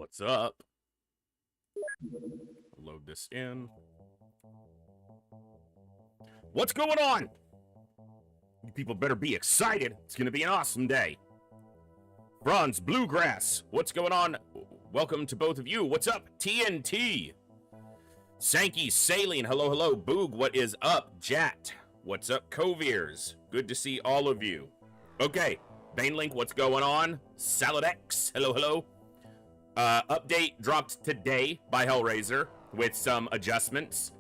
What's up? Load this in. What's going on? You people better be excited. It's gonna be an awesome day. Bronze Bluegrass, what's going on? Welcome to both of you. What's up, TNT? Sankey Saline, hello, hello. Boog, what is up? Jat, what's up? Coviers, good to see all of you. Okay, Banelink, what's going on? SaladX, hello, hello. Update dropped today by Hellraiser with some adjustments.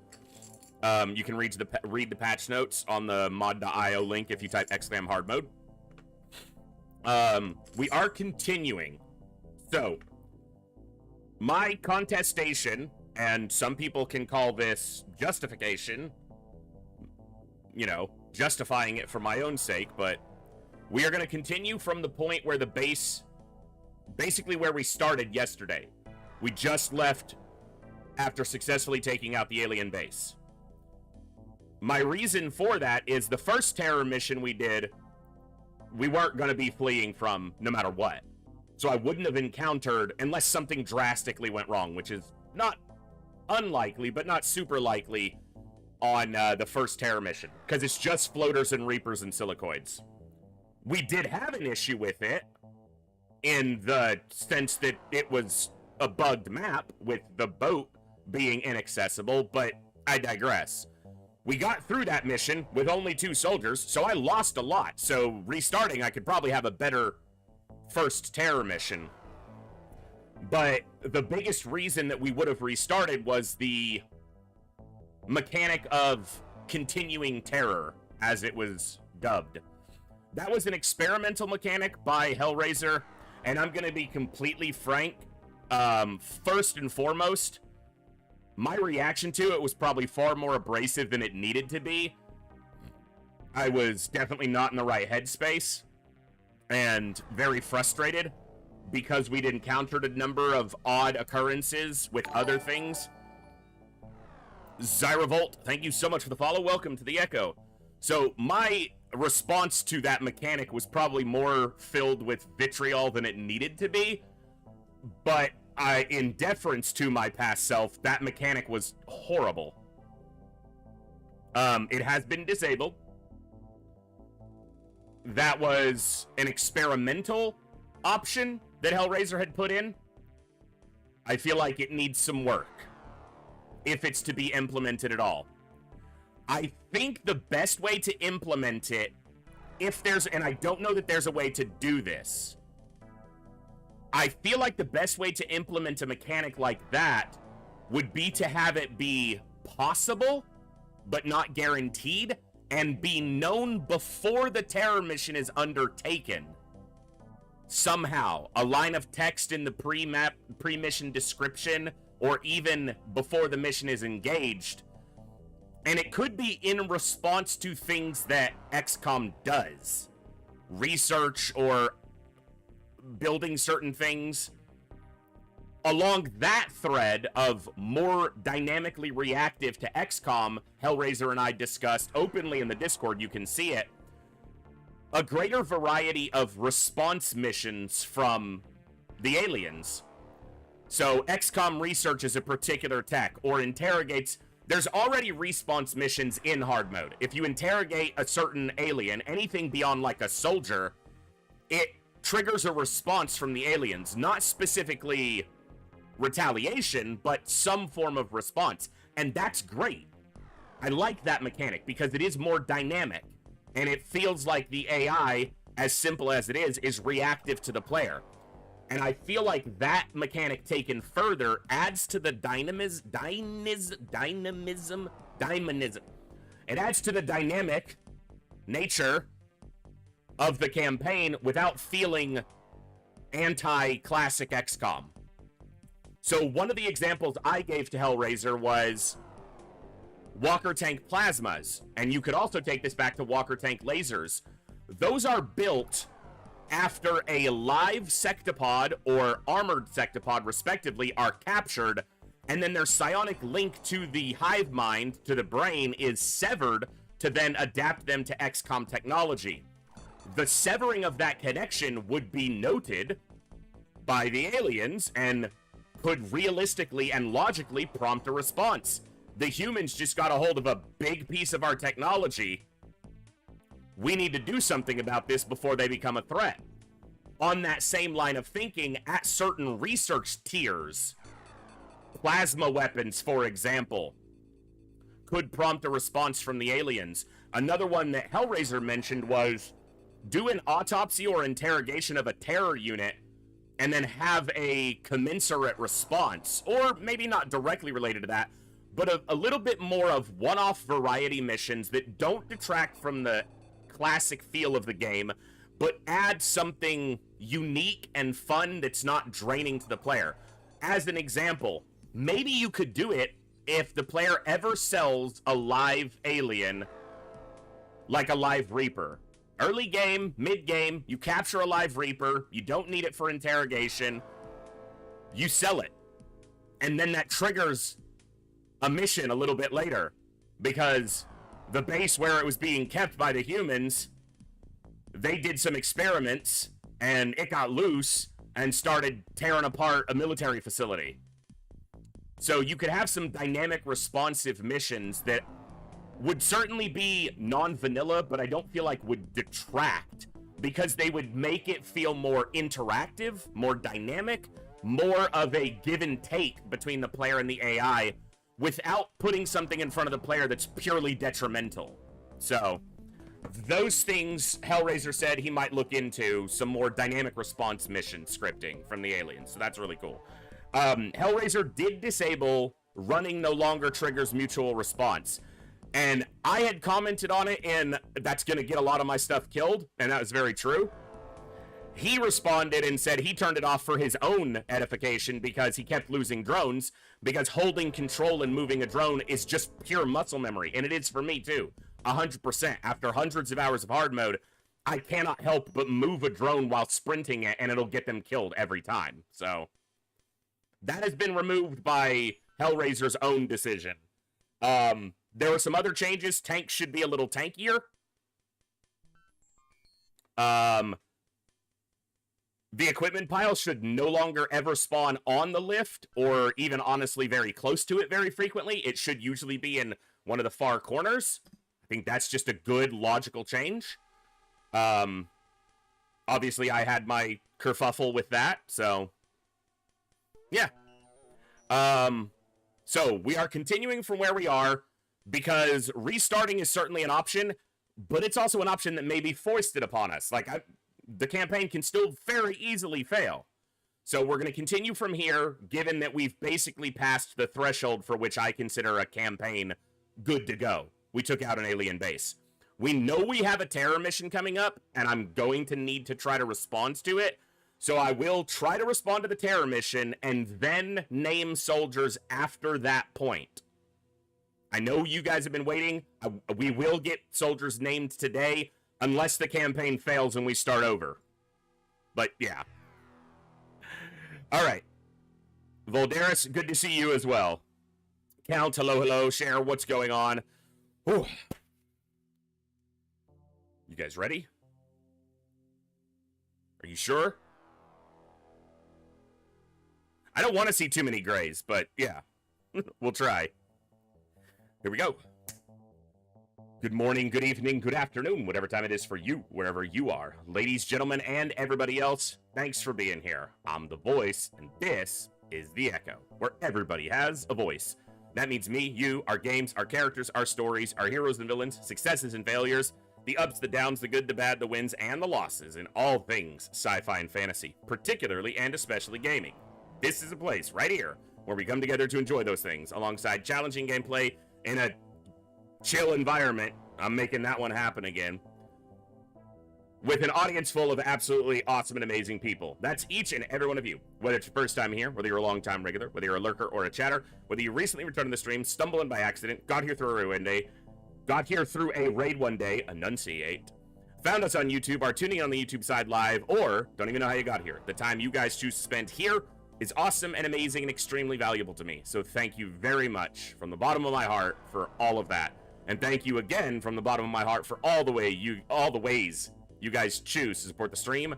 You can read the patch notes on the mod.io link if you type !hardmode. We are continuing. So, my contestation, and some people can call this justification, you know, justifying it for my own sake, but we are going to continue from the point where the base, basically where we started yesterday. We just left after successfully taking out the alien base. My reason for that is the first terror mission we did, we weren't going to be fleeing from no matter what. So I wouldn't have encountered, unless something drastically went wrong, which is not unlikely, but not super likely on the first terror mission, because it's just floaters and reapers and silicoids. We did have an issue with it, in the sense that it was a bugged map with the boat being inaccessible, but I digress. We got through that mission with only 2 soldiers, so I lost a lot. So restarting, I could probably have a better first terror mission. But the biggest reason that we would have restarted was the mechanic of continuing terror, as it was dubbed. That was an experimental mechanic by Hellraiser, and I'm going to be completely frank. First and foremost, my reaction to it was probably far more abrasive than it needed to be. I was definitely not in the right headspace, and very frustrated because we'd encountered a number of odd occurrences with other things. Zyrovolt, thank you so much for the follow. Welcome to the Echo. So my response to that mechanic was probably more filled with vitriol than it needed to be, but in deference to my past self, that mechanic was horrible. It has been disabled. That was an experimental option that Hellraiser had put in. I feel like it needs some work, if it's to be implemented at all. I think the best way to implement it, if there's, and I don't know that there's a way to do this, I feel like the best way to implement a mechanic like that would be to have it be possible, but not guaranteed, and be known before the terror mission is undertaken. Somehow, a line of text in the pre-mission description, or even before the mission is engaged. And it could be in response to things that XCOM does. Research or building certain things. Along that thread of more dynamically reactive to XCOM, Hellraiser and I discussed openly in the Discord, you can see it, a greater variety of response missions from the aliens. So XCOM researches a particular tech or interrogates. There's already response missions in hard mode. If you interrogate a certain alien, anything beyond like a soldier, it triggers a response from the aliens, not specifically retaliation, but some form of response. And that's great. I like that mechanic because it is more dynamic, and it feels like the AI, as simple as it is reactive to the player. And I feel like that mechanic taken further adds to the dynamism. It adds to the dynamic nature of the campaign without feeling anti-classic XCOM. So one of the examples I gave to Hellraiser was Walker Tank Plasmas, and you could also take this back to Walker Tank Lasers. Those are built after a live sectopod or armored sectopod, respectively, are captured, and then their psionic link to the hive mind, to the brain, is severed to then adapt them to XCOM technology. The severing of that connection would be noted by the aliens, and could realistically and logically prompt a response. The humans just got a hold of a big piece of our technology. We need to do something about this before they become a threat. On that same line of thinking, at certain research tiers, plasma weapons, for example, could prompt a response from the aliens. Another one that Hellraiser mentioned was do an autopsy or interrogation of a terror unit and then have a commensurate response, or maybe not directly related to that, but a little bit more of one-off variety missions that don't detract from the classic feel of the game, but add something unique and fun that's not draining to the player. As an example, maybe you could do it if the player ever sells a live alien, like a live Reaper. Early game, mid game, you capture a live Reaper, you don't need it for interrogation, you sell it. And then that triggers a mission a little bit later, because the base where it was being kept by the humans, they did some experiments, and it got loose and started tearing apart a military facility. So you could have some dynamic, responsive missions that would certainly be non-vanilla, but I don't feel like would detract, because they would make it feel more interactive, more dynamic, more of a give and take between the player and the AI, without putting something in front of the player that's purely detrimental. So those things Hellraiser said he might look into, some more dynamic response mission scripting from the aliens. So that's really cool. Hellraiser did disable running no longer triggers mutual response. And I had commented on it, and that's going to get a lot of my stuff killed, and that was very true. He responded and said he turned it off for his own edification because he kept losing drones, because holding control and moving a drone is just pure muscle memory, and it is for me too, 100%. After hundreds of hours of hard mode, I cannot help but move a drone while sprinting it, and it'll get them killed every time. So that has been removed by Hellraiser's own decision. There were some other changes. Tanks should be a little tankier. The equipment pile should no longer ever spawn on the lift, or even honestly very close to it very frequently. It should usually be in one of the far corners. I think that's just a good logical change. Obviously I had my kerfuffle with that, so yeah. So we are continuing from where we are, because restarting is certainly an option, but it's also an option that may be foisted upon us. Like, the campaign can still very easily fail. So we're going to continue from here, given that we've basically passed the threshold for which I consider a campaign good to go. We took out an alien base. We know we have a terror mission coming up, and I'm going to need to try to respond to it. So I will try to respond to the terror mission, and then name soldiers after that point. I know you guys have been waiting. We will get soldiers named today, unless the campaign fails and we start over. But, yeah. Alright. Voldaris, good to see you as well. Count, hello, hello. Cher, what's going on? Whew. You guys ready? Are you sure? I don't want to see too many grays, but yeah. We'll try. Here we go. Good morning, good evening, good afternoon, whatever time it is for you, wherever you are. Ladies, gentlemen, and everybody else, thanks for being here. I'm the voice, and this is The Echo, where everybody has a voice. That means me, you, our games, our characters, our stories, our heroes and villains, successes and failures, the ups, the downs, the good, the bad, the wins, and the losses in all things sci-fi and fantasy, particularly and especially gaming. This is a place right here where we come together to enjoy those things, alongside challenging gameplay in a chill environment. I'm making that one happen again. With an audience full of absolutely awesome and amazing people. That's each and every one of you. Whether it's your first time here, whether you're a long-time regular, whether you're a lurker or a chatter, whether you recently returned to the stream, stumbled in by accident, got here through a raid one day, enunciate, found us on YouTube, are tuning on the YouTube side live, or don't even know how you got here. The time you guys choose to spend here is awesome and amazing and extremely valuable to me. So thank you very much from the bottom of my heart for all of that. And thank you again from the bottom of my heart for all the ways you guys choose to support the stream.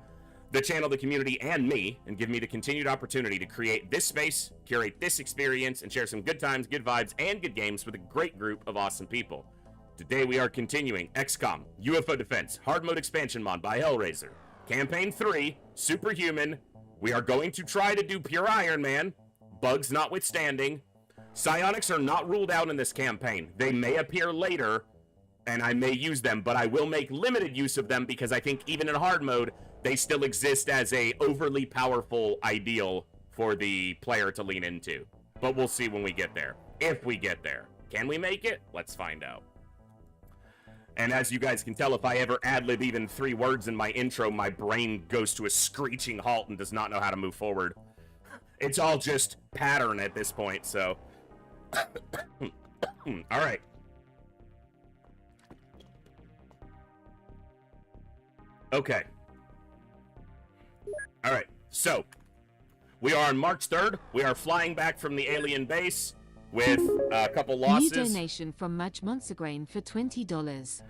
the channel, the community, and me, and give me the continued opportunity to create this space, curate this experience, and share some good times, good vibes, and good games with a great group of awesome people. Today we are continuing XCOM, UFO Defense, Hard Mode Expansion Mod by Hellraiser, Campaign 3, Superhuman. We are going to try to do Pure Iron Man, bugs notwithstanding. Psionics are not ruled out in this campaign. They may appear later, and I may use them, but I will make limited use of them because I think even in hard mode, they still exist as a overly powerful ideal for the player to lean into. But we'll see when we get there. If we get there. Can we make it? Let's find out. And as you guys can tell, if I ever ad-lib even 3 words in my intro, my brain goes to a screeching halt and does not know how to move forward. It's all just pattern at this point, so... Alright. Okay. Alright, so... we are on March 3rd. We are flying back from the alien base with a couple losses. New donation from Madge Monsegrain for $20.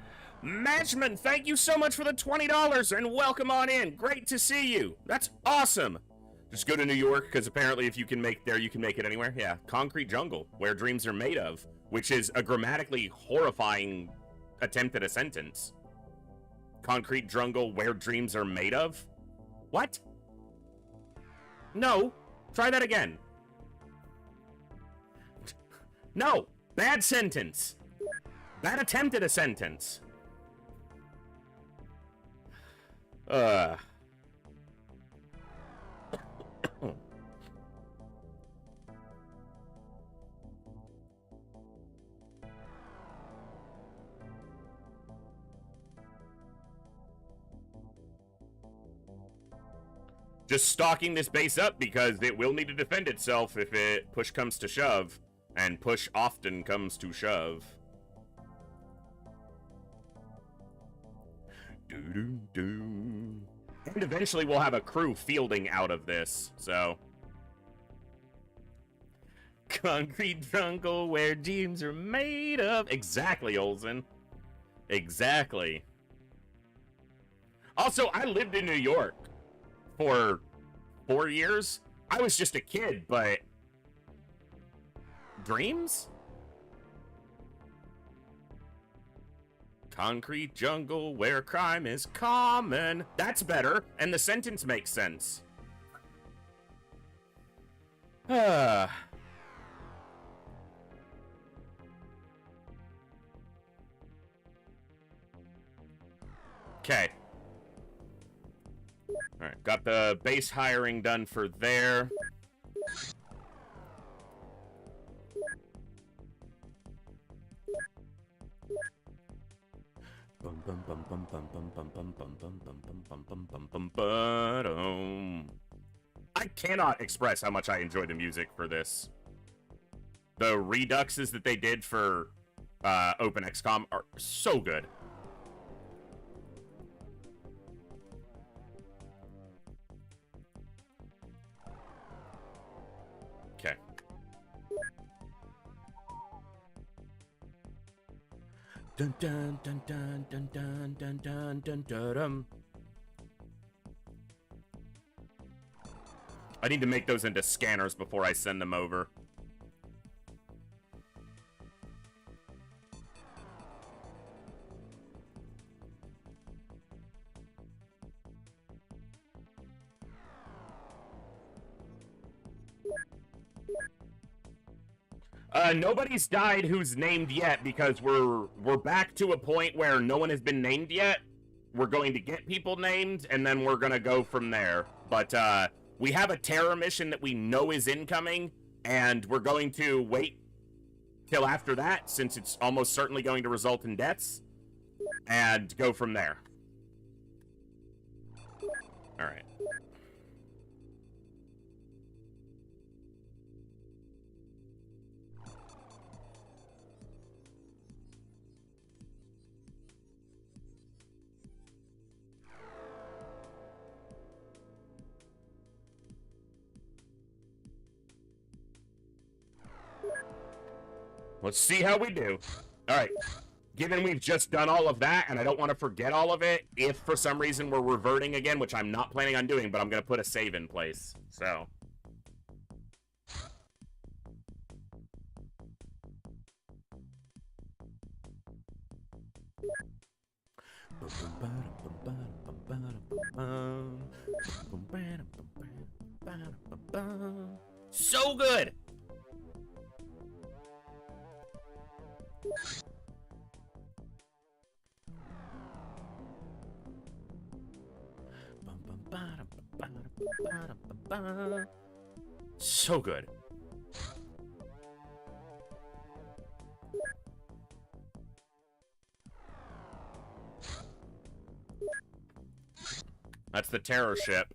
Madgeman, thank you so much for the $20 and welcome on in. Great to see you. That's awesome. Just go to New York, because apparently if you can make there, you can make it anywhere. Yeah, Concrete Jungle, where dreams are made of, which is a grammatically horrifying attempt at a sentence. Concrete Jungle, where dreams are made of? What? No. Try that again. No. Bad sentence. Bad attempt at a sentence. Just stocking this base up because it will need to defend itself if it push comes to shove, and push often comes to shove. Doo-doo-doo. And eventually we'll have a crew fielding out of this, so. Concrete jungle where dreams are made of. Exactly, Olsen. Exactly. Also, I lived in New York for 4 years. I was just a kid, but dreams? Concrete jungle where crime is common. That's better, and the sentence makes sense. Okay. Alright, got the base hiring done for there. I cannot express how much I enjoy the music for this. The reduxes that they did for Open XCOM are so good. Okay. Dun dun dun dun dun dun dun dun dun dun. I need to make those into scanners before I send them over. Nobody's died who's named yet because we're back to a point where no one has been named yet. We're going to get people named, and then we're gonna go from there. But, we have a terror mission that we know is incoming, and we're going to wait till after that, since it's almost certainly going to result in deaths, and go from there. Alright. Let's see how we do. All right. given we've just done all of that, and I don't want to forget all of it, if for some reason we're reverting again, which I'm not planning on doing, but I'm going to put a save in place, so. So good! So good. That's the terror ship.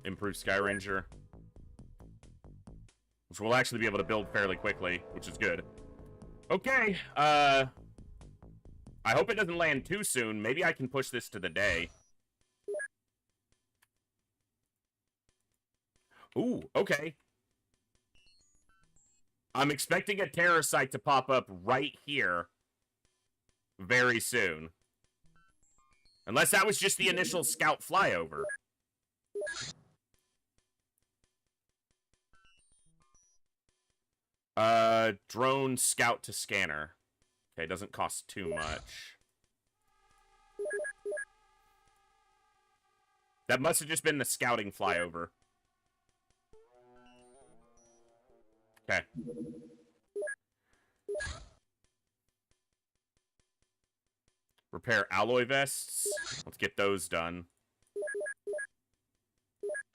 Improved Sky Ranger. Which we'll actually be able to build fairly quickly, which is good. Okay, I hope it doesn't land too soon. Maybe I can push this to the day. Ooh, okay. I'm expecting a terror site to pop up right here very soon. Unless that was just the initial scout flyover. Drone scout to scanner. Okay, doesn't cost too much. That must have just been the scouting flyover. Okay. Repair alloy vests. Let's get those done.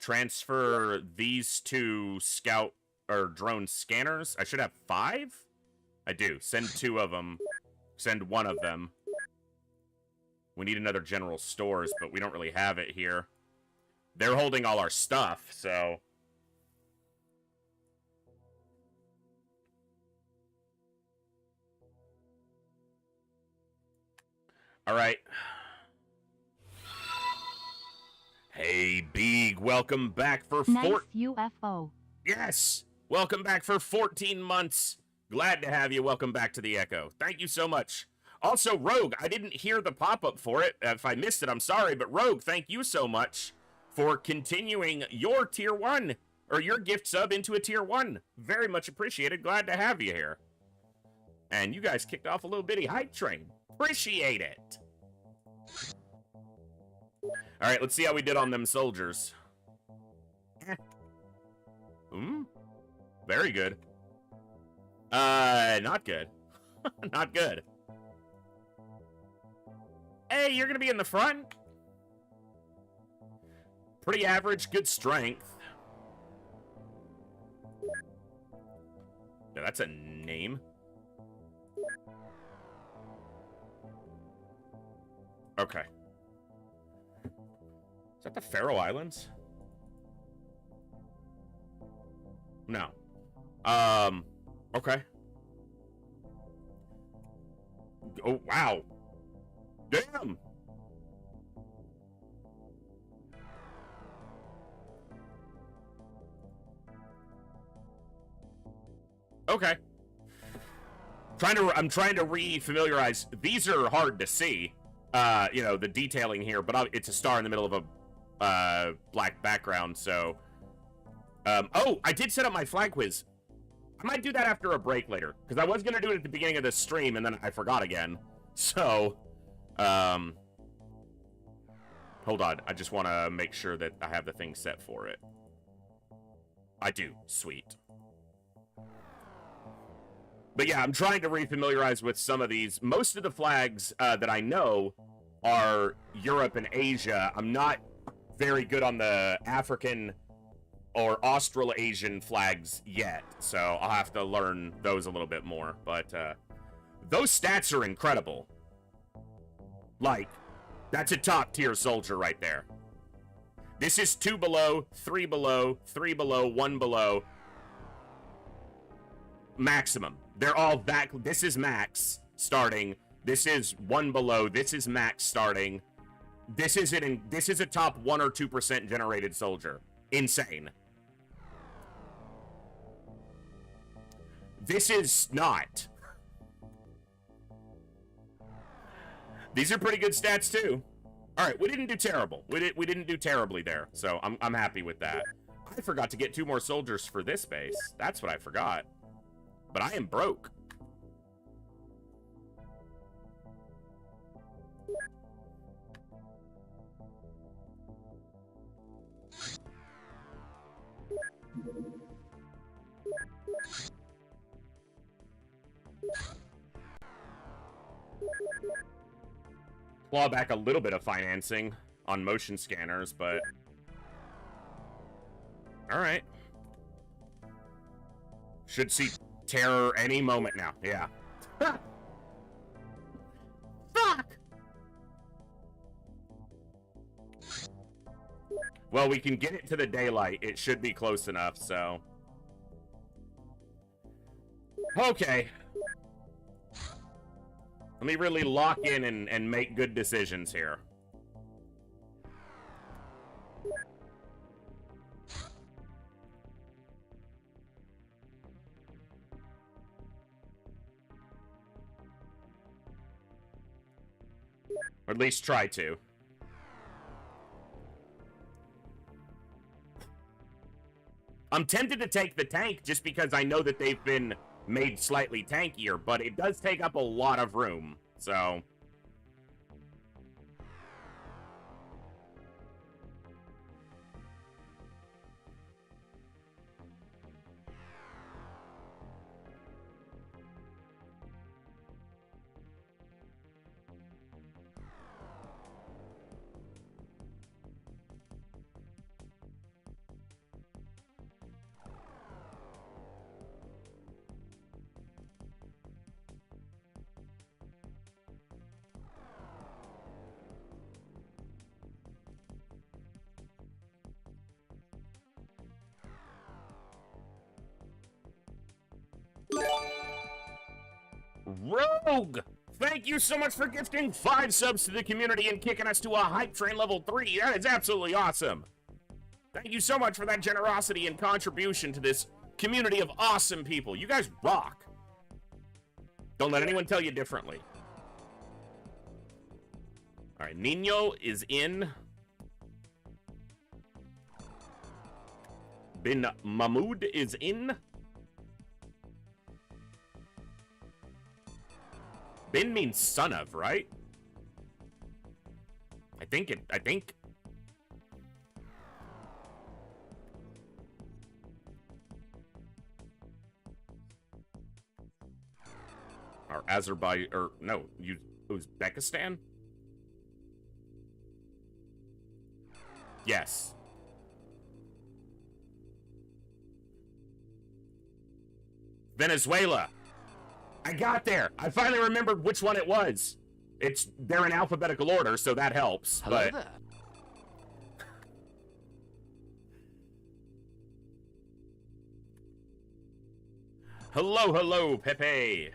Transfer these two scout or drone scanners. I should have 5? I do. Send 2 of them. Send 1 of them. We need another general stores, but we don't really have it here. They're holding all our stuff, so... Alright. Hey, Beeg, welcome back for Nice UFO. Yes! Welcome back for 14 months. Glad to have you. Welcome back to the Echo. Thank you so much. Also, Rogue, I didn't hear the pop-up for it. If I missed it, I'm sorry, but Rogue, thank you so much for continuing your Tier 1, or your gift sub into a Tier 1. Very much appreciated. Glad to have you here. And you guys kicked off a little bitty hype train. Appreciate it. All right, let's see how we did on them soldiers. Very good. Not good. Not good. Hey, you're gonna be in the front? Pretty average, good strength. Yeah, that's a name. Okay. Is that the Faroe Islands? No. Okay. Oh, wow. Damn! Okay. I'm trying to re-familiarize. These are hard to see. You know, the detailing here, but it's a star in the middle of a black background, so... oh, I did set up my flag quiz. I might do that after a break later, because I was going to do it at the beginning of the stream, and then I forgot again. So, hold on. I just want to make sure that I have the thing set for it. I do. Sweet. But yeah, I'm trying to re-familiarize with some of these. Most of the flags that I know are Europe and Asia. I'm not very good on the African or Australasian flags yet, so I'll have to learn those a little bit more. But those stats are incredible. Like, that's a top-tier soldier right there. This is 2 below, 3 below, 3 below, 1 below. Maximum. They're all that. This is max starting. This is 1 below. This is max starting. This is a top 1 or 2% generated soldier. Insane. This is not. These are pretty good stats, too. All right, we didn't do terrible. We didn't do terribly there, so I'm happy with that. I forgot to get 2 more soldiers for this base. That's what I forgot. But I am broke. Claw back a little bit of financing on motion scanners, but... Alright. Should see terror any moment now. Yeah. Fuck! Well, we can get it to the daylight. It should be close enough, so... Okay. Let me really lock in and make good decisions here. Or at least try to. I'm tempted to take the tank just because I know that they've been made slightly tankier, but it does take up a lot of room, so... Rogue! Thank you so much for gifting 5 subs to the community and kicking us to a hype train level 3. That is absolutely awesome. Thank you so much for that generosity and contribution to this community of awesome people. You guys rock. Don't let anyone tell you differently. All right, Nino is in. Bin Mahmoud is in. Bin means son of, right? I think. Or Azerbaijan, or no, Uzbekistan? Yes. Venezuela. I got there. I finally remembered which one it was. They're in alphabetical order, so that helps. Hello but... there. Hello, Pepe.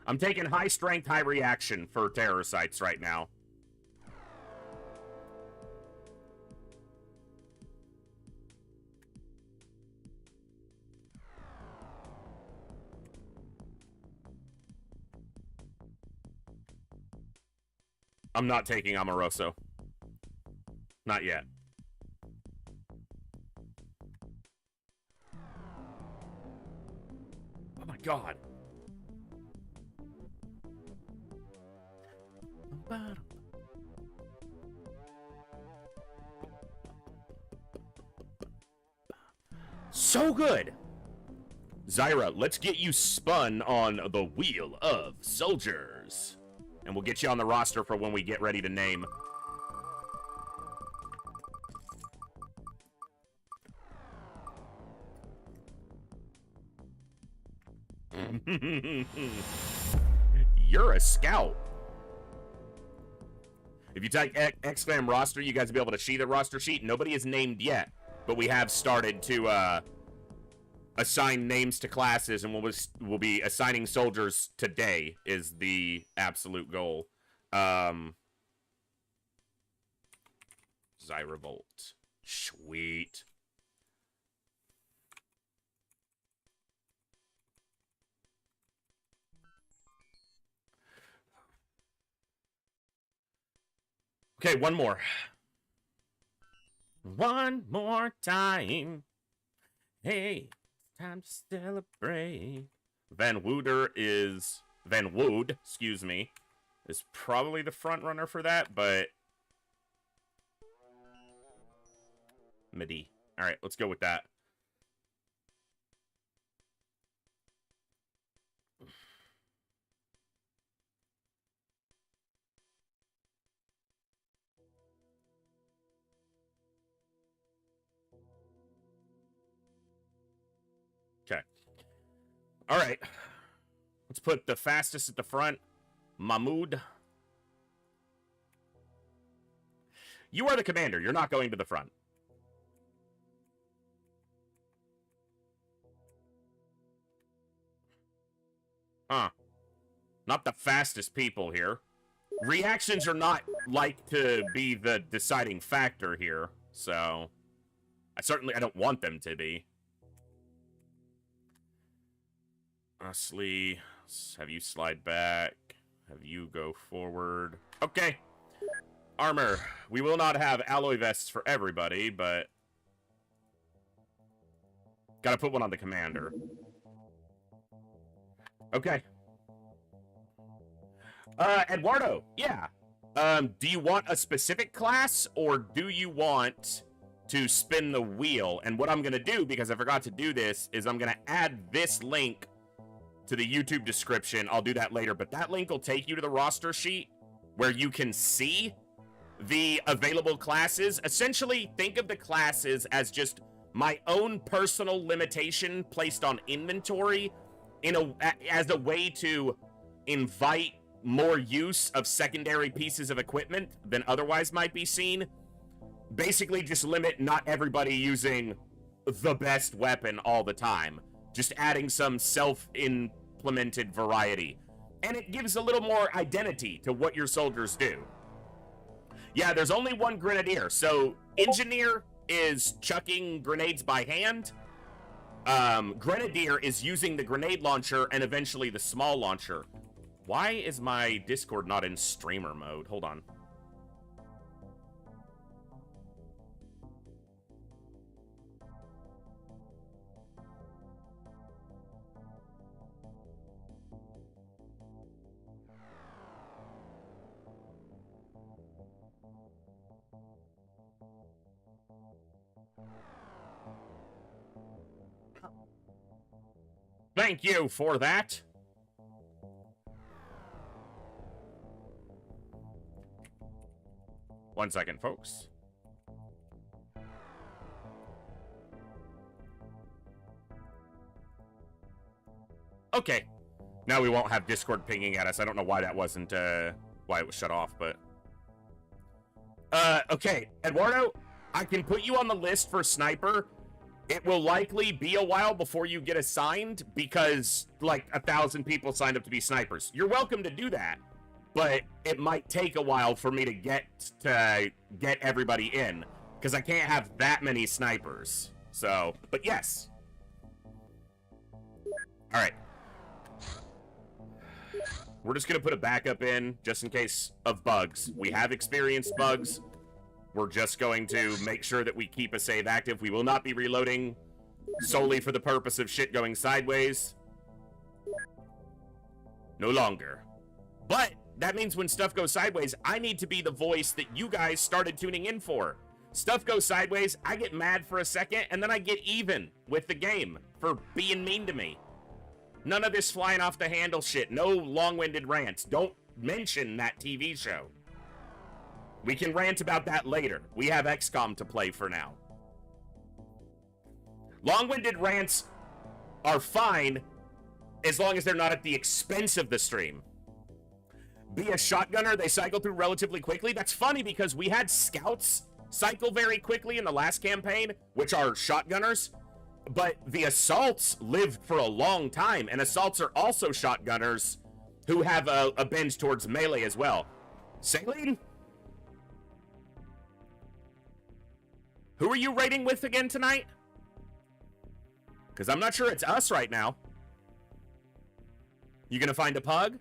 I'm taking high strength, high reaction for terror sites right now. I'm not taking Amoroso. Not yet. Oh my god. So good. Zyra, let's get you spun on the Wheel of Soldiers. And we'll get you on the roster for when we get ready to name. You're a scout. If you type exclam roster, you guys will be able to see the roster sheet. Nobody is named yet, but we have started to assign names to classes, and we'll be assigning soldiers today is the absolute goal. Zyrevolt. Sweet. Okay, one more. One more time. Hey, it's time to celebrate. Van Wood, excuse me, is probably the front runner for that, but MIDI. All right, let's go with that. Okay. All right. Let's put the fastest at the front. Mahmoud. You are the commander. You're not going to the front. Huh. Not the fastest people here. Reactions are not like to be the deciding factor here, so I don't want them to be. Honestly, have you slide back. Have you go forward. Okay. Armor. We will not have alloy vests for everybody, but gotta put one on the commander. Okay. Eduardo, yeah. Do you want a specific class, or do you want to spin the wheel? And what I'm gonna do, because I forgot to do this, is I'm gonna add this link to the YouTube description. I'll do that later, but that link will take you to the roster sheet where you can see the available classes. Essentially, think of the classes as just my own personal limitation placed on inventory as a way to invite more use of secondary pieces of equipment than otherwise might be seen. Basically, just limit not everybody using the best weapon all the time. Just adding some self-implemented variety. And it gives a little more identity to what your soldiers do. Yeah, there's only one grenadier, so engineer is chucking grenades by hand. Grenadier is using the grenade launcher and eventually the small launcher. Why is my Discord not in streamer mode? Hold on. Thank you for that. One second, folks. Okay. Now we won't have Discord pinging at us. I don't know why that wasn't, why it was shut off, but... okay. Eduardo, I can put you on the list for Sniper. It will likely be a while before you get assigned because, like, 1,000 people signed up to be snipers. You're welcome to do that, but it might take a while for me to get everybody in because I can't have that many snipers. So, but yes. All right. We're just going to put a backup in just in case of bugs. We have experienced bugs. We're just going to make sure that we keep a save active. We will not be reloading solely for the purpose of shit going sideways. No longer. But that means when stuff goes sideways, I need to be the voice that you guys started tuning in for. Stuff goes sideways, I get mad for a second, and then I get even with the game for being mean to me. None of this flying off the handle shit. No long-winded rants. Don't mention that TV show. We can rant about that later. We have XCOM to play for now. Long-winded rants are fine as long as they're not at the expense of the stream. Be a shotgunner, they cycle through relatively quickly. That's funny because we had scouts cycle very quickly in the last campaign, which are shotgunners. But the assaults lived for a long time, and assaults are also shotgunners who have a bend towards melee as well. Saline? Who are you raiding with again tonight? Because I'm not sure it's us right now. You gonna find a pug?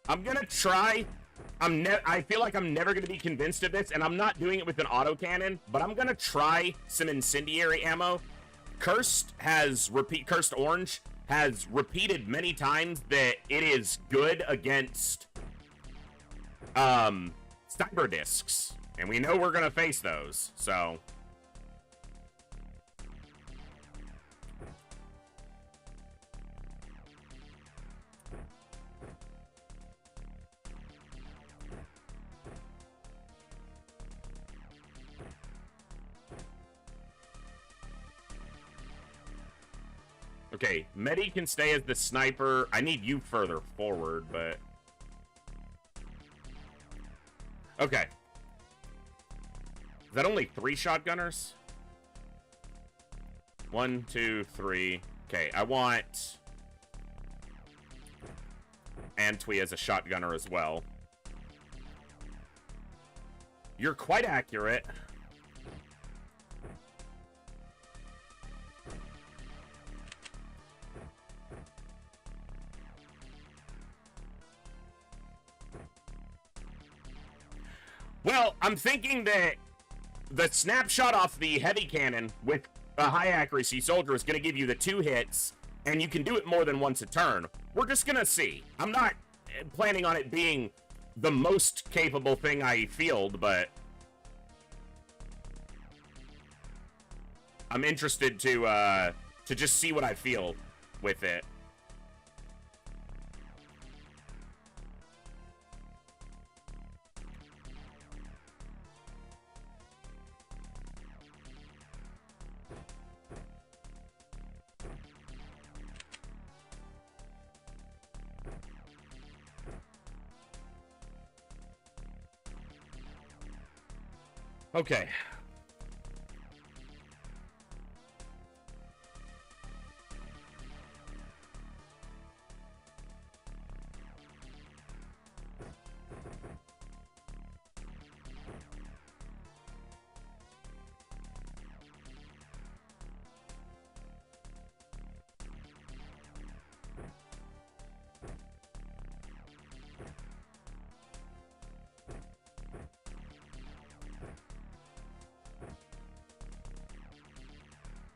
I'm gonna try. I feel like I'm never gonna be convinced of this, and I'm not doing it with an autocannon, but I'm gonna try some incendiary ammo. Cursed Orange has repeated many times that it is good against cyber discs, and we know we're gonna face those, so. Okay, Medi can stay as the sniper. I need you further forward, but... Okay. Is that only 3 shotgunners? 1, 2, 3. Okay, I want... Antwi as a shotgunner as well. You're quite accurate. Well, I'm thinking that the snapshot off the heavy cannon with a high accuracy soldier is going to give you the 2 hits, and you can do it more than once a turn. We're just going to see. I'm not planning on it being the most capable thing I field, but I'm interested to just see what I feel with it. Okay.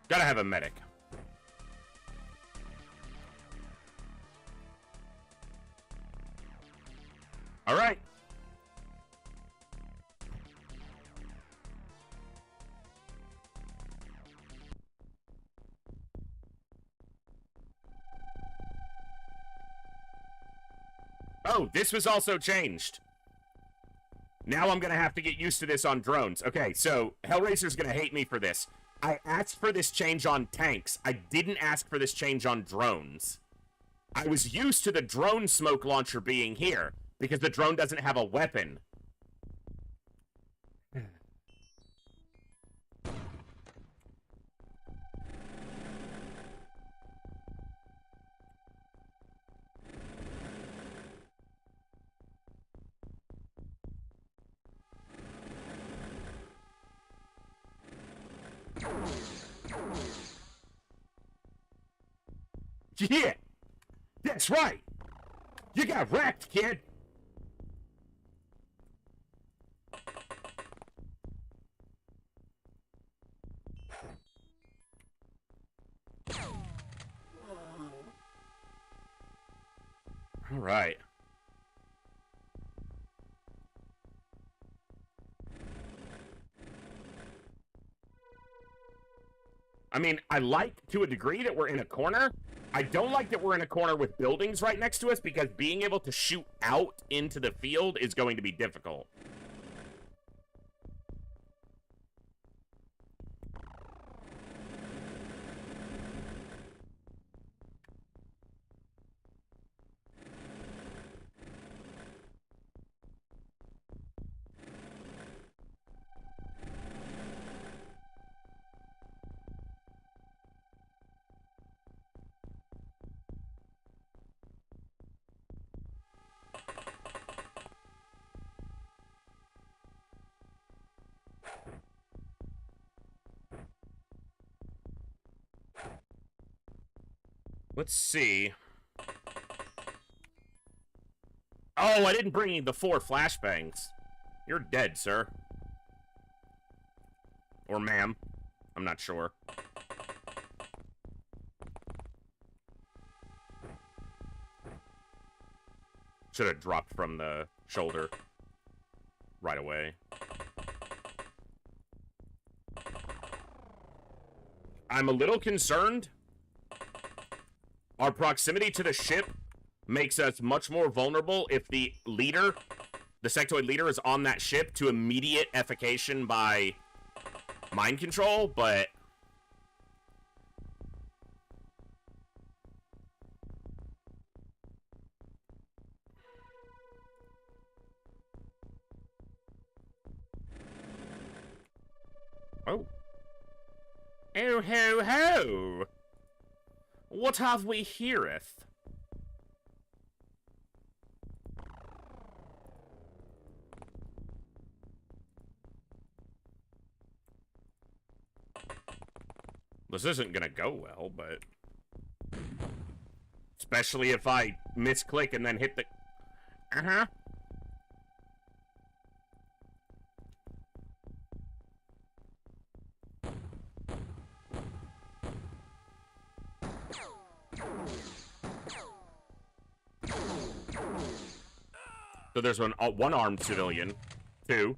Gotta have a medic. All right. Oh, this was also changed. Now I'm gonna have to get used to this on drones. Okay, so Hellraiser's gonna hate me for this. I asked for this change on tanks. I didn't ask for this change on drones. I was used to the drone smoke launcher being here, because the drone doesn't have a weapon. Yeah, that's right. You got wrecked, kid. All right. I mean, I like to a degree that we're in a corner. I don't like that we're in a corner with buildings right next to us because being able to shoot out into the field is going to be difficult. Let's see. Oh, I didn't bring you the 4 flashbangs. You're dead, sir. Or ma'am. I'm not sure. Should have dropped from the shoulder right away. I'm a little concerned. Our proximity to the ship makes us much more vulnerable if the leader, the sectoid leader, is on that ship to immediate effication by mind control, but... Oh. Oh ho ho! What have we heareth? This isn't gonna go well, but... Especially if I misclick and then hit the... Uh-huh. So there's one armed civilian. 2.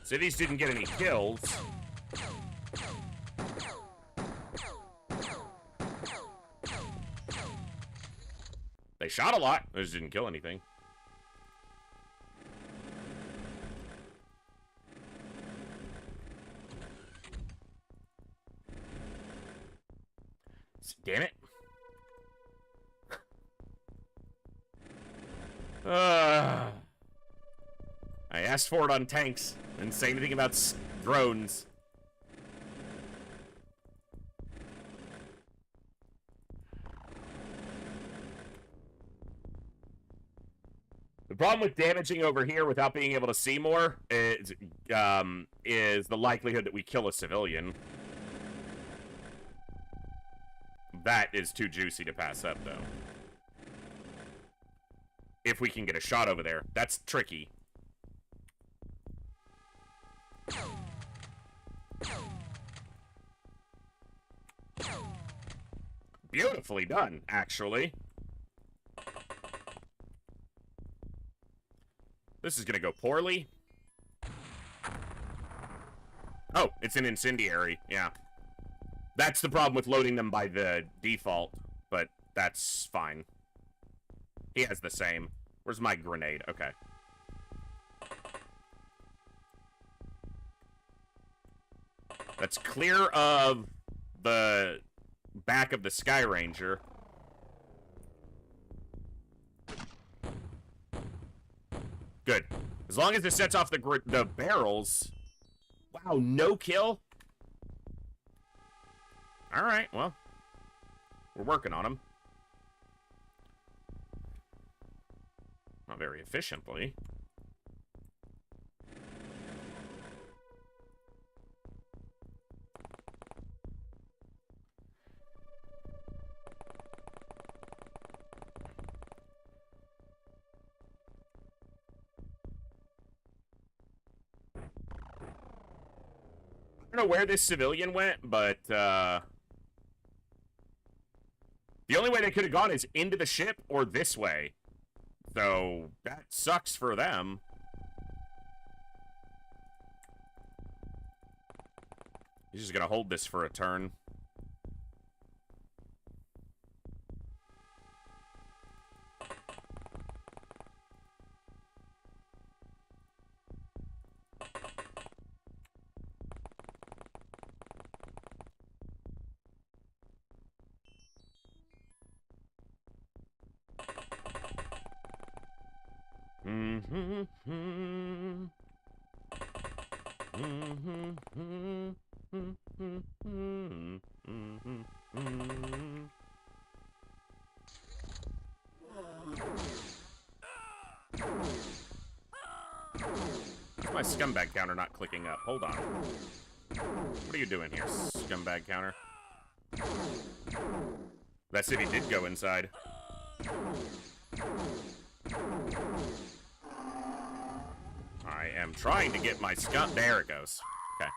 Cities didn't get any kills. They shot a lot. They just didn't kill anything. Damn it. I asked for it on tanks. Didn't say anything about drones. The problem with damaging over here without being able to see more is the likelihood that we kill a civilian. That is too juicy to pass up, though. If we can get a shot over there. That's tricky. Beautifully done, actually. This is gonna go poorly. Oh, it's an incendiary, yeah. That's the problem with loading them by the default, but that's fine. He has the same. Where's my grenade? Okay. That's clear of the back of the Sky Ranger. Good. As long as it sets off the barrels. Wow, no kill? Alright, well. We're working on them. Not very efficiently. I don't know where this civilian went, but, the only way they could have gone is into the ship or this way. So, that sucks for them. He's just gonna hold this for a turn. My scumbag counter not clicking up. Hold on. What are you doing here, scumbag counter? That city did go inside. I am trying to get my scum. There it goes. Okay.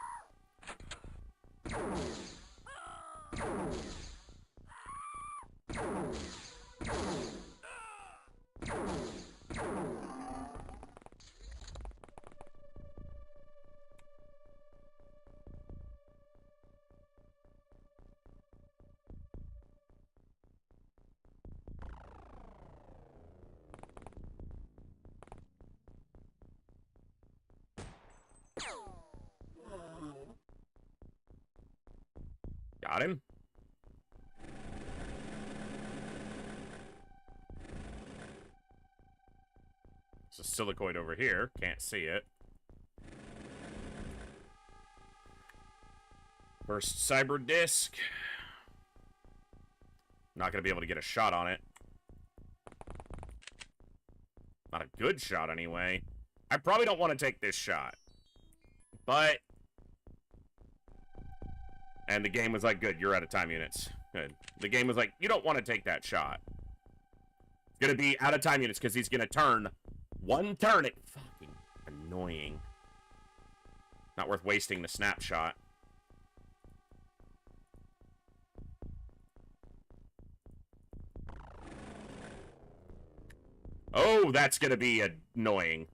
Got him. There's a silicoid over here. Can't see it. First cyber disc. Not gonna be able to get a shot on it. Not a good shot, anyway. I probably don't want to take this shot. But... And the game was like, good, you're out of time units. Good. The game was like, you don't want to take that shot. It's gonna be out of time units because he's gonna turn one turn. It fucking annoying. Not worth wasting the snapshot. Oh, that's gonna be annoying.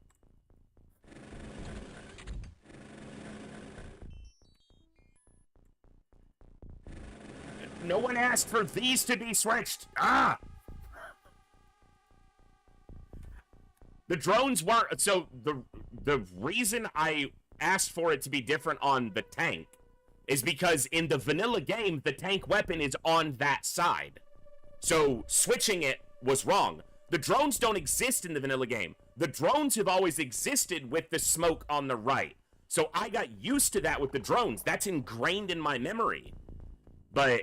No one asked for these to be switched. Ah! The drones weren't... So, the reason I asked for it to be different on the tank is because in the vanilla game, the tank weapon is on that side. So, switching it was wrong. The drones don't exist in the vanilla game. The drones have always existed with the smoke on the right. So, I got used to that with the drones. That's ingrained in my memory. But...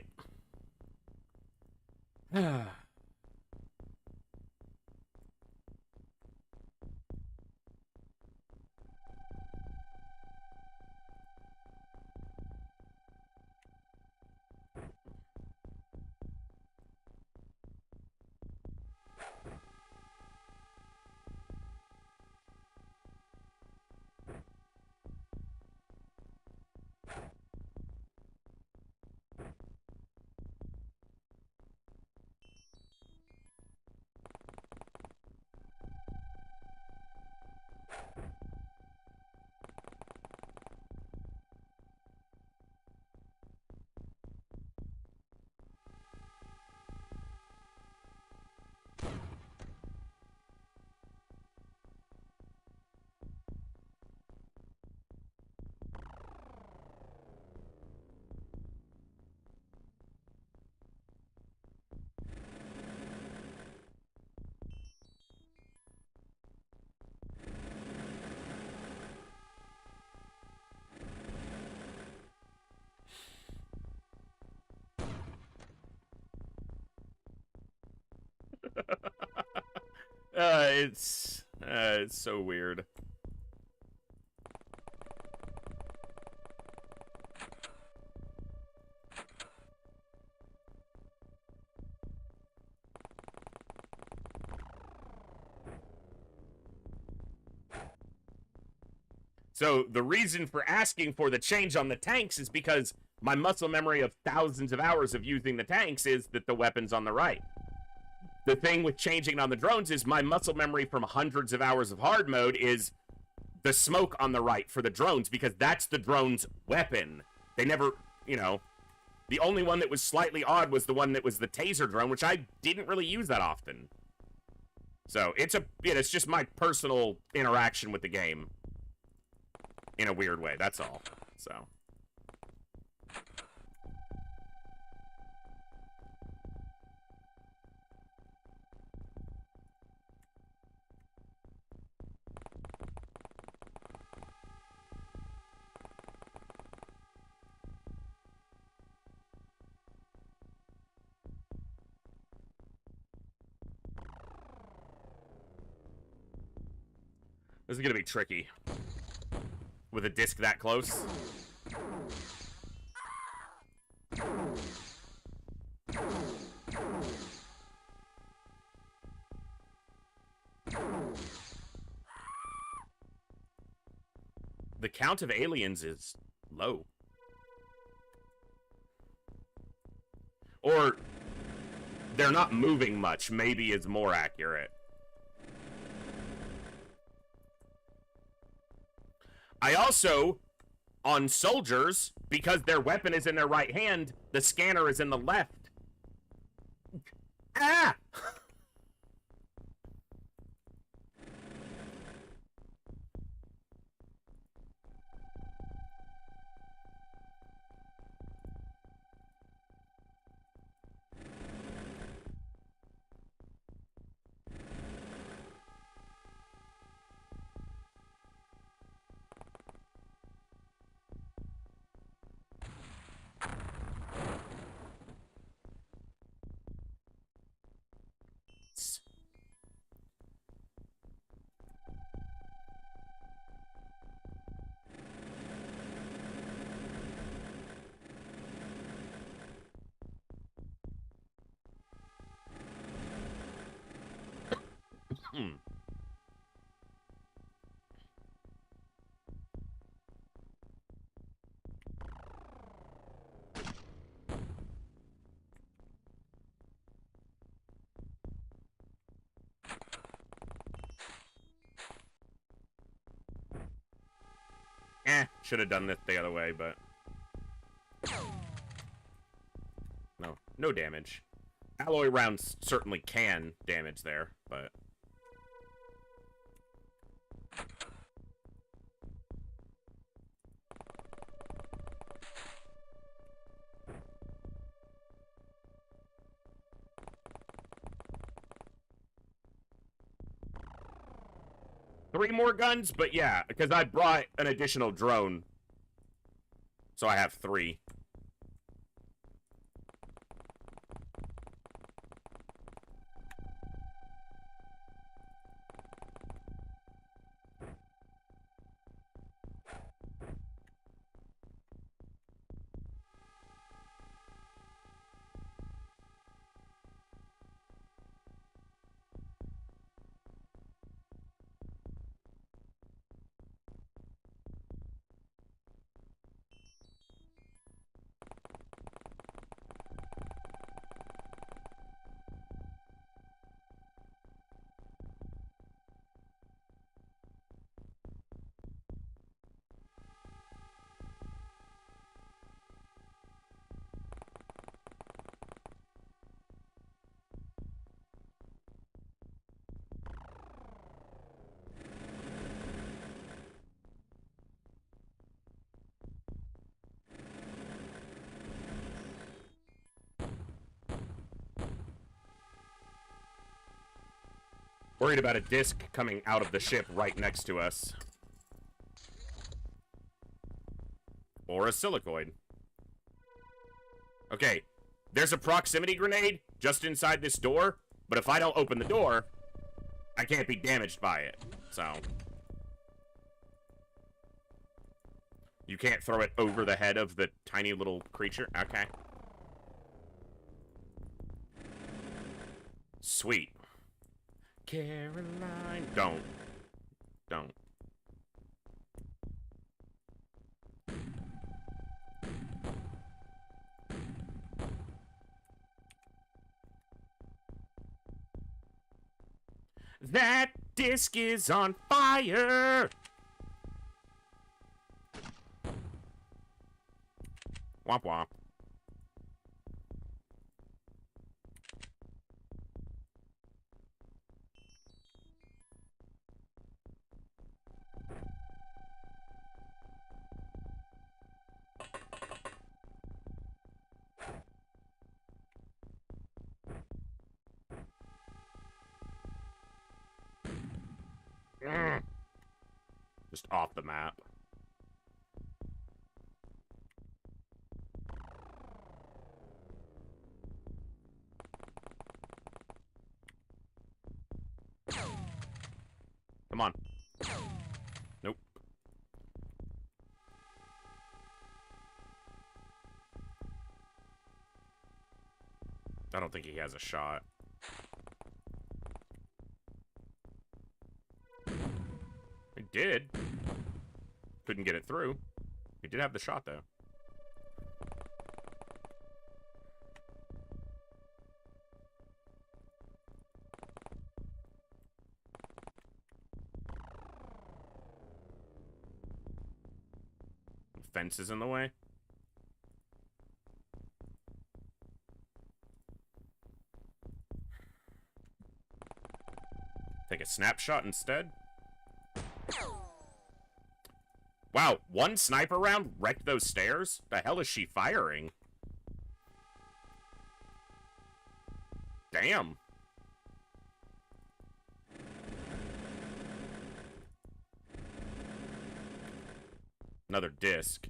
it's so weird. So the reason for asking for the change on the tanks is because my muscle memory of thousands of hours of using the tanks is that the weapon's on the right. The thing with changing on the drones is my muscle memory from hundreds of hours of hard mode is the smoke on the right for the drones, because that's the drone's weapon. They never, you know, the only one that was slightly odd was the one that was the taser drone, which I didn't really use that often. So it's just my personal interaction with the game in a weird way. That's all. So. This is gonna be tricky with a disc that close. The count of aliens is low. Or they're not moving much, maybe is more accurate. I also, on soldiers, because their weapon is in their right hand, the scanner is in the left. Ah! Should have done this the other way, but no damage. Alloy rounds certainly can damage there, but three more guns, but yeah, because I brought an additional drone. So I have three. Worried about a disc coming out of the ship right next to us. Or a silicoid. Okay, there's a proximity grenade just inside this door, but if I don't open the door, I can't be damaged by it, so. You can't throw it over the head of the tiny little creature? Okay. Sweet. Caroline. Don't. That disc is on fire! Womp womp. Just off the map. Come on. Nope. I don't think he has a shot. He did. Couldn't get it through. He did have the shot, though. Fence is in the way. Take a snapshot instead. Wow, one sniper round wrecked those stairs? The hell is she firing? Damn. Another disc.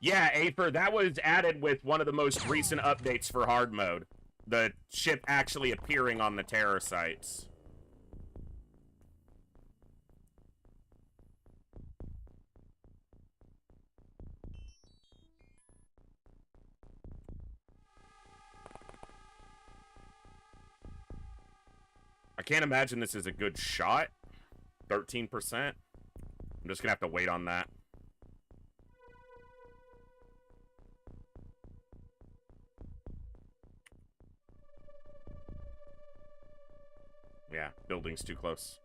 Yeah, Aether, that was added with one of the most recent updates for hard mode. The ship actually appearing on the terror sites. I can't imagine this is a good shot. 13%. I'm just gonna have to wait on that. Yeah, building's too close.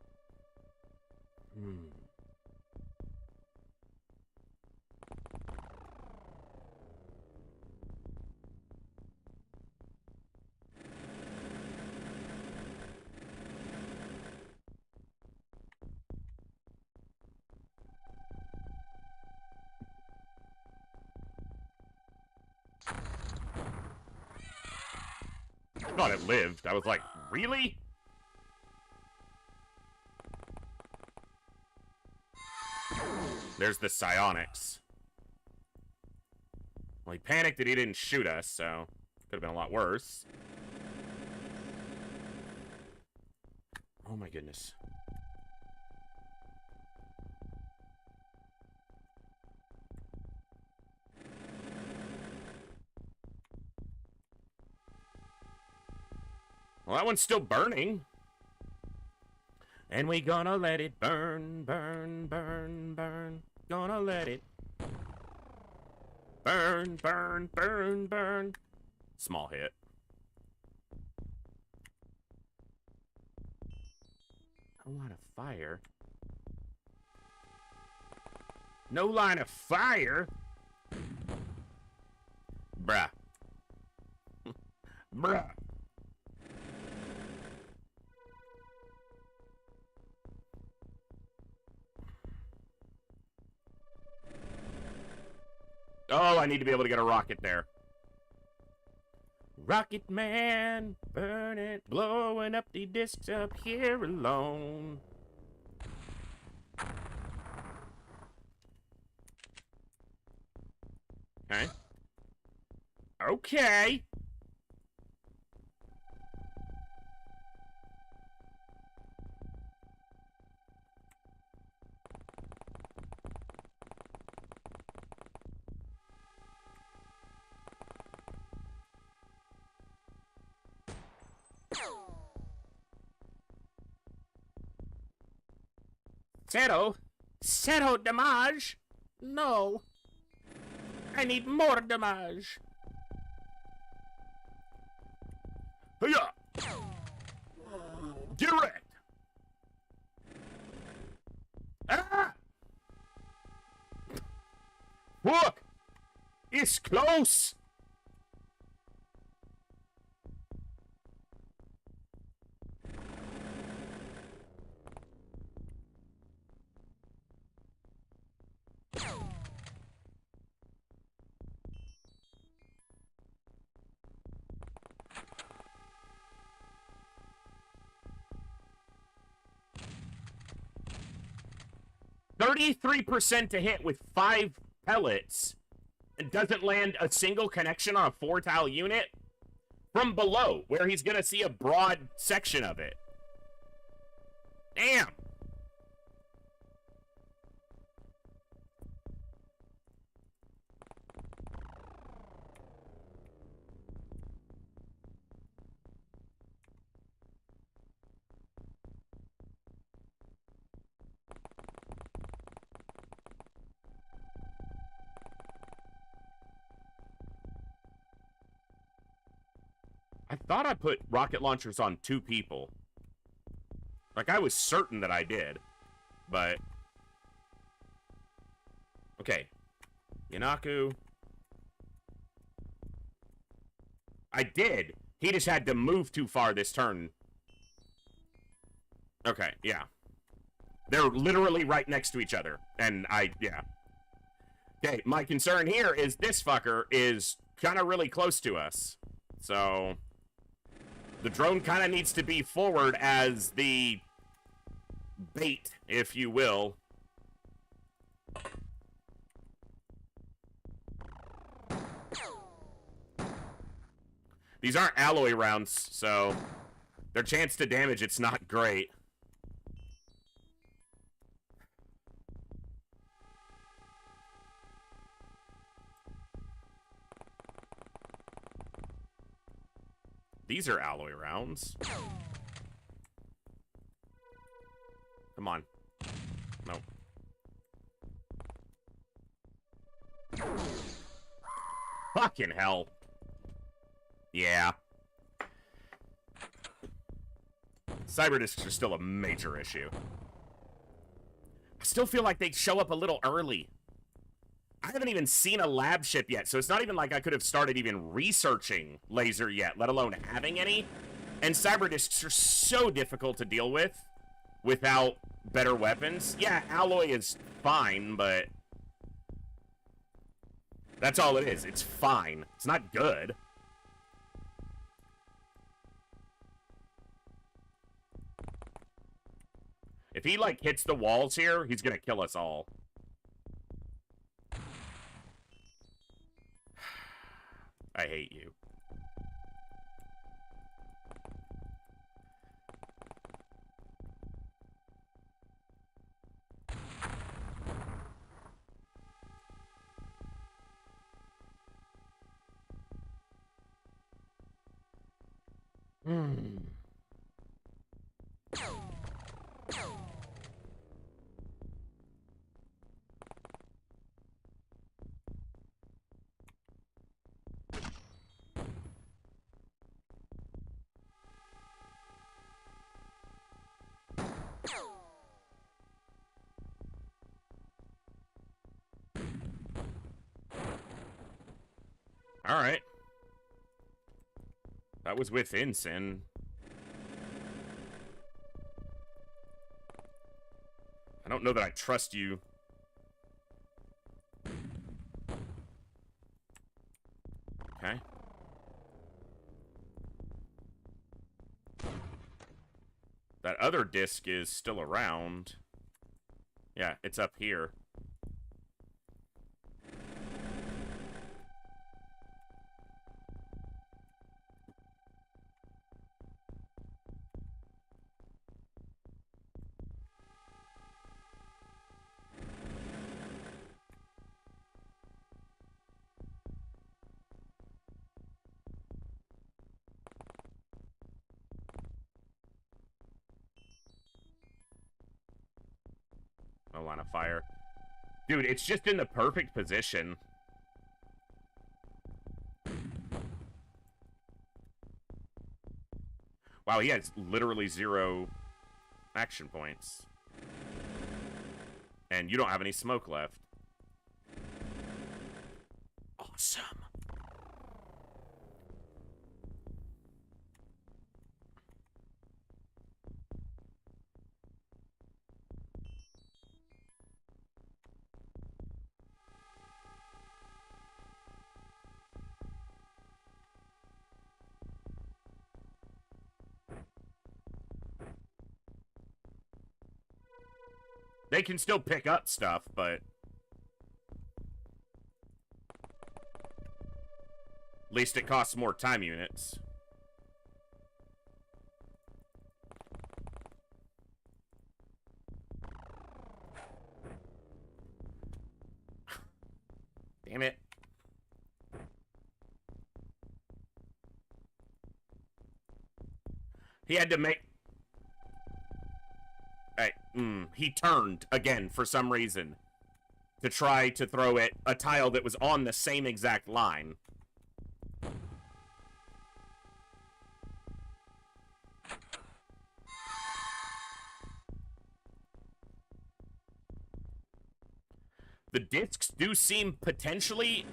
I thought it lived. I was like, really? There's the psionics. Well, he panicked that he didn't shoot us, so could have been a lot worse. Oh my goodness. Well, that one's still burning. And we gonna let it burn, burn, burn, burn. Gonna let it burn, burn, burn, burn. Small hit. No line of fire. No line of fire? Bruh. Bruh. Oh, I need to be able to get a rocket there. Rocket Man, burn it, blowing up the discs up here alone. Okay. Okay. Zero? Zero damage? No. I need more damage. Hiya! Get wrecked! Ah! Look! It's close! %33% to hit with 5 pellets. It doesn't land a single connection on a 4-tile unit from below, where he's gonna see a broad section of it. Damn! I thought I put rocket launchers on 2 people. Like, I was certain that I did. But... okay. Yanaku. I did. He just had to move too far this turn. Okay, yeah. They're literally right next to each other. And yeah. Okay, my concern here is this fucker is kind of really close to us. So... the drone kind of needs to be forward as the bait, if you will. These aren't alloy rounds, so their chance to damage it's not great. These are alloy rounds. Come on. Nope. Fucking hell. Yeah. Cyber discs are still a major issue. I still feel like they show up a little early. I haven't even seen a lab ship yet, so it's not even like I could have started even researching laser yet, let alone having any. And cyber discs are so difficult to deal with without better weapons. Yeah, alloy is fine, but that's all it is. It's fine. It's not good. If he, like, hits the walls here, he's gonna kill us all. I hate you. Alright. That was within sin. I don't know that I trust you. Okay. That other disc is still around. Yeah, it's up here. line of fire. Dude, it's just in the perfect position. Wow, he has literally 0 action points. And you don't have any smoke left. Awesome. They can still pick up stuff, but at least it costs more time units. Damn it. He had to make... Hey, he turned again for some reason to try to throw it a tile that was on the same exact line. The discs do seem potentially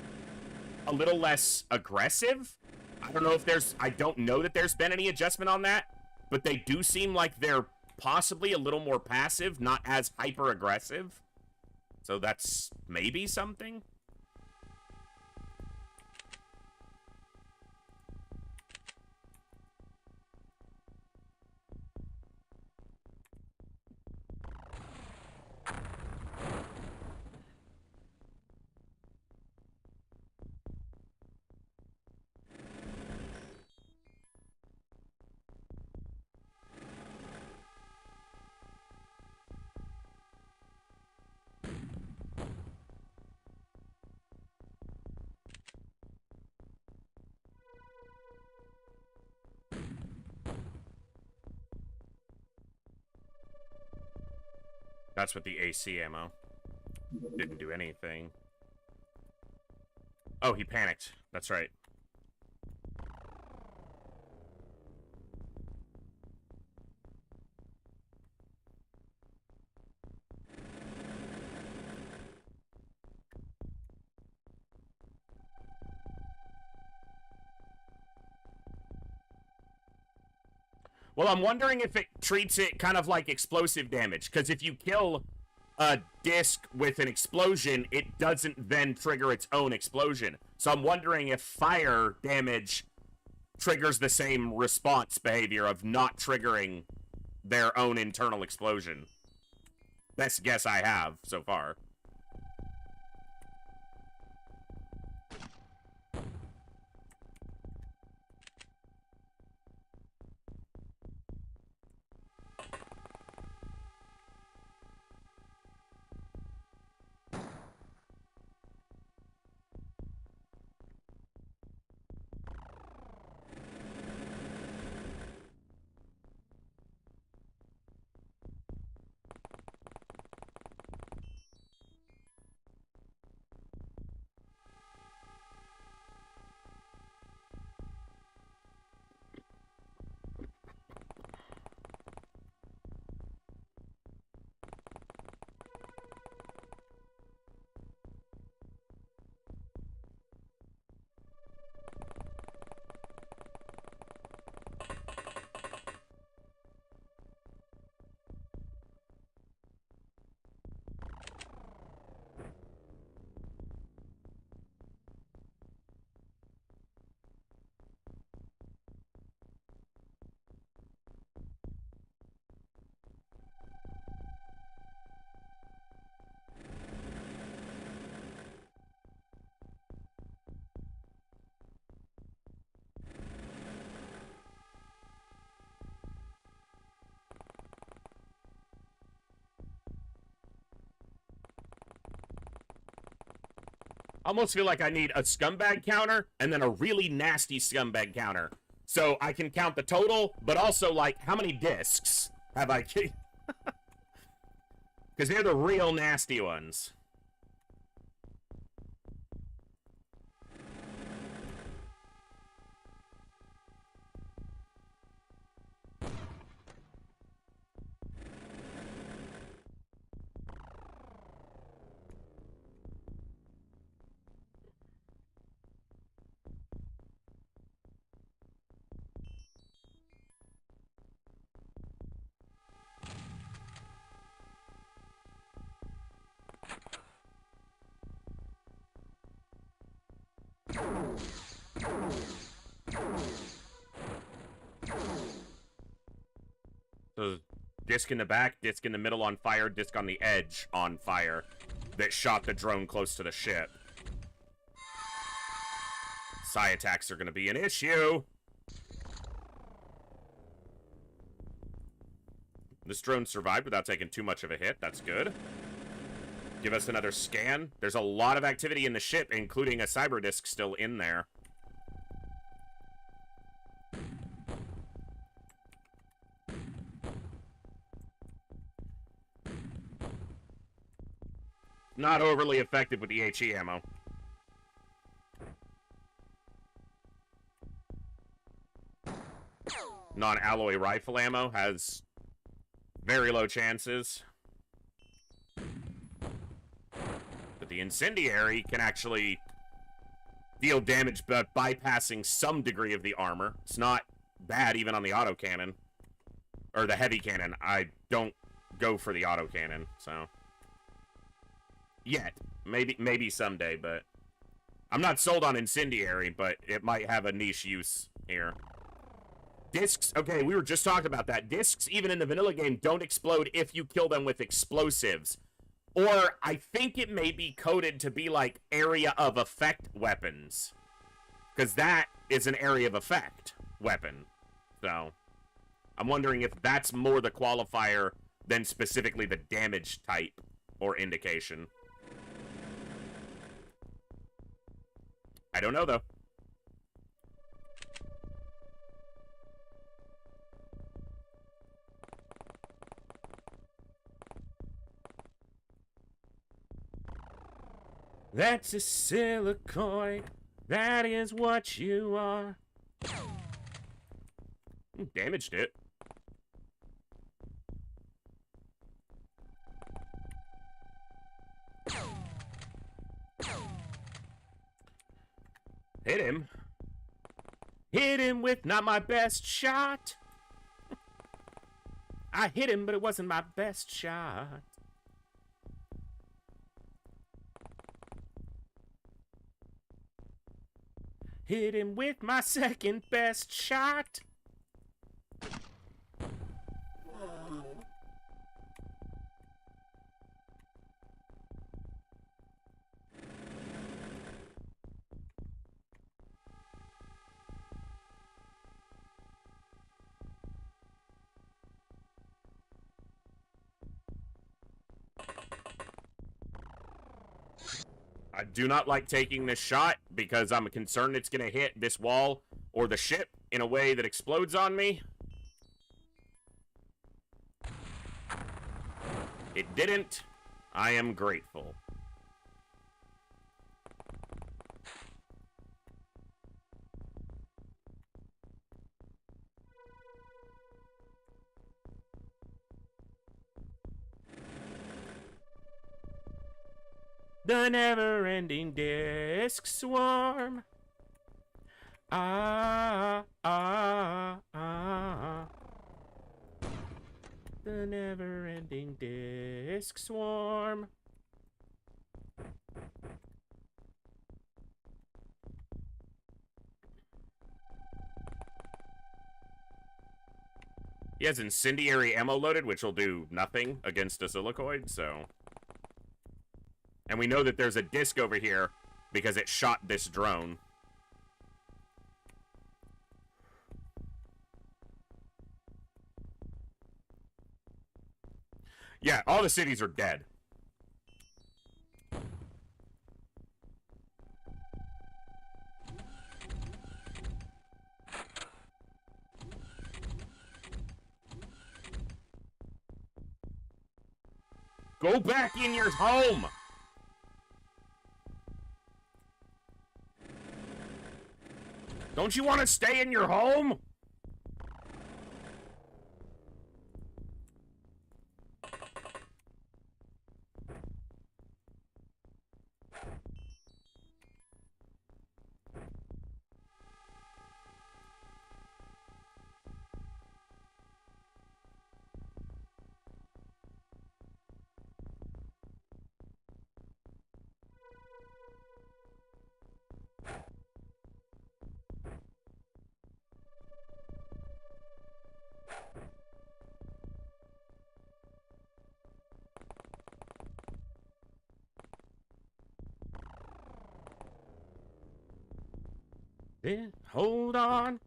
a little less aggressive. I don't know if there's... I don't know that there's been any adjustment on that, but they do seem like they're possibly a little more passive, not as hyper-aggressive. So that's maybe something? That's with the AC ammo. Didn't do anything. Oh, he panicked. That's right. Well, I'm wondering if it treats it kind of like explosive damage, because if you kill a disc with an explosion, it doesn't then trigger its own explosion. So I'm wondering if fire damage triggers the same response behavior of not triggering their own internal explosion. Best guess I have so far. I almost feel like I need a scumbag counter and then a really nasty scumbag counter. So I can count the total, but also, like, how many discs have I... Because Because they're the real nasty ones. So, disc in the back, disc in the middle on fire, disc on the edge on fire that shot the drone close to the ship. Psi attacks are going to be an issue. This drone survived without taking too much of a hit. That's good. Give us another scan. There's a lot of activity in the ship, including a cyber disc still in there. Not overly effective with the HE ammo. Non-alloy rifle ammo has very low chances. But the incendiary can actually deal damage by bypassing some degree of the armor. It's not bad even on the autocannon. Or the heavy cannon. I don't go for the autocannon, so... Yet. Maybe someday, but... I'm not sold on incendiary, but it might have a niche use here. Discs, okay, we were just talking about that. Discs, even in the vanilla game, don't explode if you kill them with explosives. Or, I think it may be coded to be like area of effect weapons. Because that is an area of effect weapon. So, I'm wondering if that's more the qualifier than specifically the damage type or indication. I don't know, though. That's a silicoid. That is what you are. Damaged it. Hit him. Hit him with not my best shot. I hit him, but it wasn't my best shot. Hit him with my second best shot. I do not like taking this shot because I'm concerned it's going to hit this wall or the ship in a way that explodes on me. It didn't. I am grateful. The never-ending disc swarm. Ah, ah, ah. The never-ending disc swarm. He has incendiary ammo loaded, which will do nothing against a silicoid, so... And we know that there's a disc over here because it shot this drone. Yeah, all the cities are dead. Go back in your home! Don't you want to stay in your home? Then hold on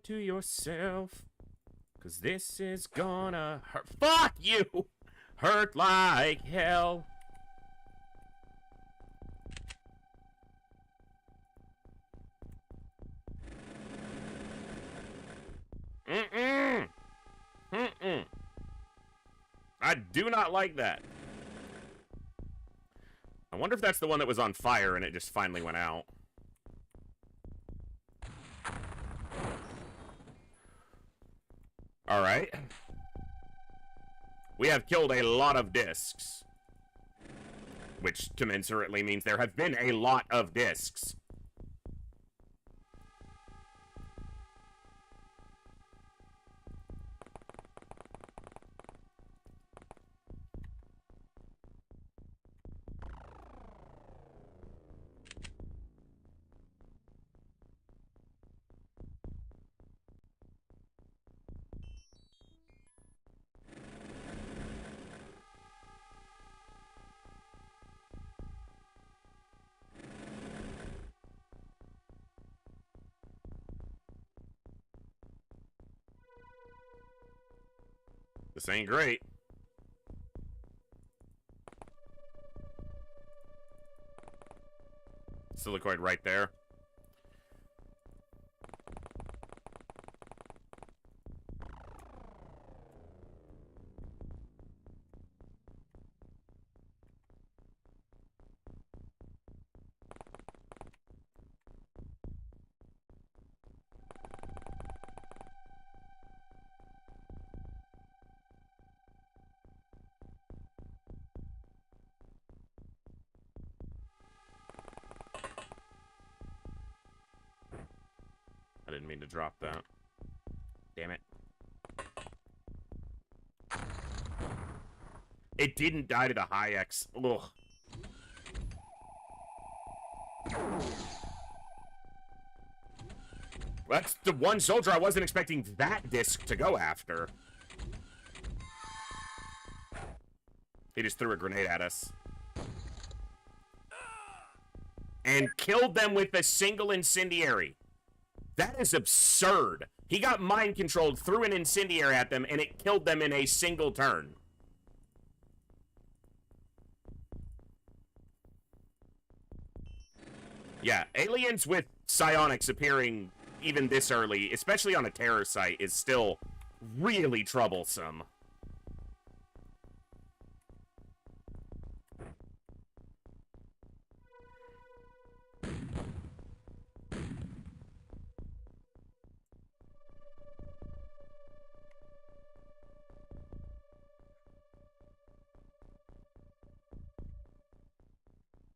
to yourself, 'cause this is gonna hurt. Fuck you! Hurt like hell. I do not like that. I wonder if that's the one that was on fire and it just finally went out. Alright. We have killed a lot of discs. Which commensurately means there have been a lot of discs. This ain't great. Silicoid right there. I didn't mean to drop that. Damn it. It didn't die to the high X. Ugh. That's the one soldier I wasn't expecting that disc to go after. He just threw a grenade at us. And killed them with a single incendiary. That is absurd. He got mind controlled, threw an incendiary at them, and it killed them in a single turn. Yeah, aliens with psionics appearing even this early, especially on a terror site, is still really troublesome.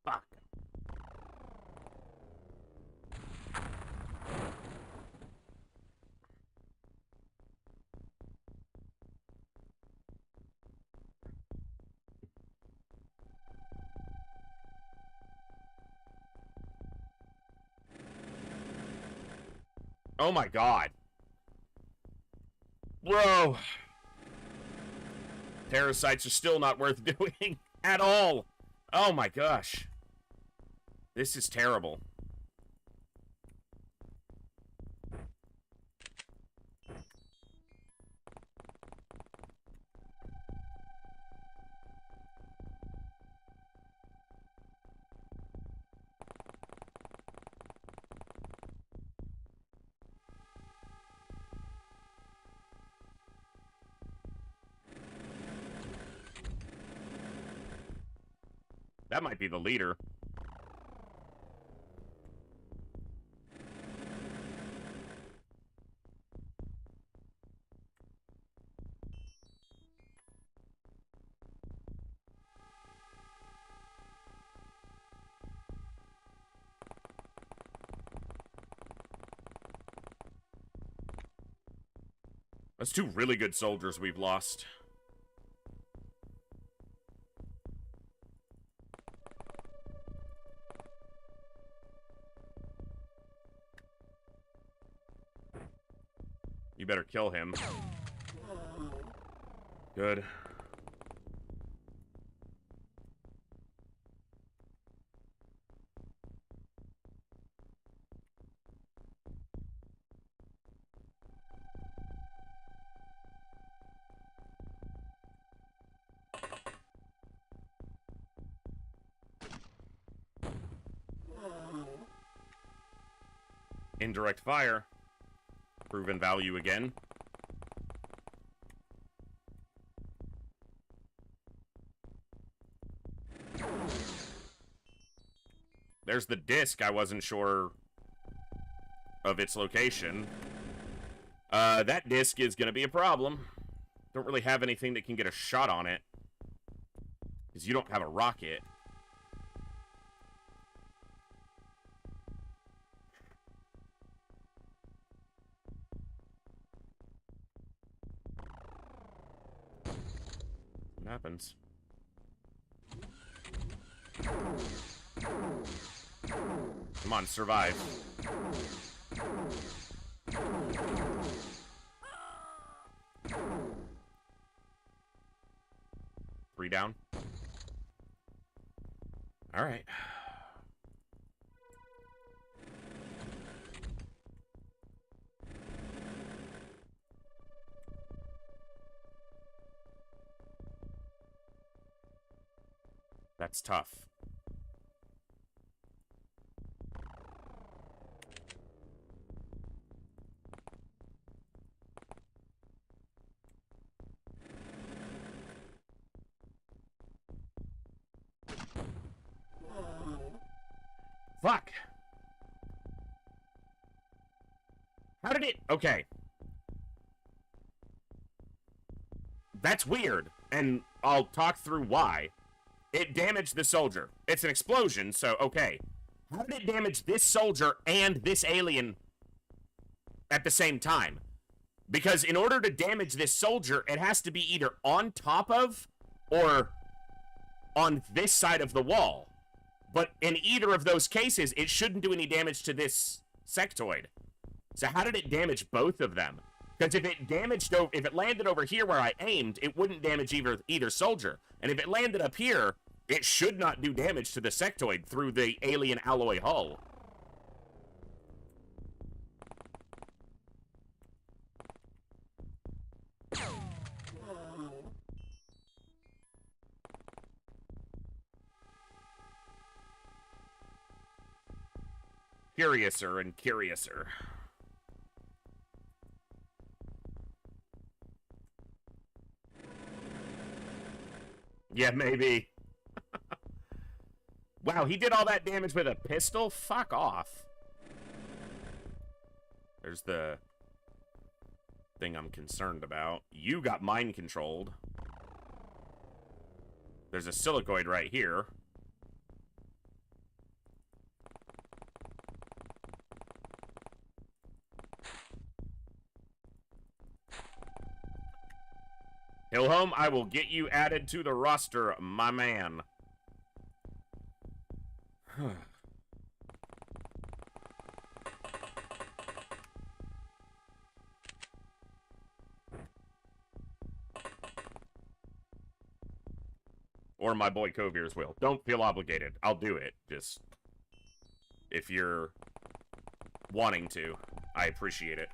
Fuck. Oh my god. Bro. Terror sites are still not worth doing at all. Oh my gosh. This is terrible. That might be the leader. That's two really good soldiers we've lost. You better kill him. Good. Indirect fire. Proven value again. There's the disc. I wasn't sure of its location. That disc is going to be a problem. Don't really have anything that can get a shot on it. Because you don't have a rocket. What happens? Come on, survive. Three down. All right. That's tough. Fuck. How did it... Okay. That's weird, and I'll talk through why. It damaged the soldier. It's an explosion, so okay. How did it damage this soldier and this alien at the same time? Because in order to damage this soldier, it has to be either on top of or on this side of the wall. But in either of those cases, it shouldn't do any damage to this sectoid. So how did it damage both of them? Because if it landed over here where I aimed, it wouldn't damage either soldier. And if it landed up here, it should not do damage to the sectoid through the alien alloy hull. Curiouser and curiouser. Yeah, maybe. Wow, he did all that damage with a pistol? Fuck off. There's the thing I'm concerned about. You got mind controlled. There's a silicoid right here. Hillhome, I will get you added to the roster, my man. Or my boy Kovir's will. Don't feel obligated. I'll do it. Just if you're wanting to, I appreciate it.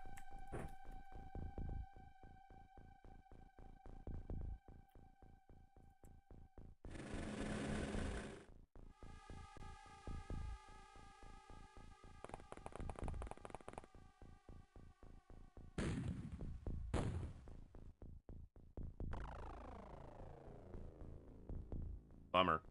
Bummer.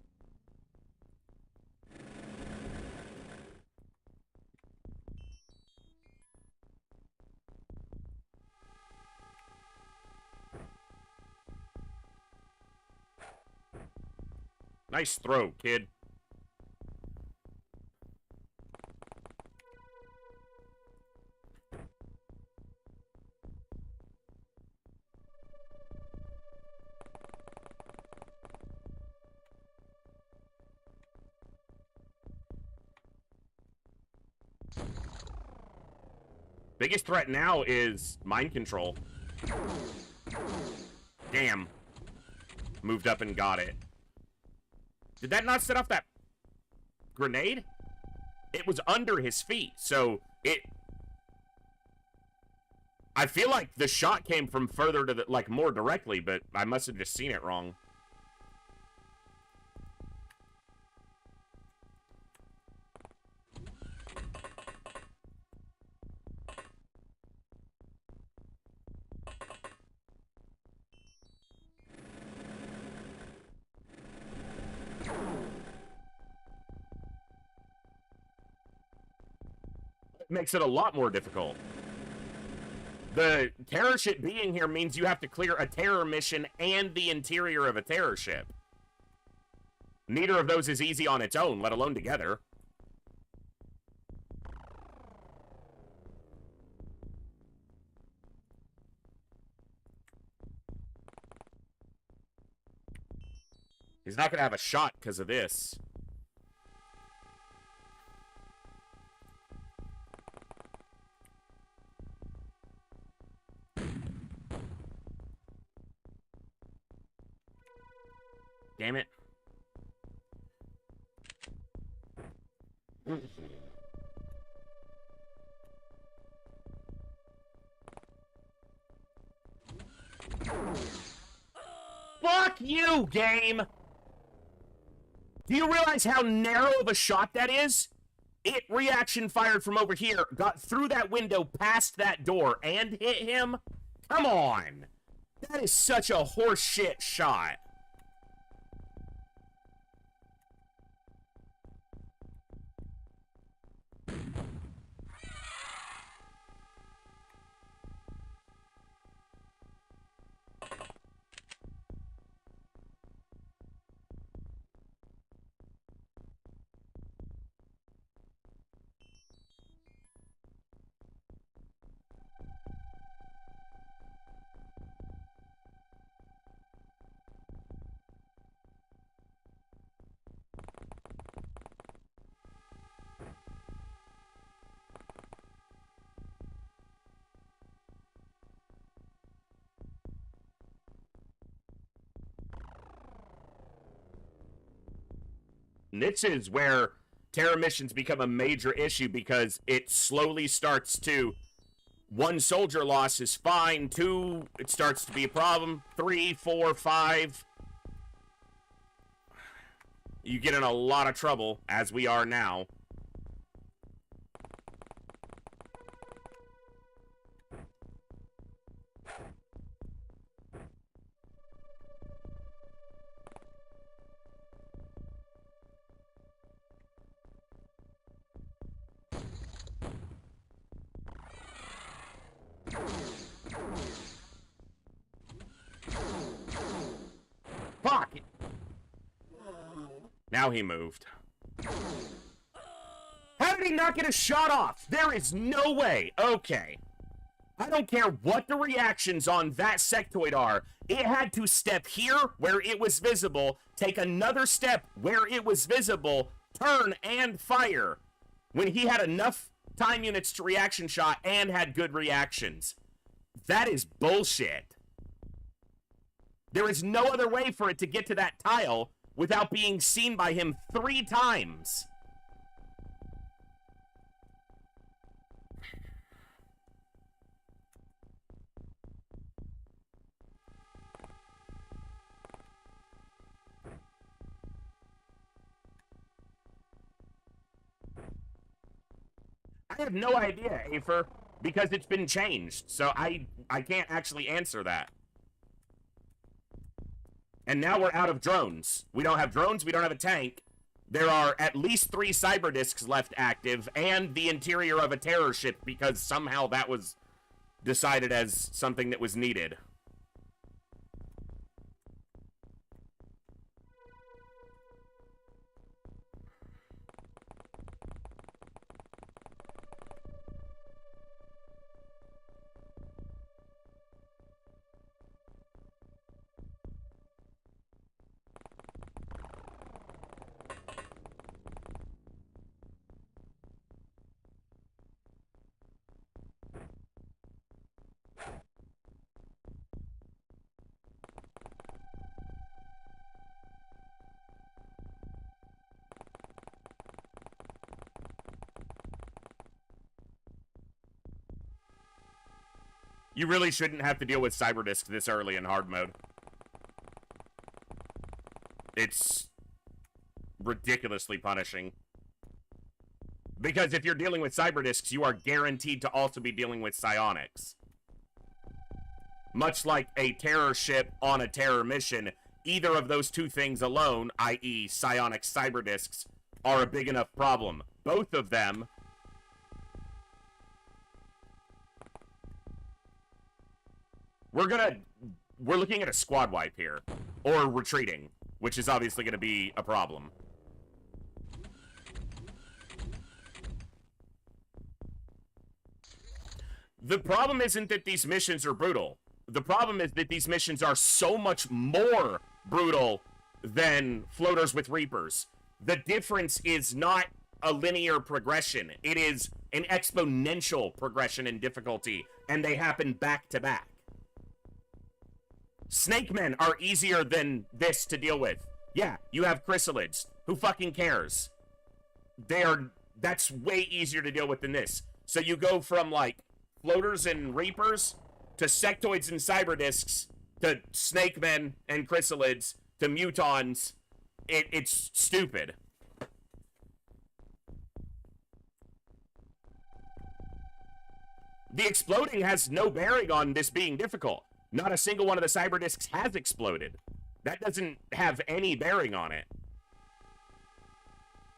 Nice throw, kid. Biggest threat now is mind control. Damn. Moved up and got it. Did that not set off that grenade? It was under his feet, so it... I feel like the shot came from further to the, like, more directly, but I must have just seen it wrong. Makes it a lot more difficult. The terror ship being here means you have to clear a terror mission and the interior of a terror ship. Neither of those is easy on its own, let alone together. He's not gonna have a shot because of this. Damn it. Fuck you, game! Do you realize how narrow of a shot that is? It reaction fired from over here, got through that window, past that door, and hit him? Come on! That is such a horseshit shot. This is where terror missions become a major issue because it slowly starts to... 1 soldier loss is fine. 2, it starts to be a problem. 3, 4, 5. You get in a lot of trouble, as we are now. Fuck! Now he moved. How did he not get a shot off? There is no way. Okay. I don't care what the reactions on that sectoid are. It had to step here where it was visible, take another step where it was visible, turn and fire. When he had enough time units to reaction shot and had good reactions. That is bullshit. There is no other way for it to get to that tile without being seen by him 3 times. I have no idea, Afer, because it's been changed, so I can't actually answer that. And now we're out of drones. We don't have drones, we don't have a tank. There are at least 3 cyber discs left active, and the interior of a terror ship, because somehow that was decided as something that was needed. You really shouldn't have to deal with Cyberdisc this early in hard mode. It's ridiculously punishing. Because if you're dealing with Cyberdiscs, you are guaranteed to also be dealing with psionics. Much like a terror ship on a terror mission, either of those two things alone, i.e. psionic Cyberdiscs, are a big enough problem. Both of them... We're looking at a squad wipe here. Or retreating, which is obviously going to be a problem. The problem isn't that these missions are brutal. The problem is that these missions are so much more brutal than Floaters with Reapers. The difference is not a linear progression. It is an exponential progression in difficulty, and they happen back to back. Snake Men are easier than this to deal with. Yeah, you have chrysalids. Who fucking cares? That's way easier to deal with than this. So you go from, like, Floaters and Reapers to Sectoids and Cyberdiscs to Snake Men and chrysalids to Mutons. It's stupid. The exploding has no bearing on this being difficult. Not a single one of the Cyberdiscs has exploded. That doesn't have any bearing on it.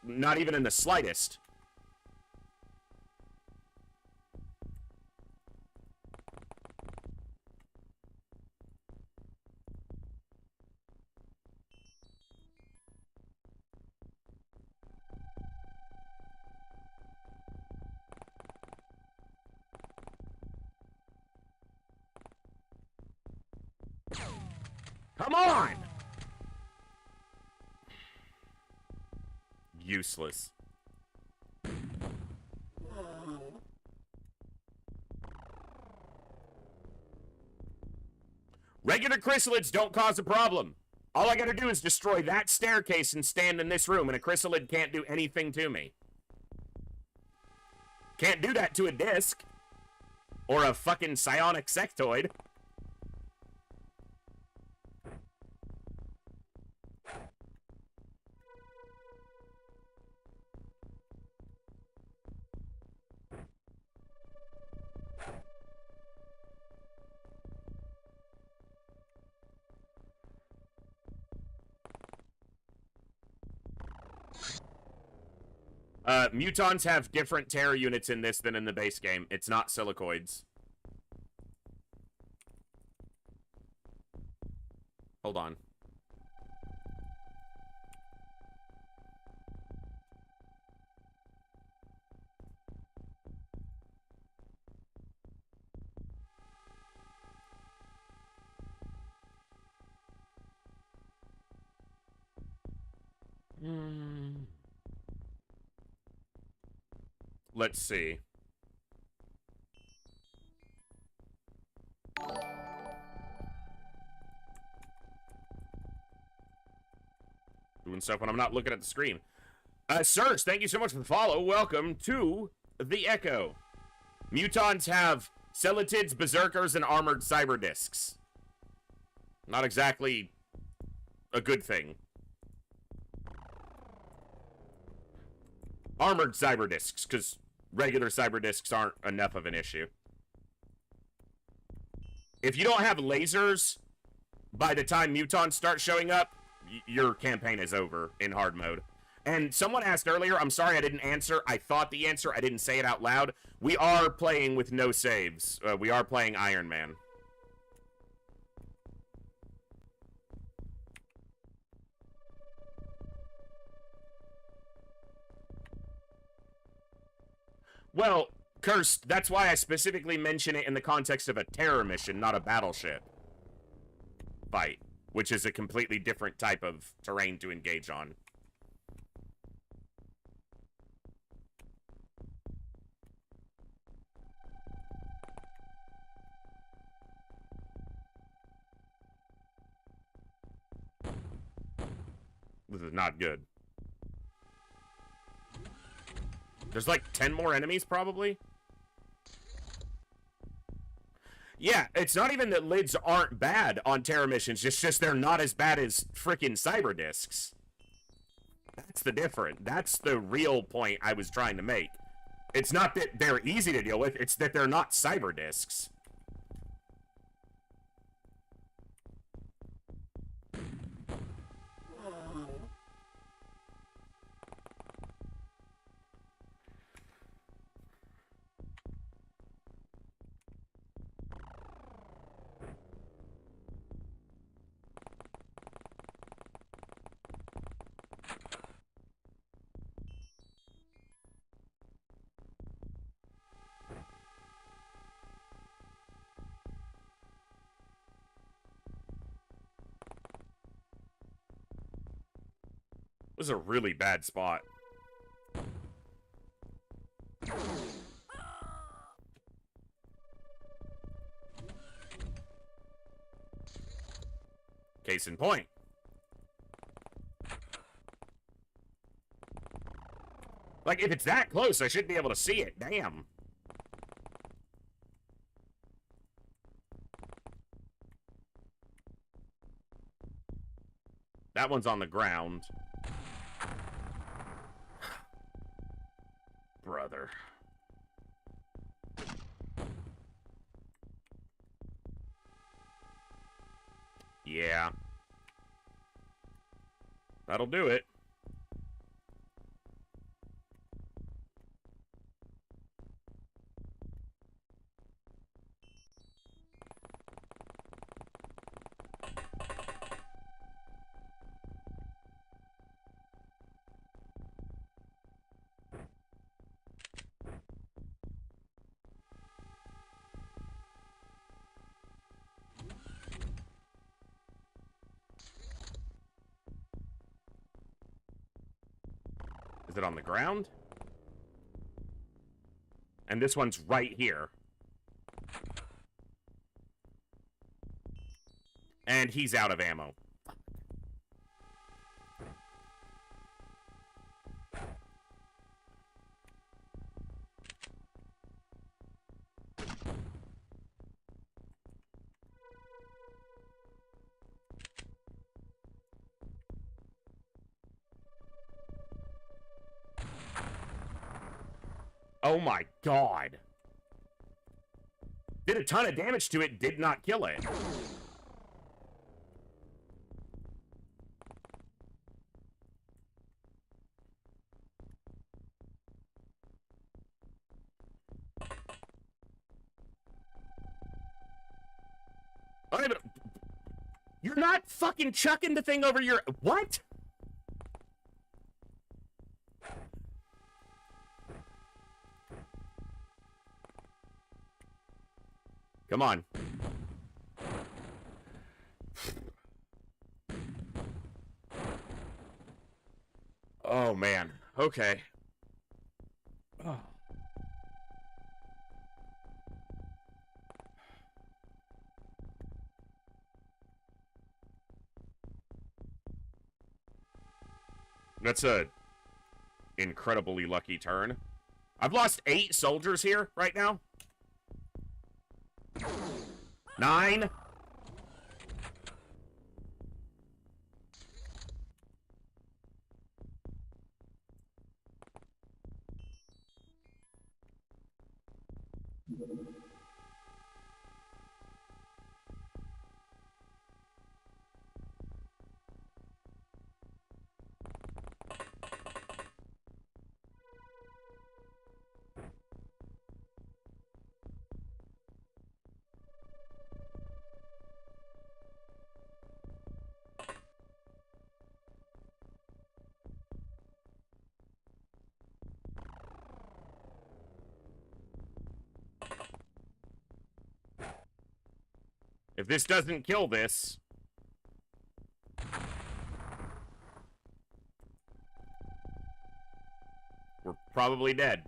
Not even in the slightest. Come on! Useless. Regular chrysalids don't cause a problem. All I gotta do is destroy that staircase and stand in this room, and a chrysalid can't do anything to me. Can't do that to a disc. Or a fucking psionic sectoid. Mutons have different terror units in this than in the base game. It's not silicoids. Hold on. Let's see. Doing stuff when I'm not looking at the screen. Sirs, thank you so much for the follow. Welcome to the Echo. Mutons have Celitids, Berserkers, and Armored Cyberdiscs. Not exactly a good thing. Armored Cyberdiscs, because regular Cyberdiscs aren't enough of an issue. If you don't have lasers by the time Mutons start showing up, your campaign is over in hard mode. And someone asked earlier, I'm sorry I didn't answer. I thought the answer, I didn't say it out loud. We are playing with no saves. We are playing Iron Man. Well, Cursed, that's why I specifically mention it in the context of a terror mission, not a battleship fight, which is a completely different type of terrain to engage on. This is not good. There's like 10 more enemies, probably? Yeah, it's not even that lids aren't bad on Terra missions, it's just they're not as bad as freaking cyber discs. That's the difference. That's the real point I was trying to make. It's not that they're easy to deal with, it's that they're not cyber discs. This is a really bad spot. Case in point. Like, if it's that close, I should be able to see it. Damn. That one's on the ground. Brother. Yeah. That'll do it. Is it on the ground? And this one's right here. And he's out of ammo. Oh my god. Did a ton of damage to it, did not kill it. I don't even... You're not fucking chucking the thing over your... What? Come on. Oh, man. Okay. Oh. That's a incredibly lucky turn. I've lost 8 soldiers here right now. 9. If this doesn't kill this... we're probably dead.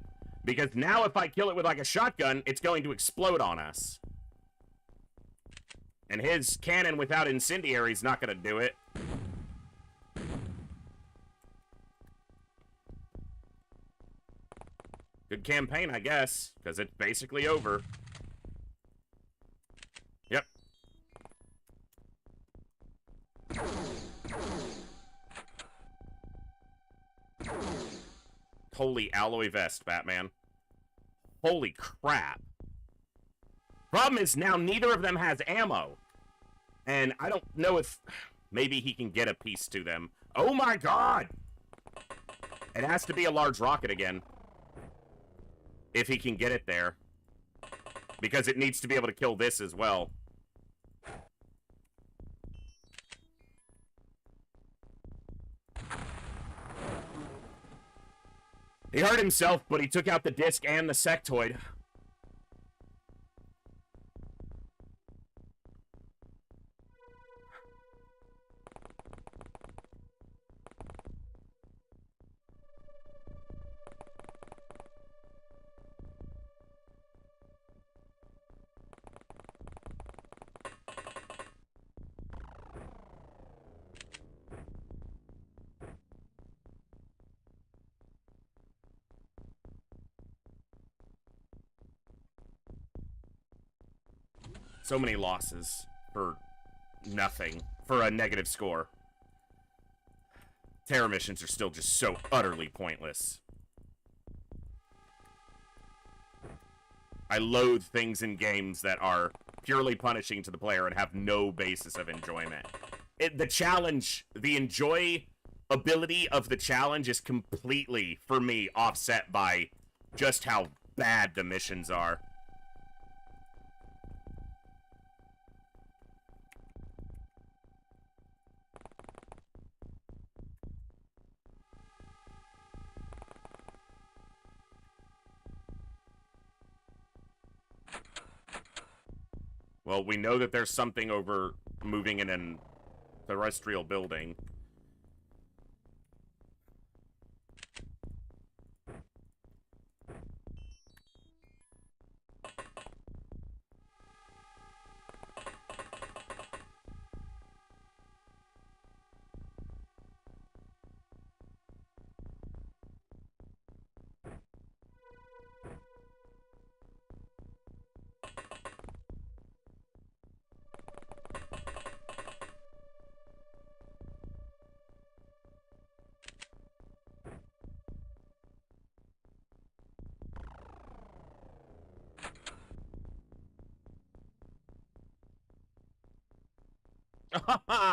Because now if I kill it with like a shotgun, it's going to explode on us. And his cannon without incendiary is not going to do it. Good campaign, I guess, because it's basically over. Holy alloy vest, Batman. Holy crap. Problem is, now neither of them has ammo. And I don't know if... Maybe he can get a piece to them. Oh my god! It has to be a large rocket again. If he can get it there. Because it needs to be able to kill this as well. He hurt himself, but he took out the disc and the sectoid. So many losses for nothing. For a negative score. Terror missions are still just so utterly pointless. I loathe things in games that are purely punishing to the player and have no basis of enjoyment. The challenge, the enjoyability of the challenge is completely, for me, offset by just how bad the missions are. Well, we know that there's something over moving in a terrestrial building. How?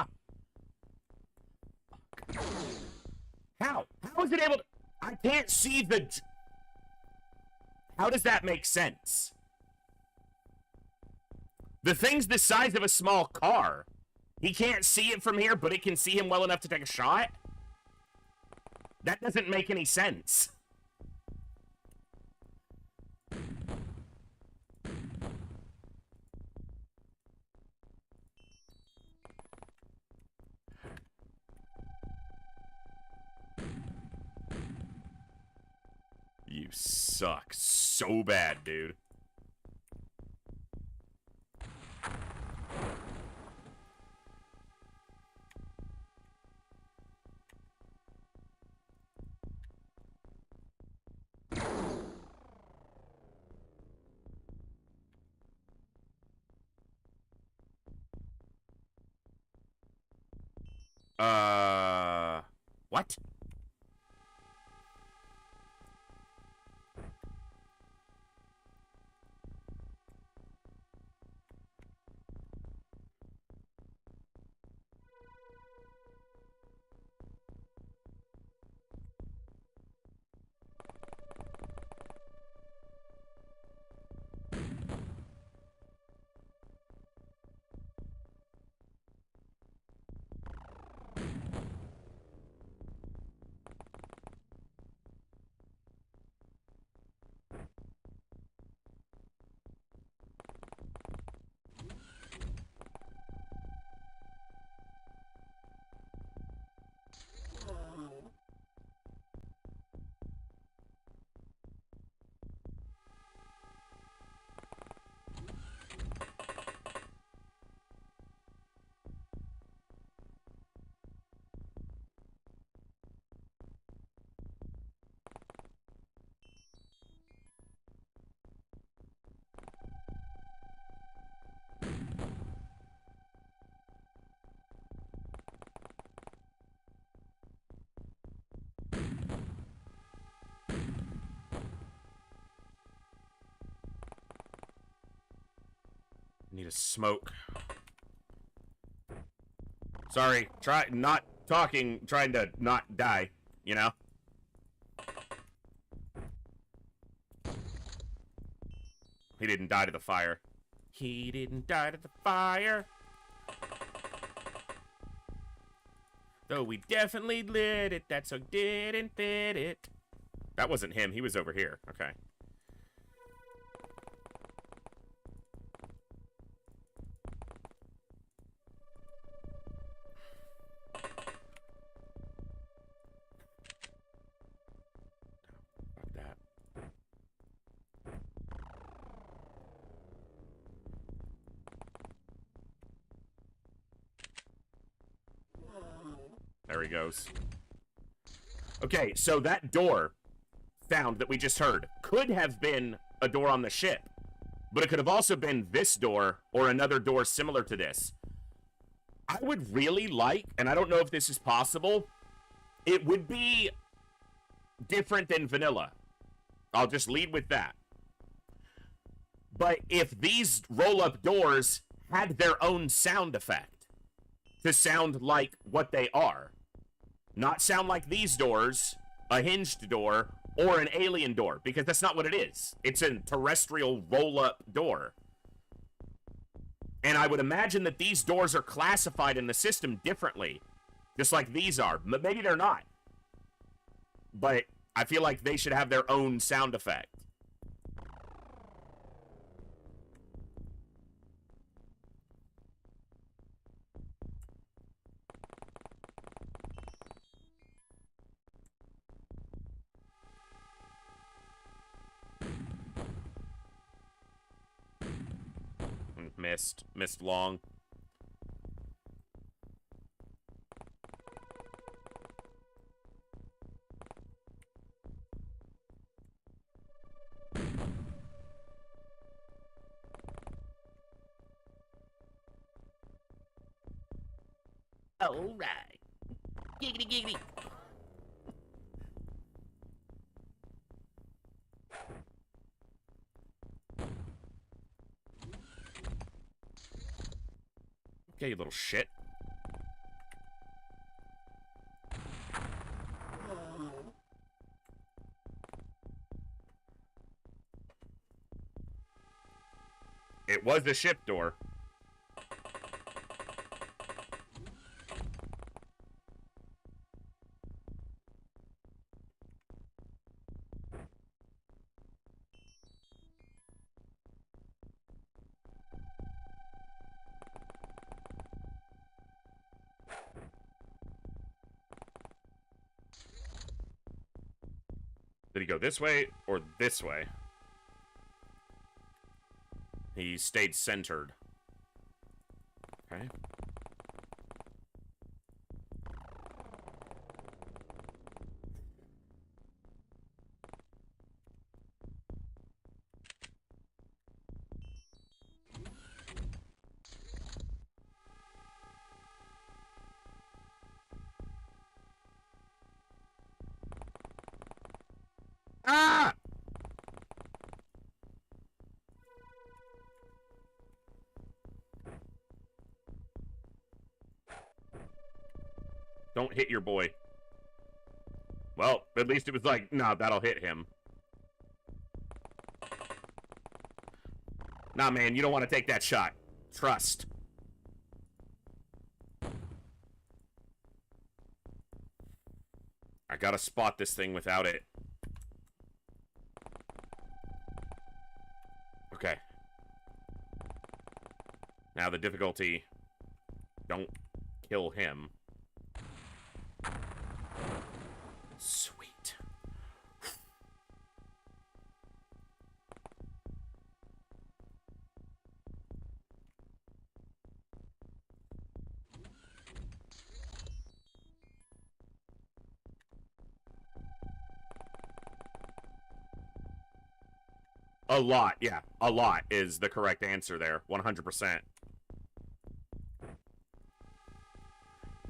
How is it able to... I can't see the... How does that make sense? The thing's the size of a small car. He can't see it from here, but it can see him well enough to take a shot? That doesn't make any sense. You suck so bad, dude. What? Need a smoke. Sorry, try not talking, trying to not die, you know? He didn't die to the fire. He didn't die to the fire. Though we definitely lit it, that so didn't fit it. That wasn't him, he was over here. Okay. Fuck that. There he goes. Okay, so that door sound that we just heard could have been a door on the ship, but it could have also been this door or another door similar to this. I would really like, and I don't know if this is possible, it would be different than vanilla. I'll just lead with that. But if these roll-up doors had their own sound effect to sound like what they are, not sound like these doors, a hinged door, or an alien door, because that's not what it is. It's a terrestrial roll-up door. And I would imagine that these doors are classified in the system differently, just like these are. Maybe they're not. But I feel like they should have their own sound effect. Missed long. All right. Giggity giggity. Okay, you little shit. It was the ship door. Did he go this way or this way? He stayed centered. Okay. Ah! Don't hit your boy. Well, at least it was like, nah, that'll hit him. Nah, man, you don't want to take that shot. Trust. I gotta spot this thing without it. Okay. Now the difficulty. Don't kill him. Sweet. A lot, yeah. A lot is the correct answer there. 100%.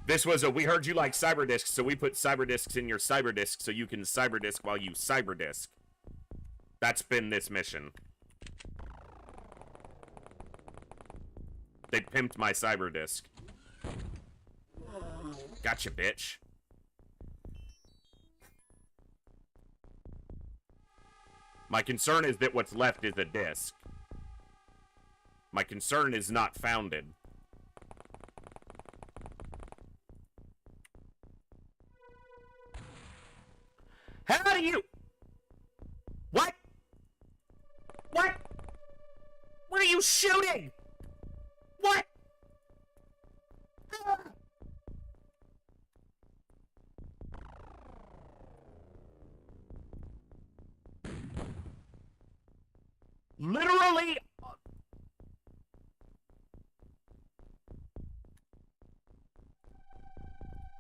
This was a, we heard you like cyberdiscs, so we put cyberdiscs in your cyberdisk so you can cyberdisk while you cyberdisk. That's been this mission. They pimped my cyber disk. Gotcha, bitch. My concern is that what's left is a disk. My concern is not founded. How do you... What? What? What are you shooting? What? Ah. Literally...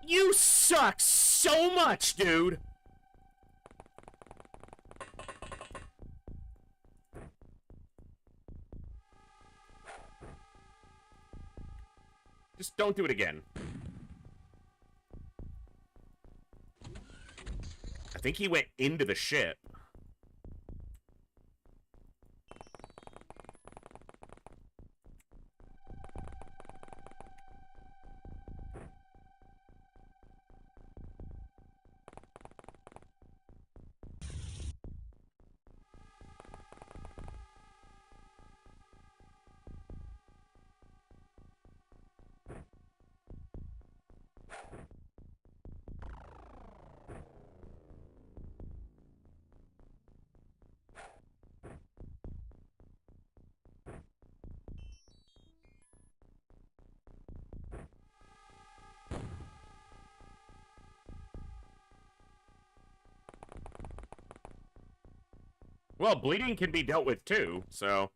You suck so much, dude! Just don't do it again. I think he went into the ship. Well, bleeding can be dealt with too, so...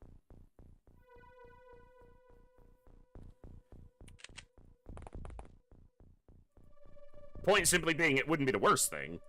Point simply being, it wouldn't be the worst thing.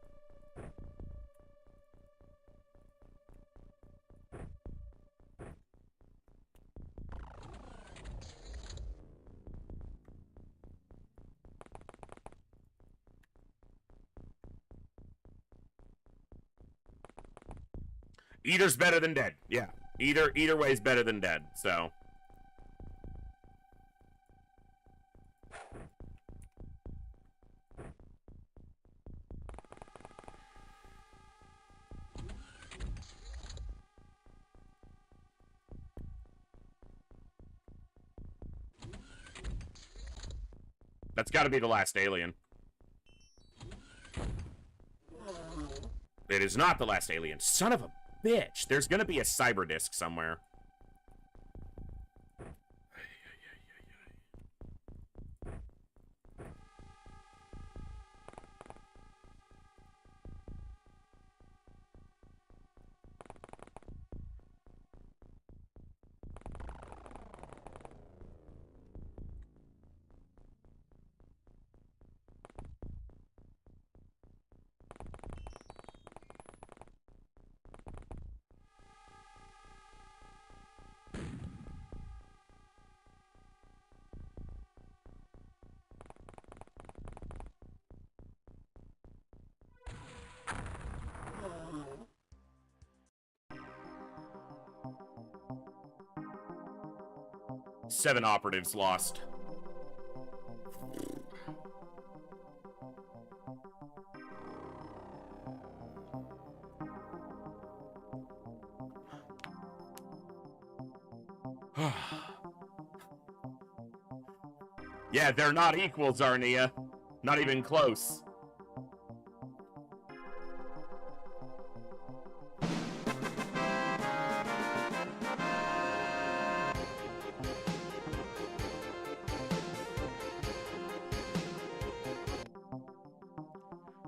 Either's better than dead. Yeah. Either way is better than dead, so... That's gotta be the last alien. It is not the last alien. Son of a bitch. There's gonna be a cyber disk somewhere. Seven operatives lost. Yeah, they're not equals, Arnia. Not even close.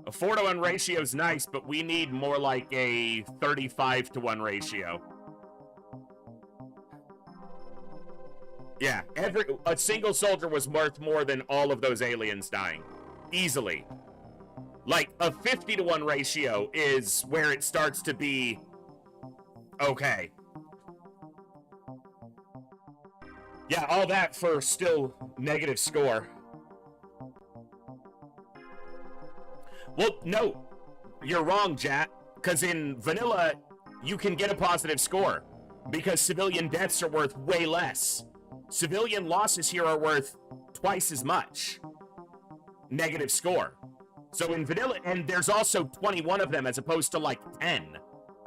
A 4-to-1 ratio is nice, but we need more like a 35-to-1 ratio. Yeah, a single soldier was worth more than all of those aliens dying. Easily. Like, a 50-to-1 ratio is where it starts to be okay. Yeah, all that for still negative score. Well, no. You're wrong, Jat. Because in vanilla, you can get a positive score. Because civilian deaths are worth way less. Civilian losses here are worth twice as much. Negative score. So in vanilla, and there's also 21 of them as opposed to like 10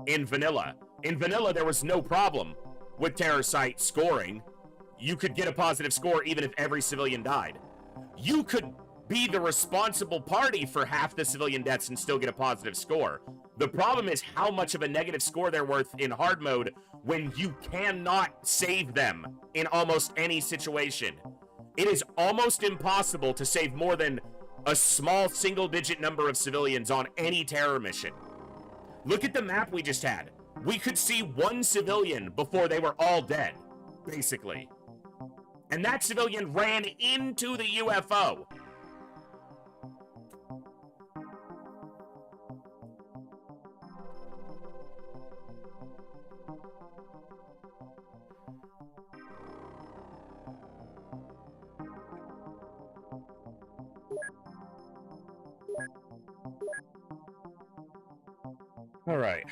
in vanilla. In vanilla, there was no problem with terror site scoring. You could get a positive score even if every civilian died. You could be the responsible party for half the civilian deaths and still get a positive score. The problem is how much of a negative score they're worth in hard mode when you cannot save them in almost any situation. It is almost impossible to save more than a small single-digit number of civilians on any terror mission. Look at the map we just had. We could see one civilian before they were all dead, basically. And that civilian ran into the UFO. All right.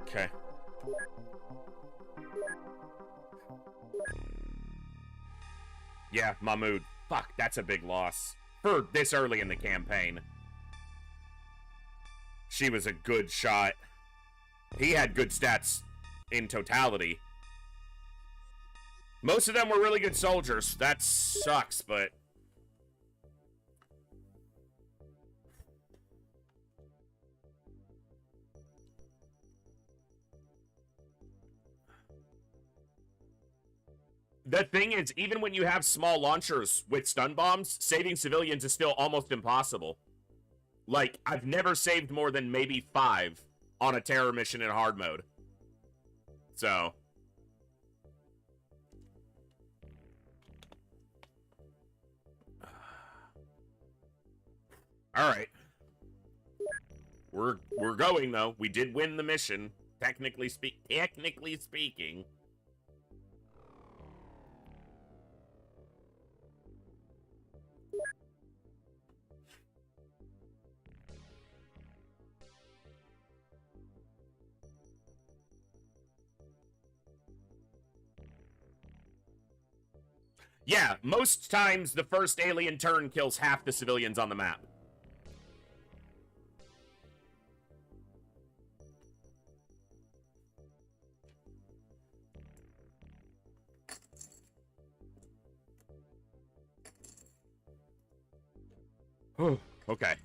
Okay. Yeah, Mahmoud. Fuck, that's a big loss. For this early in the campaign. She was a good shot. He had good stats in totality. Most of them were really good soldiers. That sucks, but... The thing is, even when you have small launchers with stun bombs, saving civilians is still almost impossible. Like, I've never saved more than maybe 5 on a terror mission in hard mode. So... Alright. We're going, though. We did win the mission, technically speaking. Yeah, most times the first alien turn kills half the civilians on the map. Okay.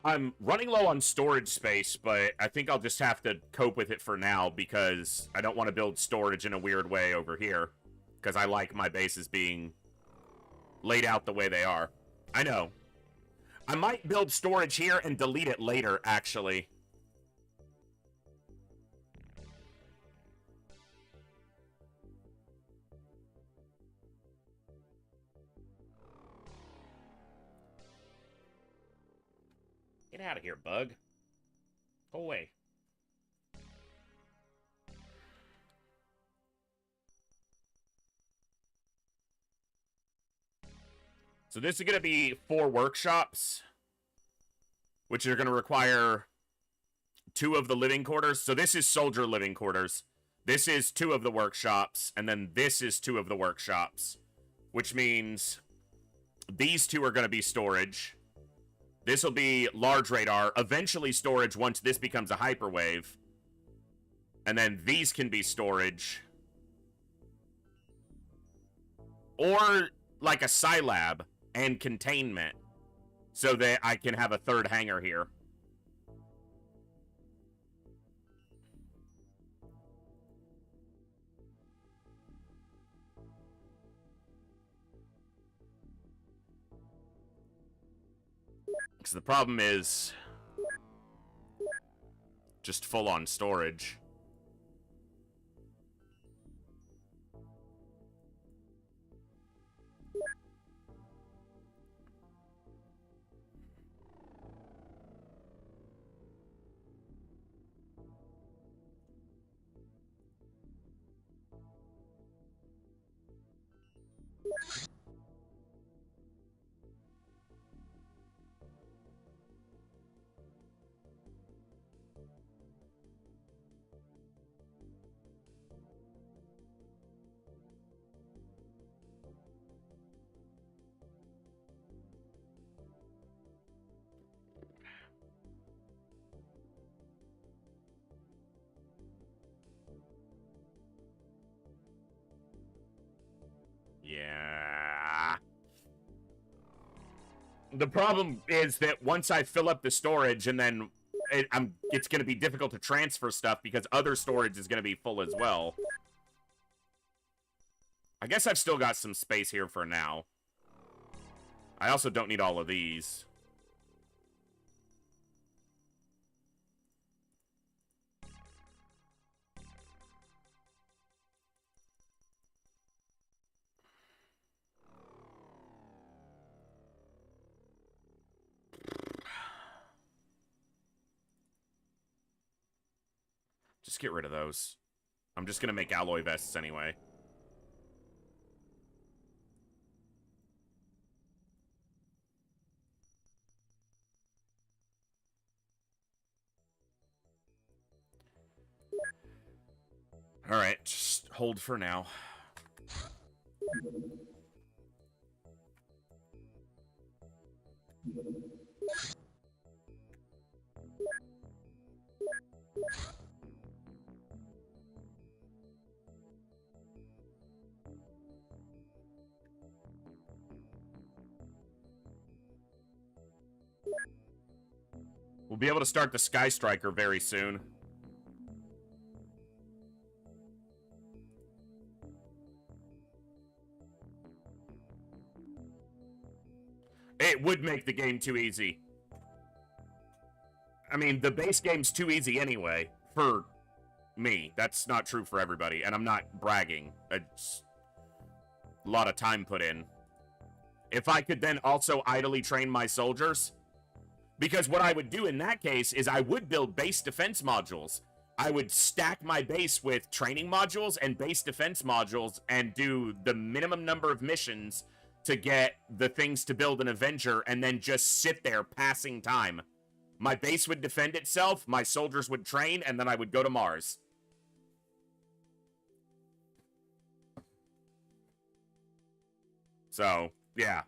I'm running low on storage space, but I think I'll just have to cope with it for now because I don't want to build storage in a weird way over here because I like my bases being laid out the way they are. I know. I might build storage here and delete it later, actually. Get out of here, bug. Go away. So this is going to be 4 workshops, which are going to require 2 of the living quarters. So this is soldier living quarters. This is 2 of the workshops, and then this is 2 of the workshops, which means these 2 are going to be storage. This will be large radar, eventually storage once this becomes a hyperwave. And then these can be storage. Or like a Scilab and containment so that I can have a third hangar here. Because the problem is just full-on storage. Yeah. The problem is that once I fill up the storage and then it's going to be difficult to transfer stuff because other storage is going to be full as well. I guess I've still got some space here for now. I also don't need all of these. Just get rid of those. I'm just going to make alloy vests anyway. Alright, just hold for now. We'll be able to start the Sky Striker very soon. It would make the game too easy. I mean, the base game's too easy anyway, for me. That's not true for everybody, and I'm not bragging. It's a lot of time put in. If I could then also idly train my soldiers, because what I would do in that case is I would build base defense modules. I would stack my base with training modules and base defense modules and do the minimum number of missions to get the things to build an Avenger and then just sit there passing time. My base would defend itself, my soldiers would train, and then I would go to Mars. So, yeah.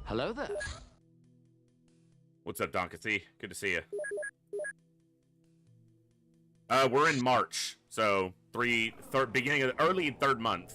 Hello there. What's up, Donkathy? Good to see you. We're in March, so beginning of the early third month.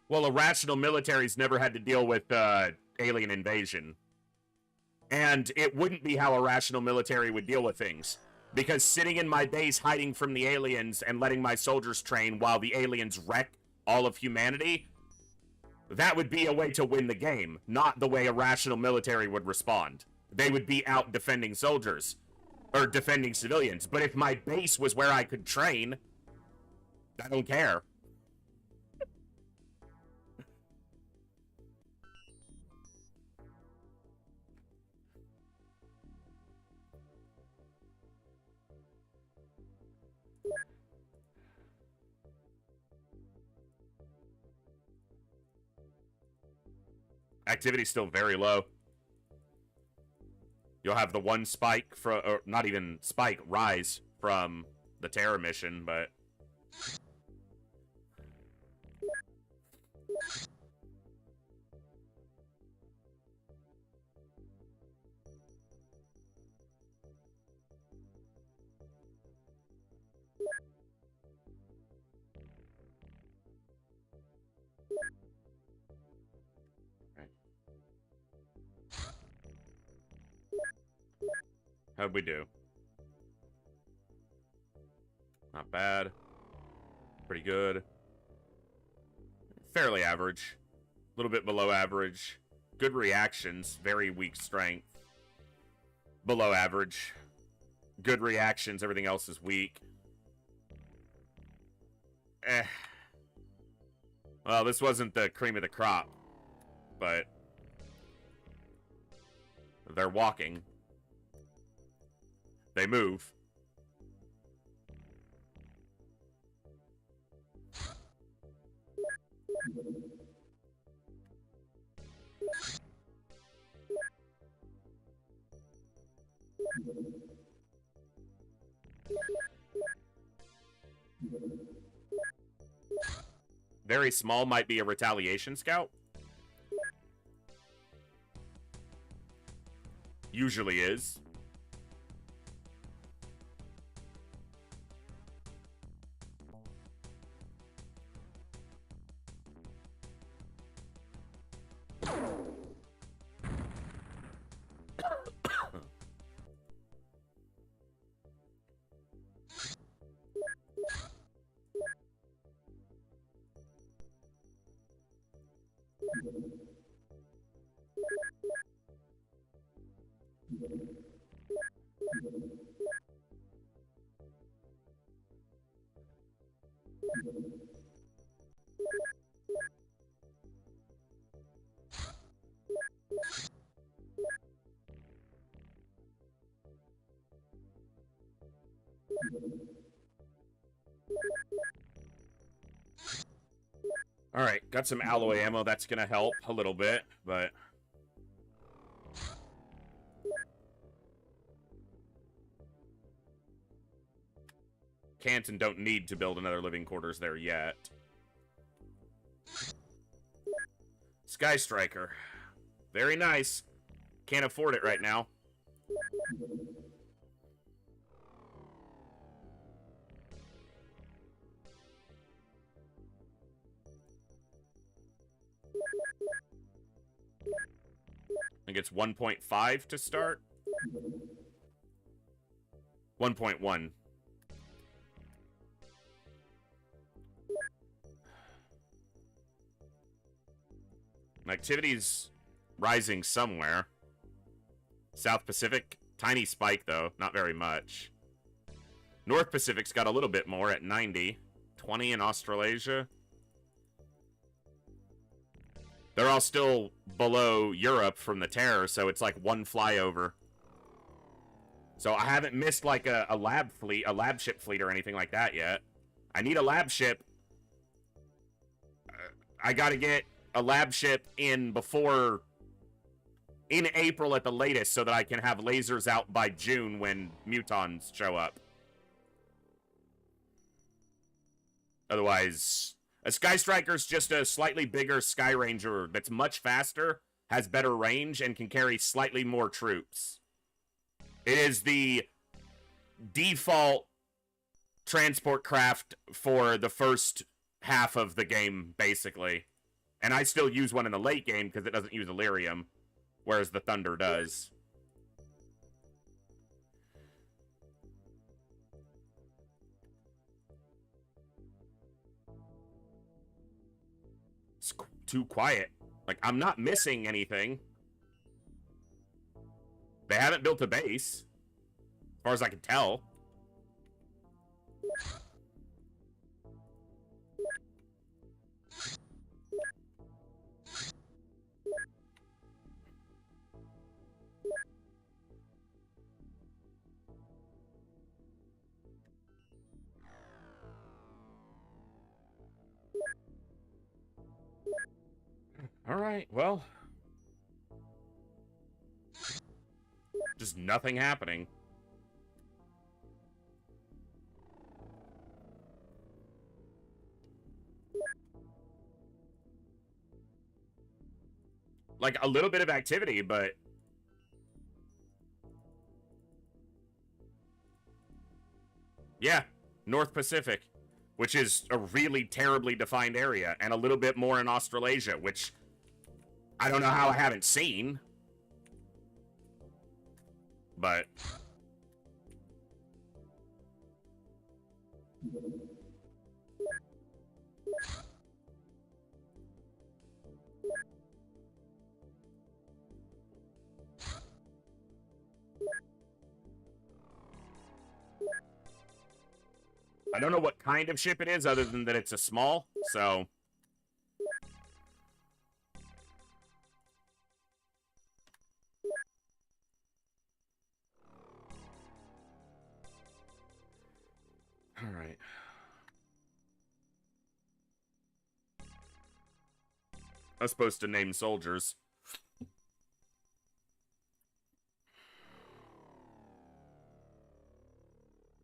Well, irrational militaries never had to deal with alien invasion. And it wouldn't be how a rational military would deal with things. Because sitting in my base hiding from the aliens and letting my soldiers train while the aliens wreck all of humanity, that would be a way to win the game, not the way a rational military would respond. They would be out defending soldiers. or defending civilians. But if my base was where I could train, I don't care. Activity's still very low. You'll have the one spike from, or not even spike, rise from the terror mission, but how'd we do? Not bad. Pretty good. Fairly average. A little bit below average. Good reactions. Very weak strength. Below average. Good reactions. Everything else is weak. Well, this wasn't the cream of the crop. But they're walking. They move. Very small might be a retaliation scout. Usually is. Alright, got some alloy ammo. That's gonna help a little bit, but can't and don't need to build another living quarters there yet. Sky Striker. Very nice. Can't afford it right now. I think it's 1.5 to start. 1.1. Activity's rising somewhere. South Pacific, tiny spike though, not very much. North Pacific's got a little bit more at 90. 20 in Australasia. They're all still below Europe from the terror, so it's like one flyover. So I haven't missed like a lab fleet, a lab ship fleet or anything like that yet. I need a lab ship. I gotta get a lab ship in April at the latest so that I can have lasers out by June when mutons show up. Otherwise, a Sky Striker's just a slightly bigger Sky Ranger that's much faster, has better range, and can carry slightly more troops. It is the default transport craft for the first half of the game, basically. And I still use one in the late game because it doesn't use Illyrium, whereas the Thunder does. It's too quiet. Like, I'm not missing anything. They haven't built a base, as far as I can tell. All right, well. Just nothing happening. Like, a little bit of activity, but... Yeah, North Pacific, which is a really terribly defined area, and a little bit more in Australasia, which I don't know how I haven't seen. But... I don't know what kind of ship it is, other than that it's a small, so... Alright. I was supposed to name soldiers.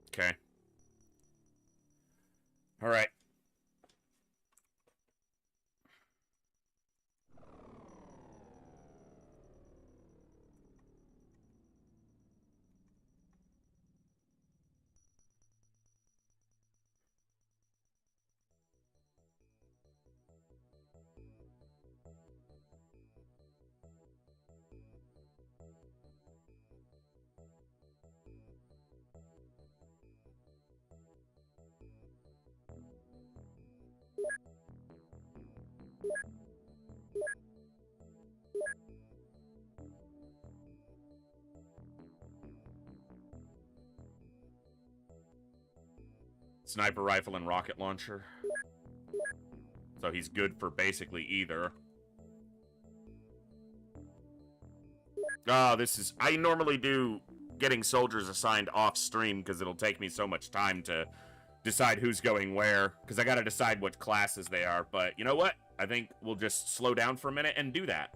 Okay. Alright. Sniper rifle and rocket launcher. So he's good for basically either. Oh, this is... I normally do getting soldiers assigned off stream because it'll take me so much time to decide who's going where. Because I gotta decide what classes they are. But you know what? I think we'll just slow down for a minute and do that.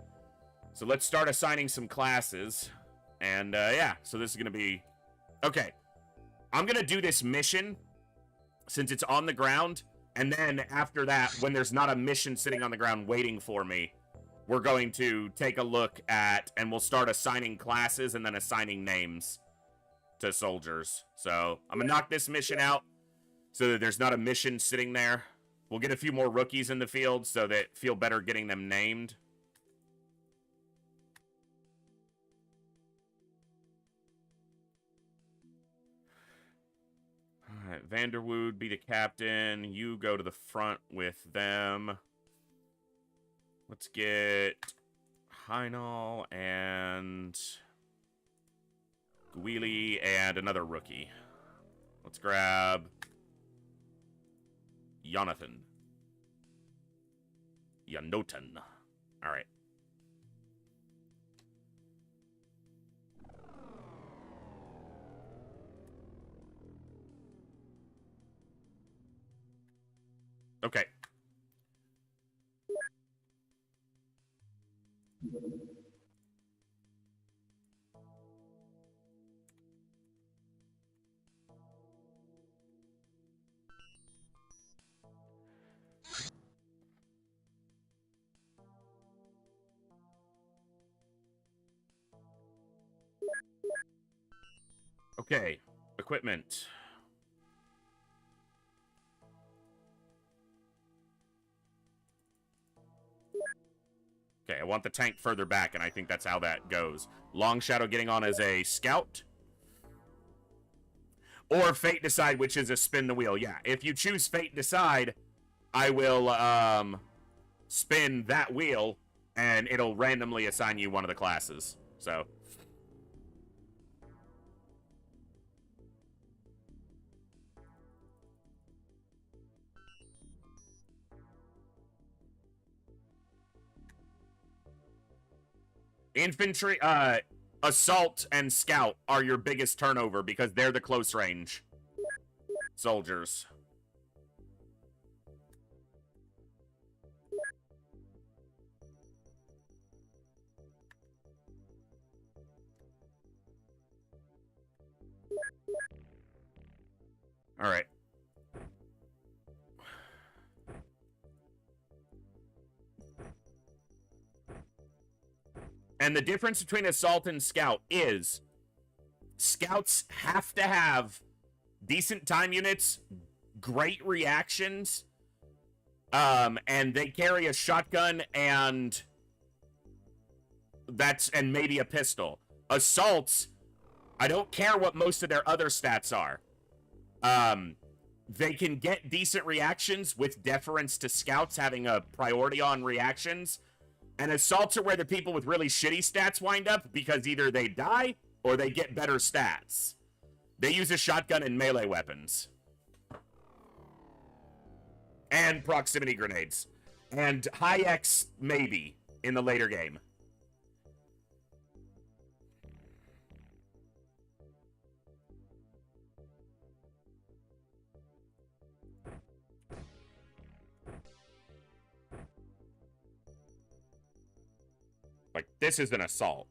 So let's start assigning some classes. And yeah, so this is gonna be... Okay. I'm gonna do this mission since it's on the ground. And then after that, when there's not a mission sitting on the ground waiting for me, we're going to take a look at, and we'll start assigning classes and then assigning names to soldiers. So I'm gonna knock this mission out so that there's not a mission sitting there. We'll get a few more rookies in the field so that feel better getting them named. Alright, Vanderwood be the captain. You go to the front with them. Let's get Heinal and Guili and another rookie. Let's grab Jonathan. Yanotan. Alright. Okay. Okay, equipment. Okay, I want the tank further back, and I think that's how that goes. Long Shadow getting on as a scout. Or Fate Decide, which is a spin the wheel. Yeah, if you choose Fate Decide, I will spin that wheel, and it'll randomly assign you one of the classes. So... Infantry, assault and scout are your biggest turnover because they're the close range soldiers. All right. And the difference between assault and scout is scouts have to have decent time units, great reactions, and they carry a shotgun and maybe a pistol. Assaults, I don't care what most of their other stats are. They can get decent reactions with deference to scouts having a priority on reactions. And assaults are where the people with really shitty stats wind up because either they die or they get better stats. They use a shotgun and melee weapons. And proximity grenades. And high X, maybe, in the later game. Like, this is an assault.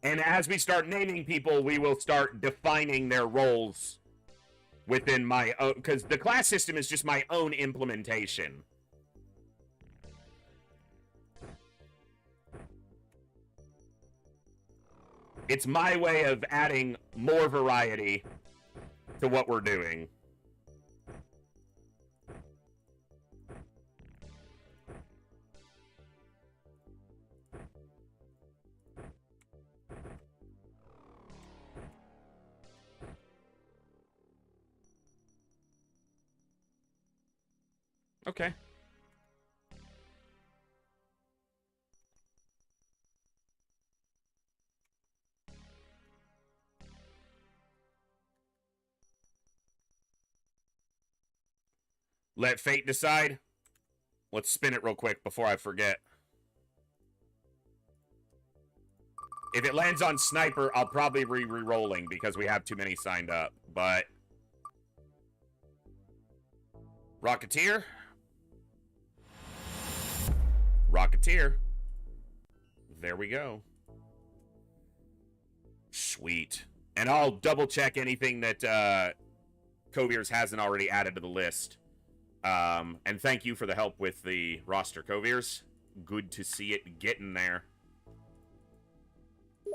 And as we start naming people, we will start defining their roles within my own, because the class system is just my own implementation. It's my way of adding more variety to what we're doing. Okay. Let fate decide. Let's spin it real quick before I forget. If it lands on sniper, I'll probably be re-rolling because we have too many signed up, but... Rocketeer. Rocketeer. There we go. Sweet. And I'll double check anything that Coviers hasn't already added to the list. And thank you for the help with the roster, Coviers. Good to see it getting there.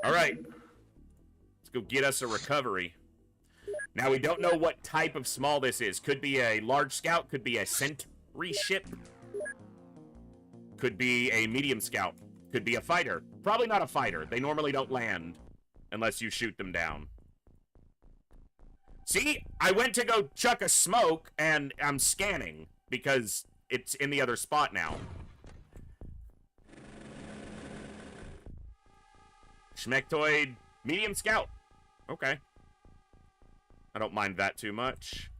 Alright. Let's go get us a recovery. Now, we don't know what type of small this is. Could be a large scout, could be a sentry ship. Could be a medium scout. Could be a fighter. Probably not a fighter. They normally don't land unless you shoot them down. See? I went to go chuck a smoke, and I'm scanning because it's in the other spot now. Schmectoid medium scout. Okay. I don't mind that too much.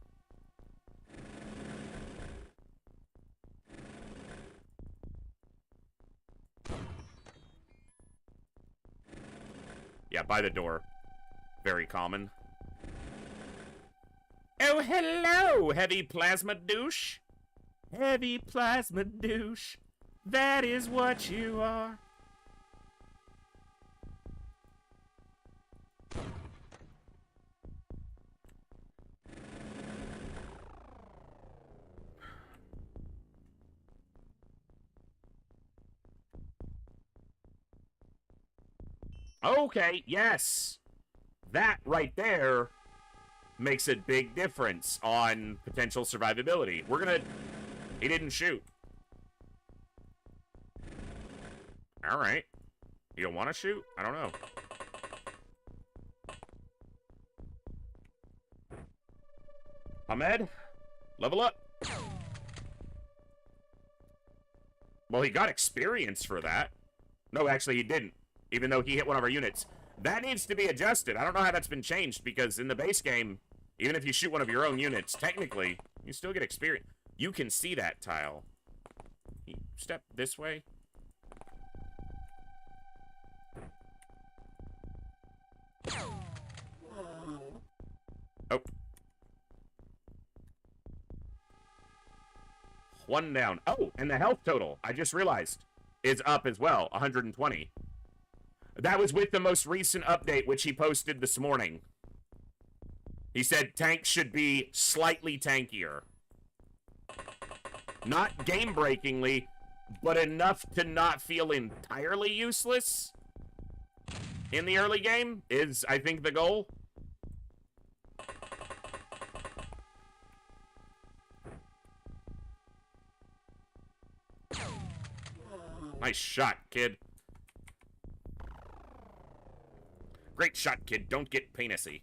Yeah, by the door. Very common. Oh, hello, heavy plasma douche. Heavy plasma douche. That is what you are. Okay, yes. That right there makes a big difference on potential survivability. We're gonna... He didn't shoot. Alright. You don't want to shoot? I don't know. Ahmed? Level up. Well, he got experience for that. No, actually, he didn't. Even though he hit one of our units. That needs to be adjusted. I don't know how that's been changed, because in the base game, even if you shoot one of your own units, technically, you still get experience. You can see that tile. He step this way? Oh. One down. Oh, and the health total, I just realized, is up as well, 120. That was with the most recent update, which he posted this morning. He said tanks should be slightly tankier. Not game-breakingly, but enough to not feel entirely useless in the early game is, I think, the goal. Nice shot, kid. Great shot, kid. Don't get penisy.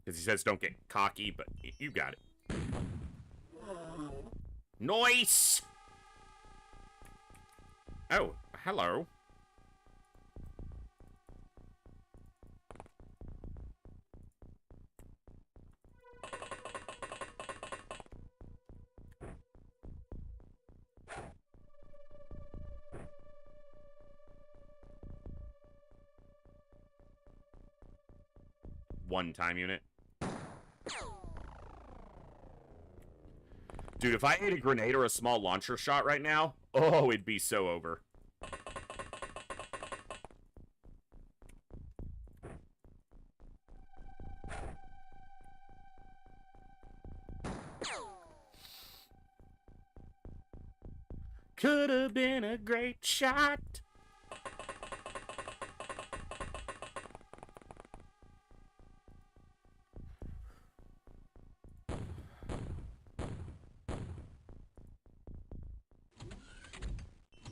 Because he says don't get cocky, but you got it. Nice! Oh, hello. One-time unit. Dude, if I ate a grenade or a small launcher shot right now, oh, it'd be so over. Could have been a great shot.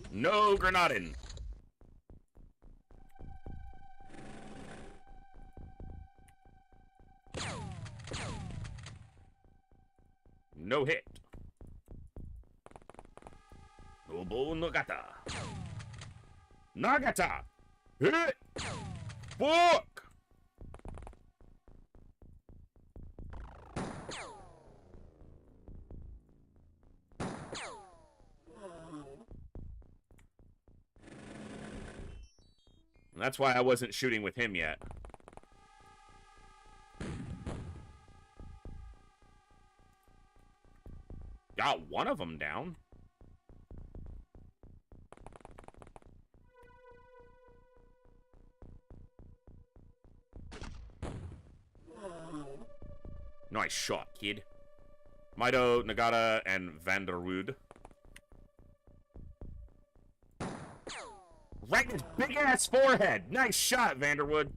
No grenading. No hit. Nobu Nagata. Nagata. Hit. Fuck. That's why I wasn't shooting with him yet. Got one of them down. Nice shot, kid. Mido, Nagata, and Vanderwood. Right in his big-ass forehead. Nice shot, Vanderwood.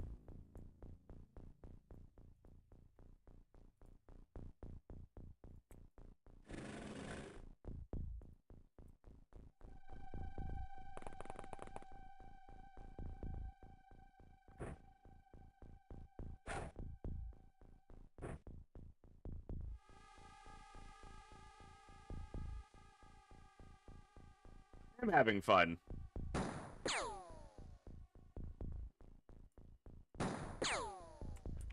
I'm having fun.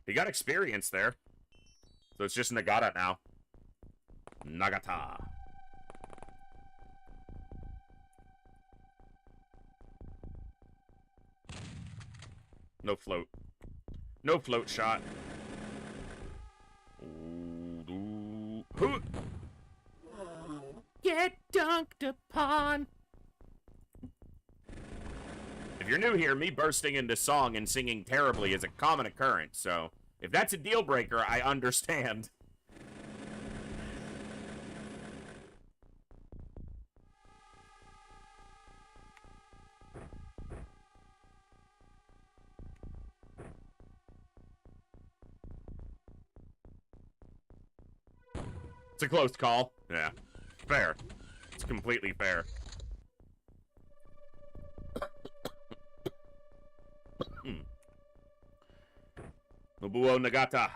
He got experience there. So it's just Nagata now. Nagata. No float. No float shot. Get dunked upon. If you're new here, me bursting into song and singing terribly is a common occurrence, so if that's a deal breaker, I understand. It's a close call. Yeah. Fair. It's completely fair. Nobuo Nagata.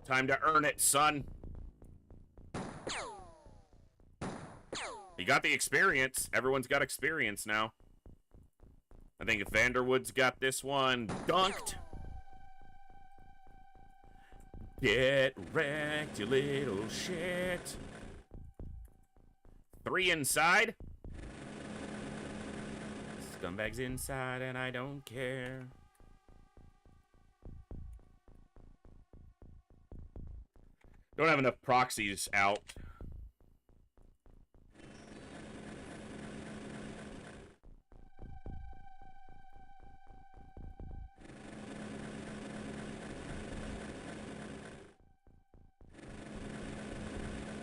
Time to earn it, son. You got the experience. Everyone's got experience now. I think if Vanderwood's got this one dunked. Get wrecked, you little shit. 3 inside. Scumbag's inside and I don't care. Don't have enough proxies out.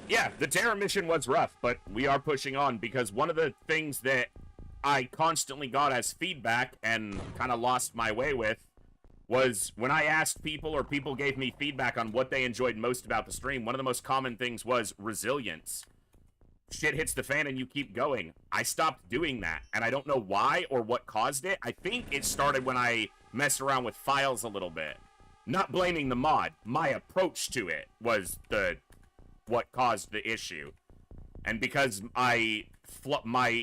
Yeah, the terror mission was rough, but we are pushing on because one of the things that I constantly got as feedback and kind of lost my way with was when I asked people or people gave me feedback on what they enjoyed most about the stream, one of the most common things was resilience. Shit hits the fan and you keep going. I stopped doing that, and I don't know why or what caused it. I think it started when I messed around with files a little bit. Not blaming the mod. My approach to it was what caused the issue. And because my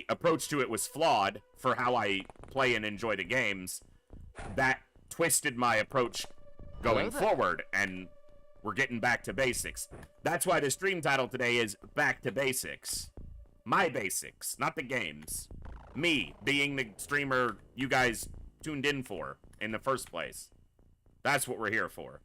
approach to it was flawed for how I play and enjoy the games, that twisted my approach going forward, and we're getting back to basics. That's why the stream title today is Back to Basics. My basics, not the games. Me being the streamer you guys tuned in for in the first place. That's what we're here for.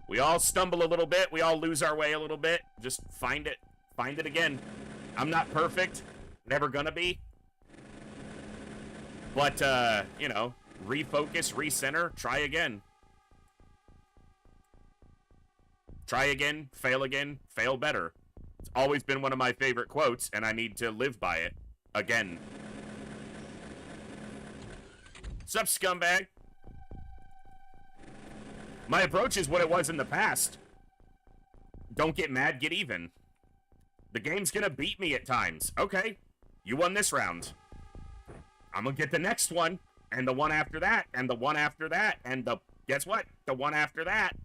We all stumble a little bit. We all lose our way a little bit. Just find it. Find it again. I'm not perfect. Never gonna be. But, you know, refocus, recenter, try again. Try again, fail better. It's always been one of my favorite quotes, and I need to live by it again. Sup, scumbag? My approach is what it was in the past. Don't get mad, get even. The game's gonna beat me at times. Okay, you won this round. I'm gonna get the next one, and the one after that, and the one after that, and guess what? The one after that.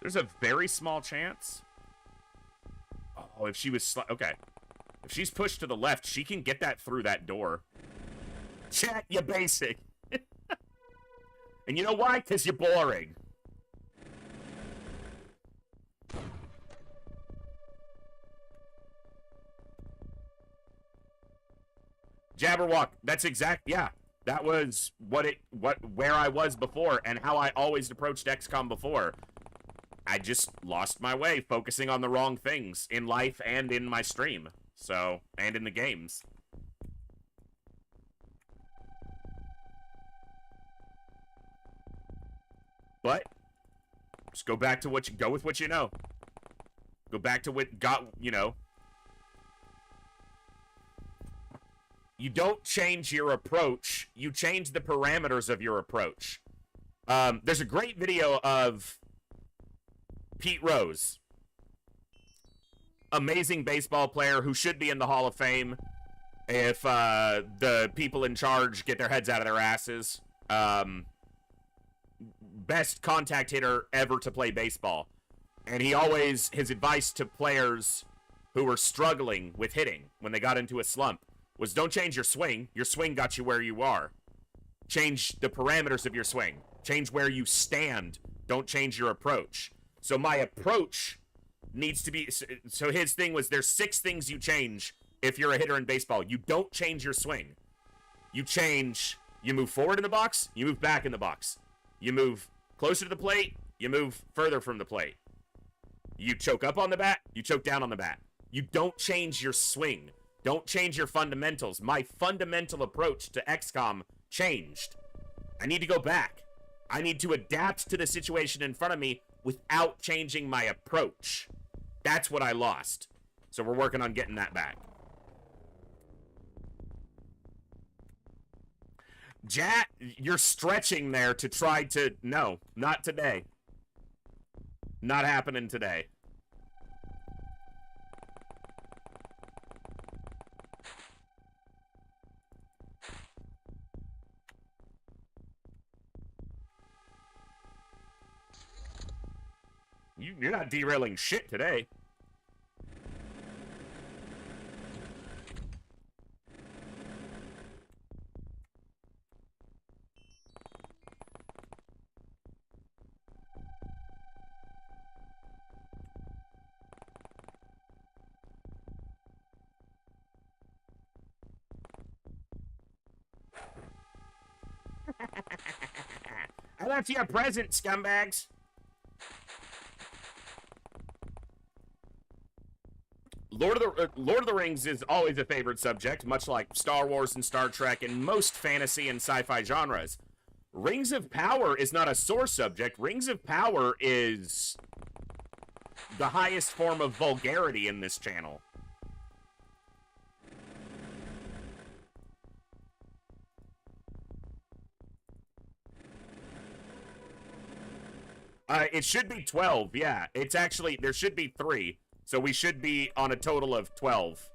There's a very small chance. Oh, if she was... Okay. If she's pushed to the left, she can get that through that door. Chat, you basic. And you know why? Because you're boring. Jabberwock, that's exact... Yeah. That was where I was before and how I always approached XCOM before. I just lost my way, focusing on the wrong things in life and in my stream. So, and in the games. But, just go back to go with what you know. Go back to what you know. You don't change your approach, you change the parameters of your approach. There's a great video of Pete Rose, amazing baseball player who should be in the Hall of Fame if the people in charge get their heads out of their asses. Best contact hitter ever to play baseball. And his advice to players who were struggling with hitting when they got into a slump was don't change your swing. Your swing got you where you are. Change the parameters of your swing. Change where you stand. Don't change your approach. So my approach needs to be... So his thing was there's 6 things you change if you're a hitter in baseball. You don't change your swing. You change... You move forward in the box. You move back in the box. You move closer to the plate. You move further from the plate. You choke up on the bat. You choke down on the bat. You don't change your swing. Don't change your fundamentals. My fundamental approach to XCOM changed. I need to go back. I need to adapt to the situation in front of me without changing my approach. That's what I lost. So we're working on getting that back. Jat, you're stretching there to try to... No, not today. Not happening today. You're not derailing shit today. I left you a present, scumbags. Lord of the Rings is always a favorite subject, much like Star Wars and Star Trek and most fantasy and sci-fi genres. Rings of Power is not a sore subject. Rings of Power is the highest form of vulgarity in this channel. It should be 12, yeah. It's actually, there should be 3. So we should be on a total of 12.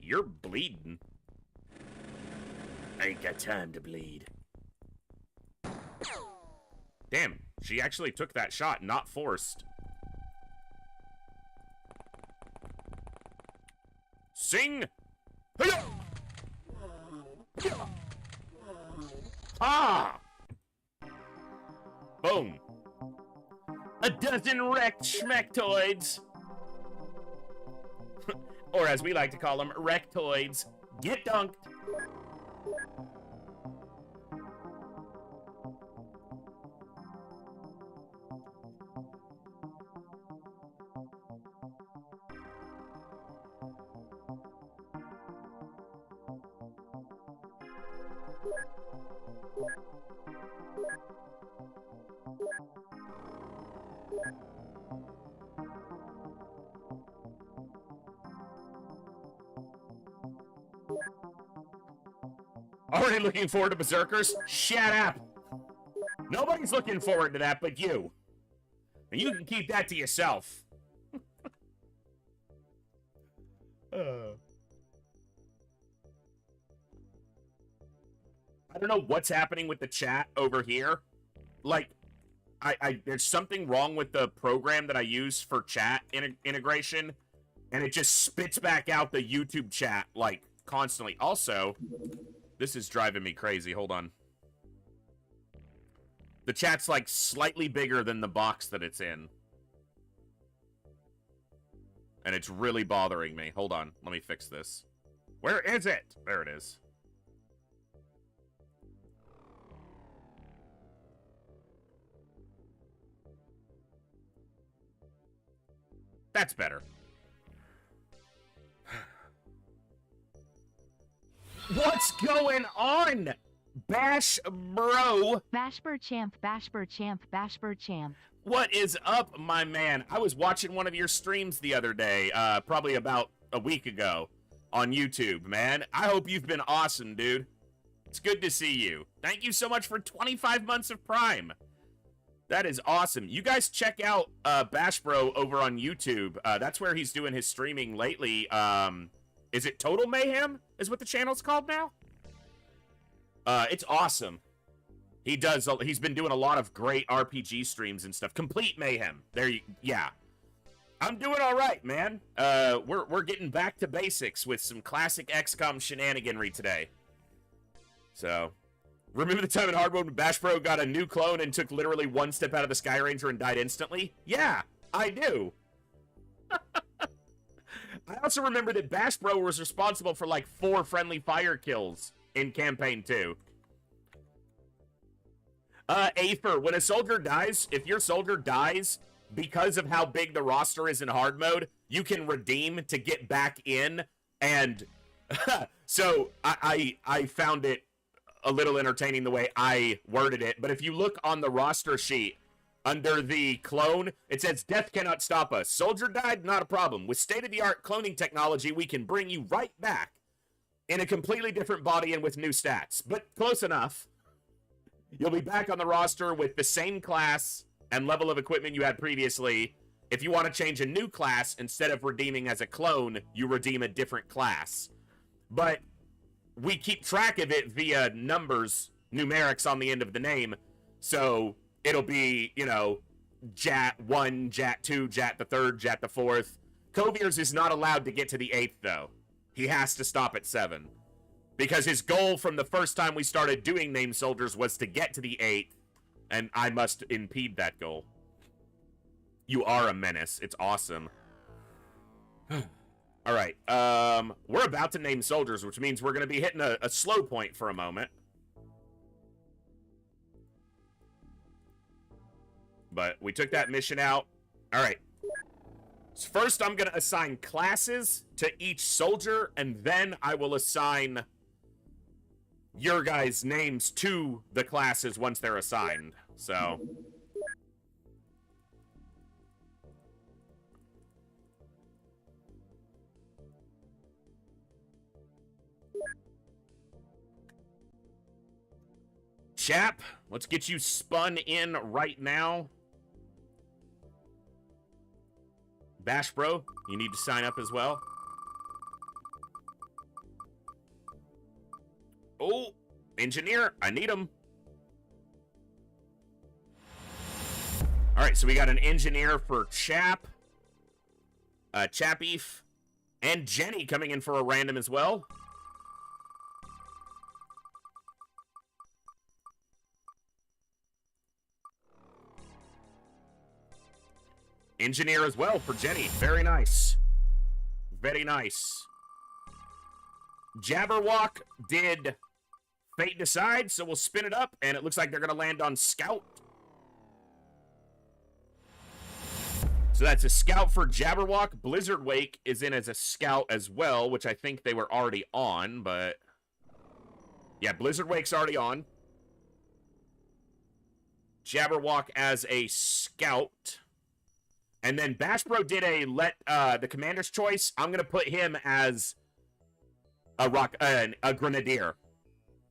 You're bleeding. I ain't got time to bleed. Damn, she actually took that shot, not forced. Sing! Ah! Boom. A dozen wrecked schmectoids. Or as we like to call them, rectoids. Get dunked. Already looking forward to Berserkers? Shut up! Nobody's looking forward to that but you. And you can keep that to yourself. I don't know what's happening with the chat over here. Like, there's something wrong with the program that I use for chat integration, and it just spits back out the YouTube chat, like, constantly. Also, this is driving me crazy. Hold on. The chat's, like, slightly bigger than the box that it's in. And it's really bothering me. Hold on. Let me fix this. Where is it? There it is. That's better. What's going on? Bash bro. Bashbur champ, Bashbur champ, Bashbur champ. What is up, my man? I was watching one of your streams the other day, probably about a week ago on YouTube, man. I hope you've been awesome, dude. It's good to see you. Thank you so much for 25 months of Prime. That is awesome. You guys check out Bash Bro over on YouTube. That's where he's doing his streaming lately. Is it Total Mayhem is what the channel's called now? It's awesome. He's been doing a lot of great RPG streams and stuff. Complete Mayhem. Yeah. I'm doing all right, man. We're getting back to basics with some classic XCOM shenaniganry today. So, remember the time in Hardmode when Bash Bro got a new clone and took literally one step out of the Sky Ranger and died instantly? Yeah, I do. I also remember that Bash Bro was responsible for like 4 friendly fire kills in Campaign 2. Aether, when a soldier dies, if your soldier dies because of how big the roster is in hard mode, you can redeem to get back in, and so I found it a little entertaining the way I worded it, but if you look on the roster sheet, under the clone, it says, "Death cannot stop us. Soldier died, not a problem. With state-of-the-art cloning technology, we can bring you right back in a completely different body and with new stats." But close enough. You'll be back on the roster with the same class and level of equipment you had previously. If you want to change a new class, instead of redeeming as a clone, you redeem a different class. but we keep track of it via numbers, numerics on the end of the name. So it'll be, you know, Jat 1, Jat 2, Jat the 3rd, Jat the 4th. Koviers is not allowed to get to the 8th, though. He has to stop at 7. Because his goal from the first time we started doing named soldiers was to get to the 8th, and I must impede that goal. You are a menace. It's awesome. All right. We're about to name soldiers, which means we're going to be hitting a slow point for a moment. But we took that mission out. All right. So first, I'm going to assign classes to each soldier, and then I will assign your guys' names to the classes once they're assigned. So Chap, let's get you spun in right now. Bash Bro, you need to sign up as well. Oh, engineer, I need him. All right, so we got an engineer for Chap, Chapeef, and Jenny coming in for a random as well. Engineer as well for Jenny. Very nice. Very nice. Jabberwock did Fate Decide, so we'll spin it up, and it looks like they're going to land on Scout. So that's a Scout for Jabberwock. Blizzard Wake is in as a Scout as well, which I think they were already on, but yeah, Blizzard Wake's already on. Jabberwock as a Scout. And then Bash Bro did the commander's choice. I'm going to put him as a Grenadier.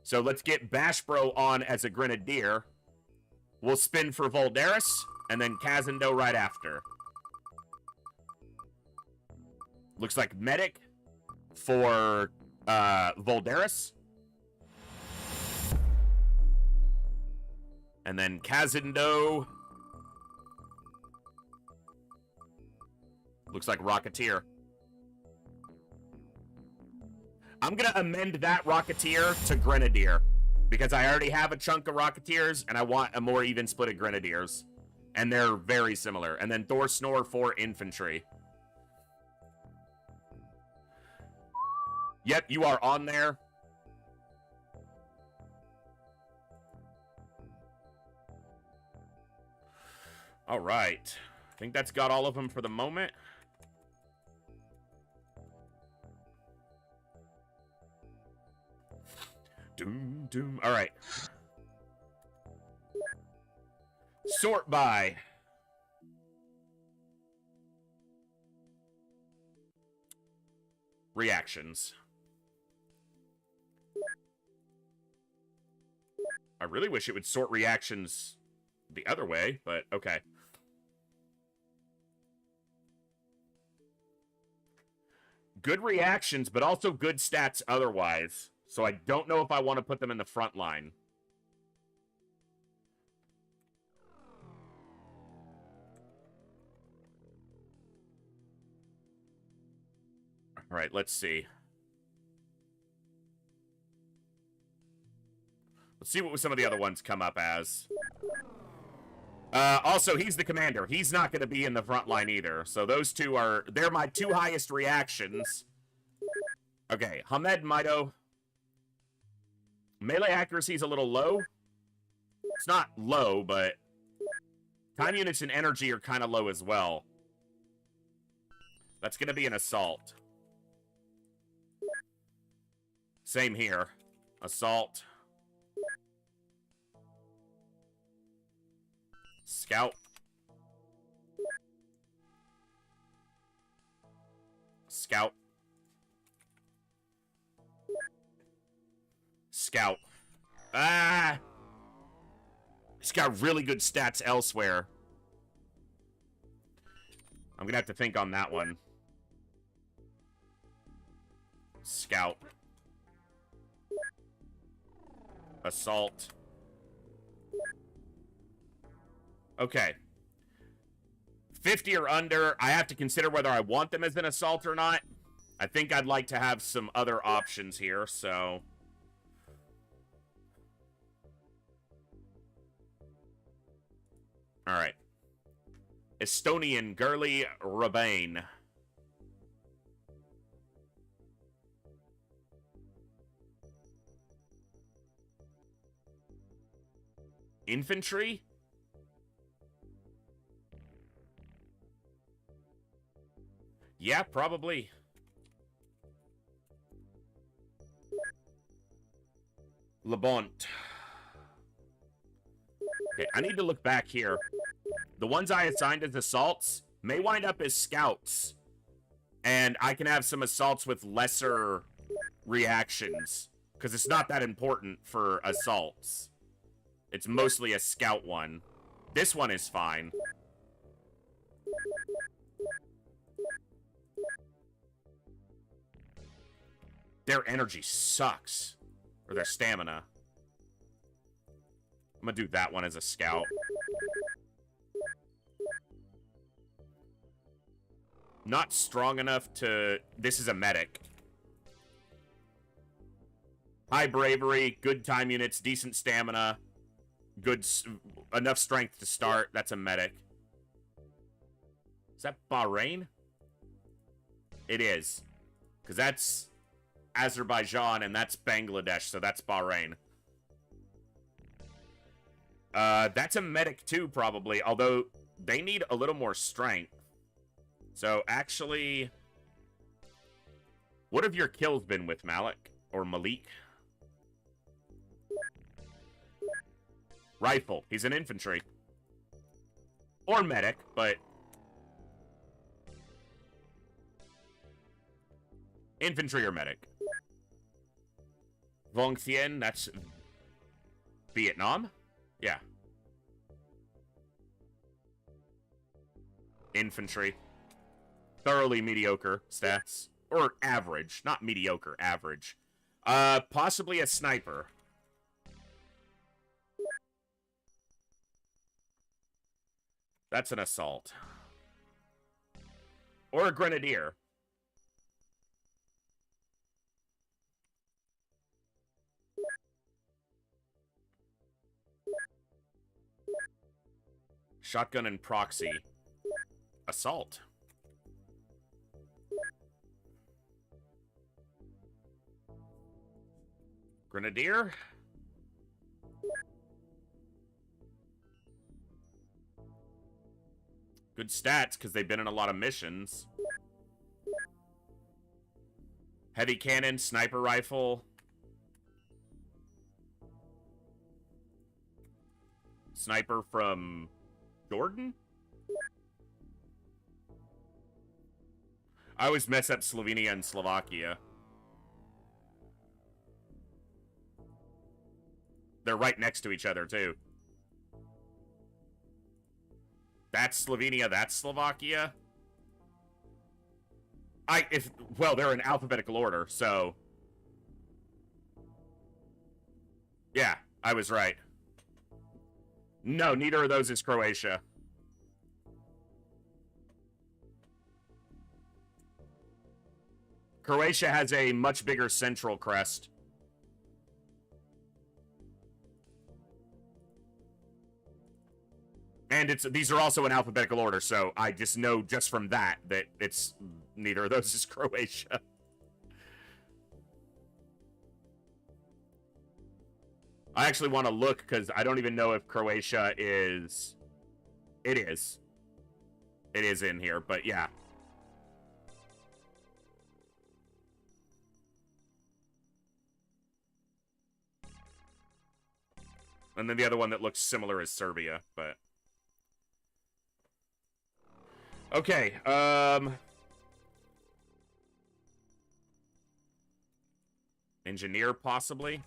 So let's get Bash Bro on as a Grenadier. We'll spin for Voldaris, and then Kazendo right after. Looks like Medic for Voldaris. And then Kazendo. Looks like Rocketeer. I'm going to amend that Rocketeer to Grenadier, because I already have a chunk of Rocketeers, and I want a more even split of Grenadiers. And they're very similar. And then Thor Snore for Infantry. Yep, you are on there. All right. I think that's got all of them for the moment. Doom, doom. All right. Sort by. Reactions. I really wish it would sort reactions the other way, but okay. Good reactions, but also good stats otherwise. So I don't know if I want to put them in the front line. All right, let's see. Let's see what some of the other ones come up as. Also, he's the commander. He's not going to be in the front line either. So those two are... They're my two highest reactions. Okay, Hamed Mido. Melee accuracy is a little low. It's not low, but... Time units and energy are kind of low as well. That's going to be an assault. Same here. Assault. Scout. Scout. Scout. Ah! He's got really good stats elsewhere. I'm gonna have to think on that one. Scout. Assault. Okay. 50 or under, I have to consider whether I want them as an assault or not. I think I'd like to have some other options here, so... Alright. Estonian Girly Rabane. Infantry? Yeah, probably. Labont. Okay, I need to look back here. The ones I assigned as assaults may wind up as scouts. And I can have some assaults with lesser reactions. Because it's not that important for assaults. It's mostly a scout one. This one is fine. Their energy sucks. Or their stamina. I'm gonna do that one as a scout. Not strong enough to... This is a medic. High bravery, good time units, decent stamina. Good... Enough strength to start. That's a medic. Is that Bahrain? It is. Because that's Azerbaijan and that's Bangladesh, so that's Bahrain. That's a medic too, probably. Although, they need a little more strength. So, actually... What have your kills been with Malik? Or Malik? Rifle. He's an infantry. Or medic, but... Infantry or medic. Vong Thien, that's... Vietnam? Yeah. Infantry. Thoroughly mediocre stats. Or average. Not mediocre, average. Possibly a sniper. That's an assault. Or a grenadier. Shotgun and proxy. Assault. Grenadier. Good stats, because they've been in a lot of missions. Heavy cannon, sniper rifle. Sniper from Jordan? I always mess up Slovenia and Slovakia. They're right next to each other, too. That's Slovenia, that's Slovakia. Well, they're in alphabetical order, so... Yeah, I was right. No, neither of those is Croatia. Croatia has a much bigger central crest. And these are also in alphabetical order, so I just know just from that it's neither of those is Croatia. I actually want to look because I don't even know if Croatia is... It is. It is in here, but yeah. And then the other one that looks similar is Serbia, but... Okay, Engineer, possibly?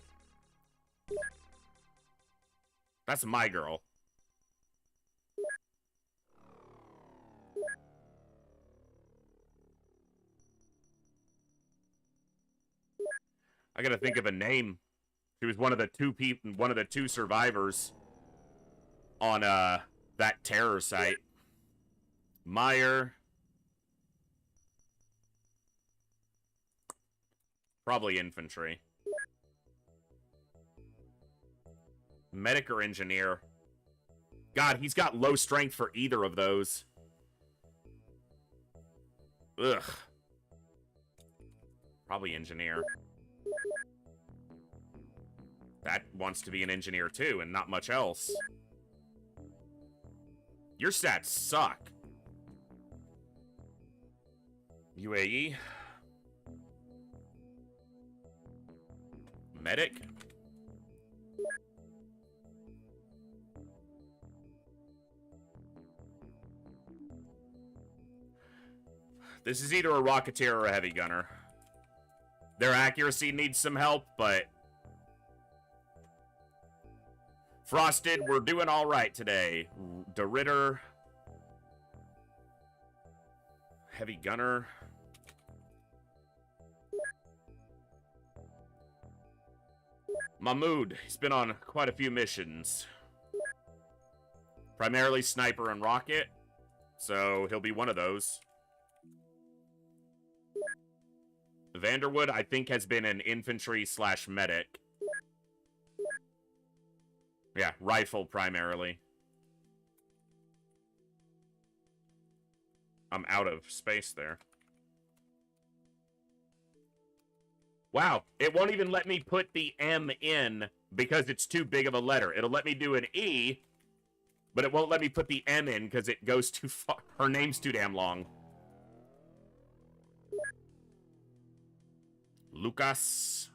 That's my girl. I gotta think of a name She was one of the two survivors on that terror site. Meyer. Probably infantry. Medic or engineer. God, he's got low strength for either of those. Ugh. Probably engineer. That wants to be an engineer too, and not much else. Your stats suck. UAE. Medic. This is either a Rocketeer or a Heavy Gunner. Their accuracy needs some help, but... Frosted, we're doing all right today. De Ritter. Heavy Gunner. Mahmoud, he's been on quite a few missions. Primarily Sniper and Rocket, so he'll be one of those. Vanderwood, I think, has been an infantry/medic. Yeah, rifle primarily. I'm out of space there. Wow, it won't even let me put the M in because it's too big of a letter. It'll let me do an E, but it won't let me put the M in because it goes too far. Her name's too damn long. Lucas.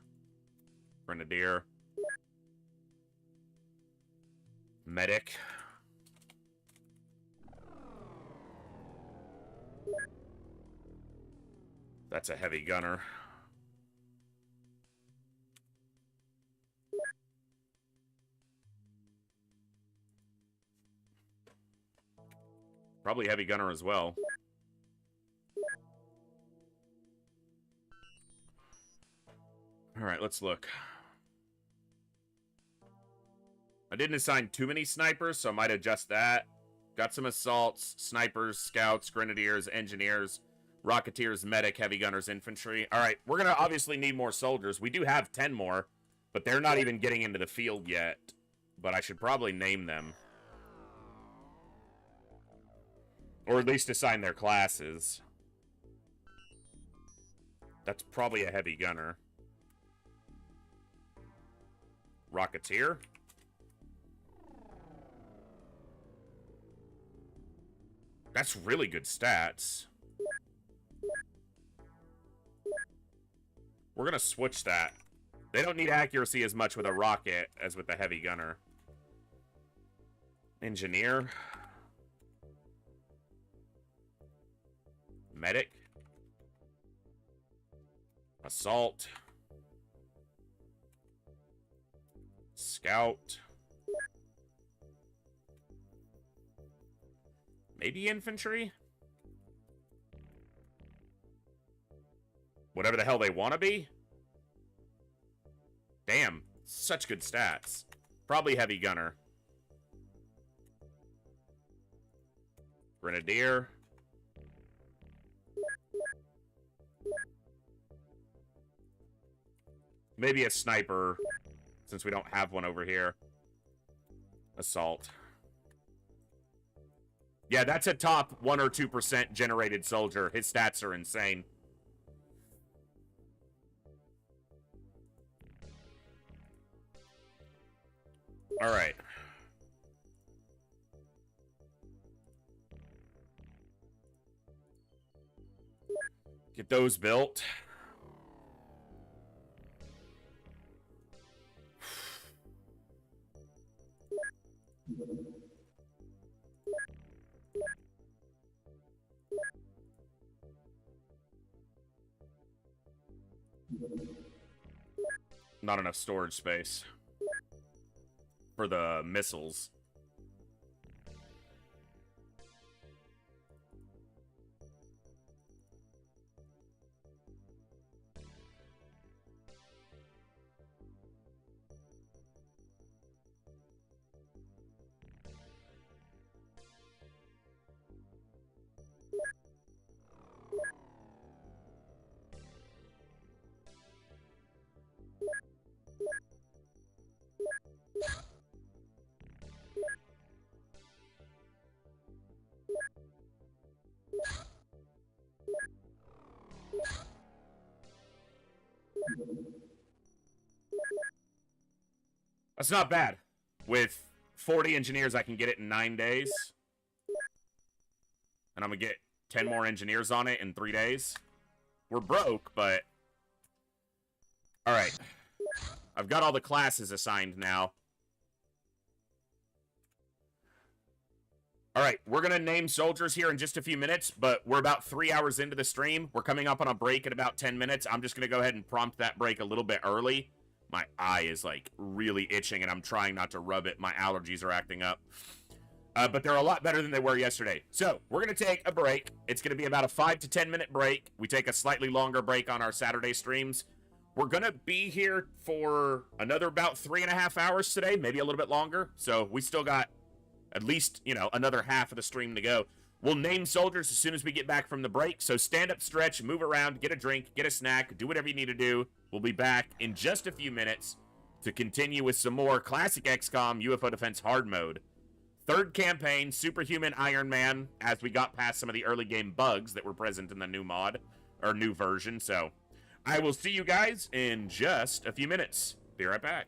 Grenadier. Medic. That's a heavy gunner. Probably heavy gunner as well. All right, let's look. I didn't assign too many snipers, so I might adjust that. Got some assaults, snipers, scouts, grenadiers, engineers, rocketeers, medic, heavy gunners, infantry. All right, we're going to obviously need more soldiers. We do have 10 more, but they're not even getting into the field yet. But I should probably name them. Or at least assign their classes. That's probably a heavy gunner. Rocketeer. That's really good stats. We're gonna switch that. They don't need accuracy as much with a rocket as with the heavy gunner. Engineer. Medic. Assault. Scout. Maybe infantry? Whatever the hell they want to be? Damn, such good stats. Probably heavy gunner. Grenadier. Maybe a sniper, since we don't have one over here. Assault. Yeah, that's a top 1 or 2% generated soldier. His stats are insane. All right. Get those built. Not enough storage space for the missiles. That's not bad. With 40 engineers, I can get it in 9 days. And I'm gonna get 10 more engineers on it in 3 days. We're broke, but... Alright. I've got all the classes assigned now. Alright, we're gonna name soldiers here in just a few minutes, but we're about 3 hours into the stream. We're coming up on a break in about 10 minutes. I'm just gonna go ahead and prompt that break a little bit early. My eye is, like, really itching, and I'm trying not to rub it. My allergies are acting up. But they're a lot better than they were yesterday. So, we're going to take a break. It's going to be about a 5 to 10 minute break. We take a slightly longer break on our Saturday streams. We're going to be here for another about 3.5 hours today, maybe a little bit longer. So, we still got at least, you know, another half of the stream to go. We'll name soldiers as soon as we get back from the break. So, stand up, stretch, move around, get a drink, get a snack, do whatever you need to do. We'll be back in just a few minutes to continue with some more classic XCOM UFO Defense Hard Mode. Third campaign, Superhuman Iron Man, as we got past some of the early game bugs that were present in the new mod, or new version. So, I will see you guys in just a few minutes. Be right back.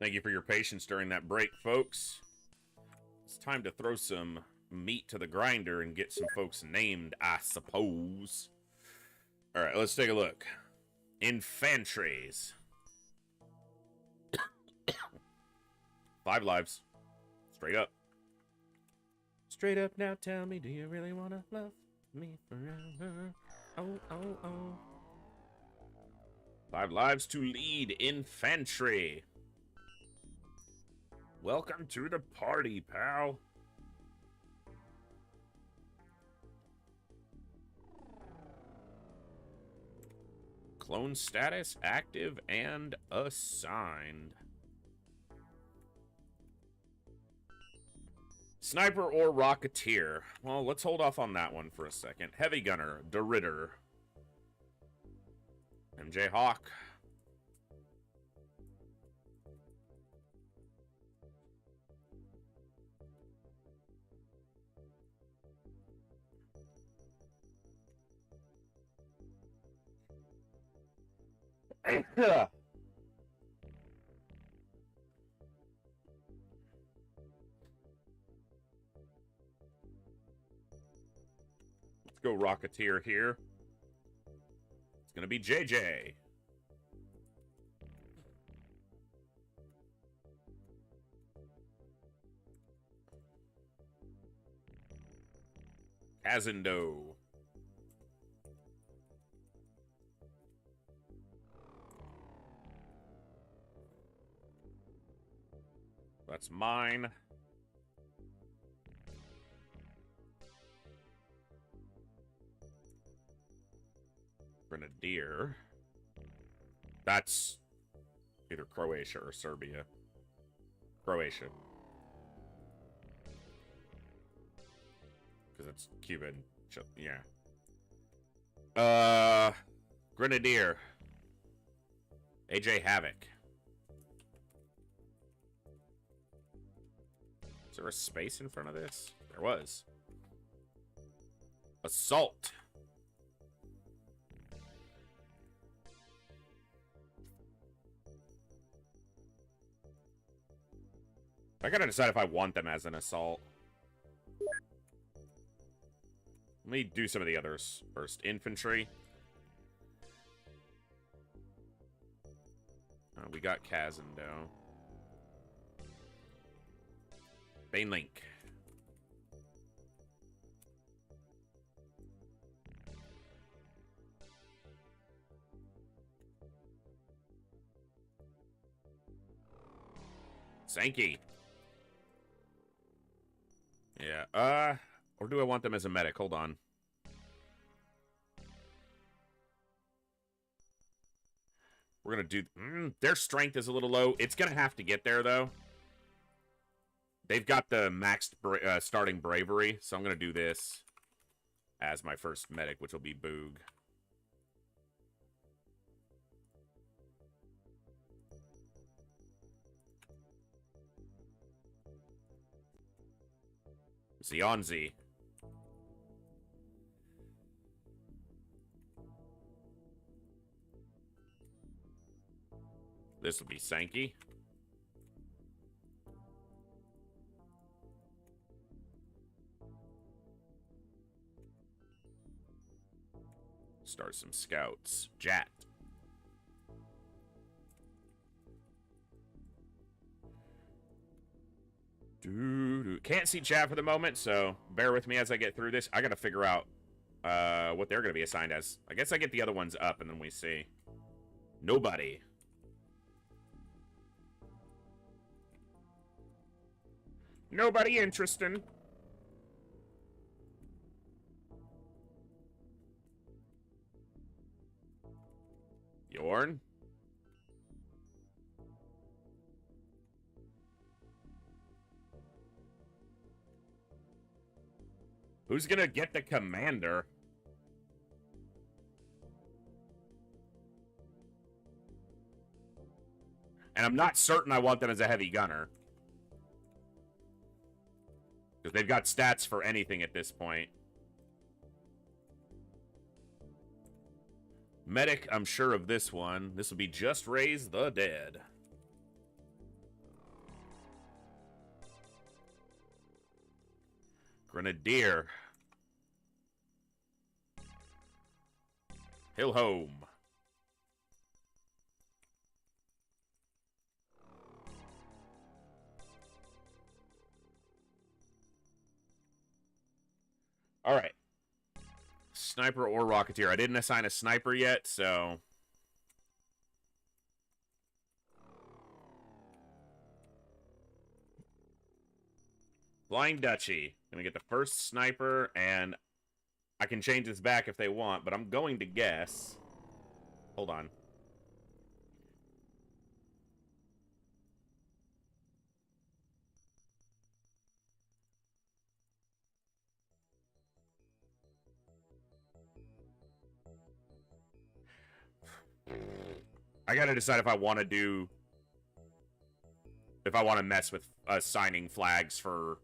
Thank you for your patience during that break, folks. It's time to throw some meat to the grinder and get some folks named, I suppose. All right, let's take a look. Infantries. 5 lives. Straight up. Straight up now, tell me, do you really want to love me forever? Oh, oh, oh. 5 lives to lead infantry. Welcome to the party, pal. Clone status active and assigned. Sniper or Rocketeer? Well, let's hold off on that one for a second. Heavy Gunner, DeRitter. MJ Hawk. Let's go Rocketeer here. It's gonna be JJ. Kazendo. That's mine. Grenadier. That's either Croatia or Serbia. Croatia. Because it's Cuban. Yeah. Grenadier. AJ Havoc. Is there a space in front of this? There was. Assault. I gotta decide if I want them as an assault. Let me do some of the others first. Infantry. We got Kazendo. Banelink. Sankey. Yeah, or do I want them as a medic? Hold on. We're gonna do... their strength is a little low. It's gonna have to get there, though. They've got the maxed starting bravery, so I'm gonna do this as my first medic, which will be Boog. Zionzi. This will be Sankey. Start some scouts. Jat. Can't see chat for the moment, so bear with me as I get through this. I gotta figure out what they're gonna be assigned as. I guess I get the other ones up and then we see. Nobody. Nobody interesting. Yorn. Who's gonna get the commander? And I'm not certain I want them as a heavy gunner. Because they've got stats for anything at this point. Medic, I'm sure of this one. This will be Just Raise the Dead. Grenadier. Hill home. All right. Sniper or Rocketeer. I didn't assign a sniper yet, so... Blind Duchy. Gonna get the first sniper, and I can change this back if they want, but I'm going to guess... Hold on. I gotta decide if I want to do... If I want to mess with assigning flags for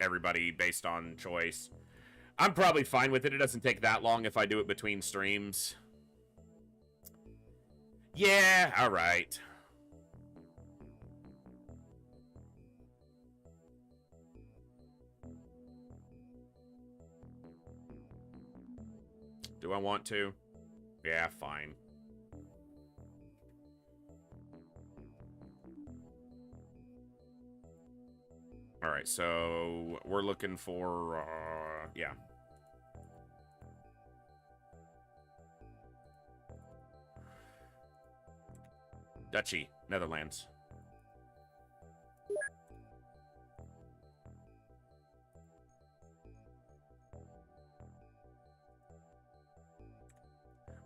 everybody based on choice. I'm probably fine with it. It doesn't take that long if I do it between streams. Yeah, alright. Do I want to? Yeah, fine. Alright, so we're looking for, yeah. Duchy, Netherlands.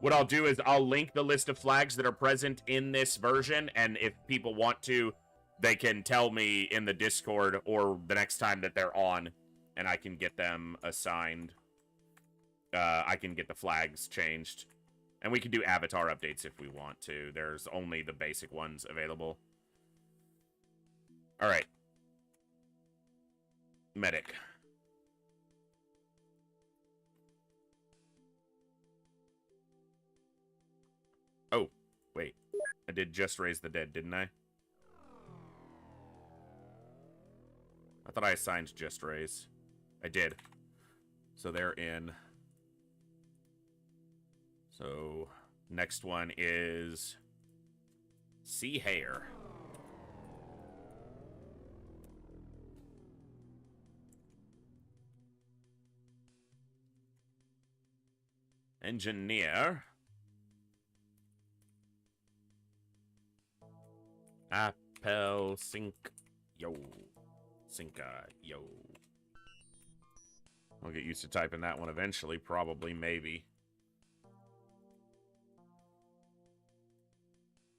What I'll do is I'll link the list of flags that are present in this version, and if people want to, they can tell me in the Discord or the next time that they're on, and I can get them assigned. I can get the flags changed. And we can do avatar updates if we want to. There's only the basic ones available. Alright. Medic. Oh, wait. I did just raise the dead, didn't I? I thought I assigned just raise. I did. So they're in. So next one is Sea Hare. Engineer. Appel Sink. Yo. Sinka. Yo. I'll get used to typing that one eventually, probably, maybe.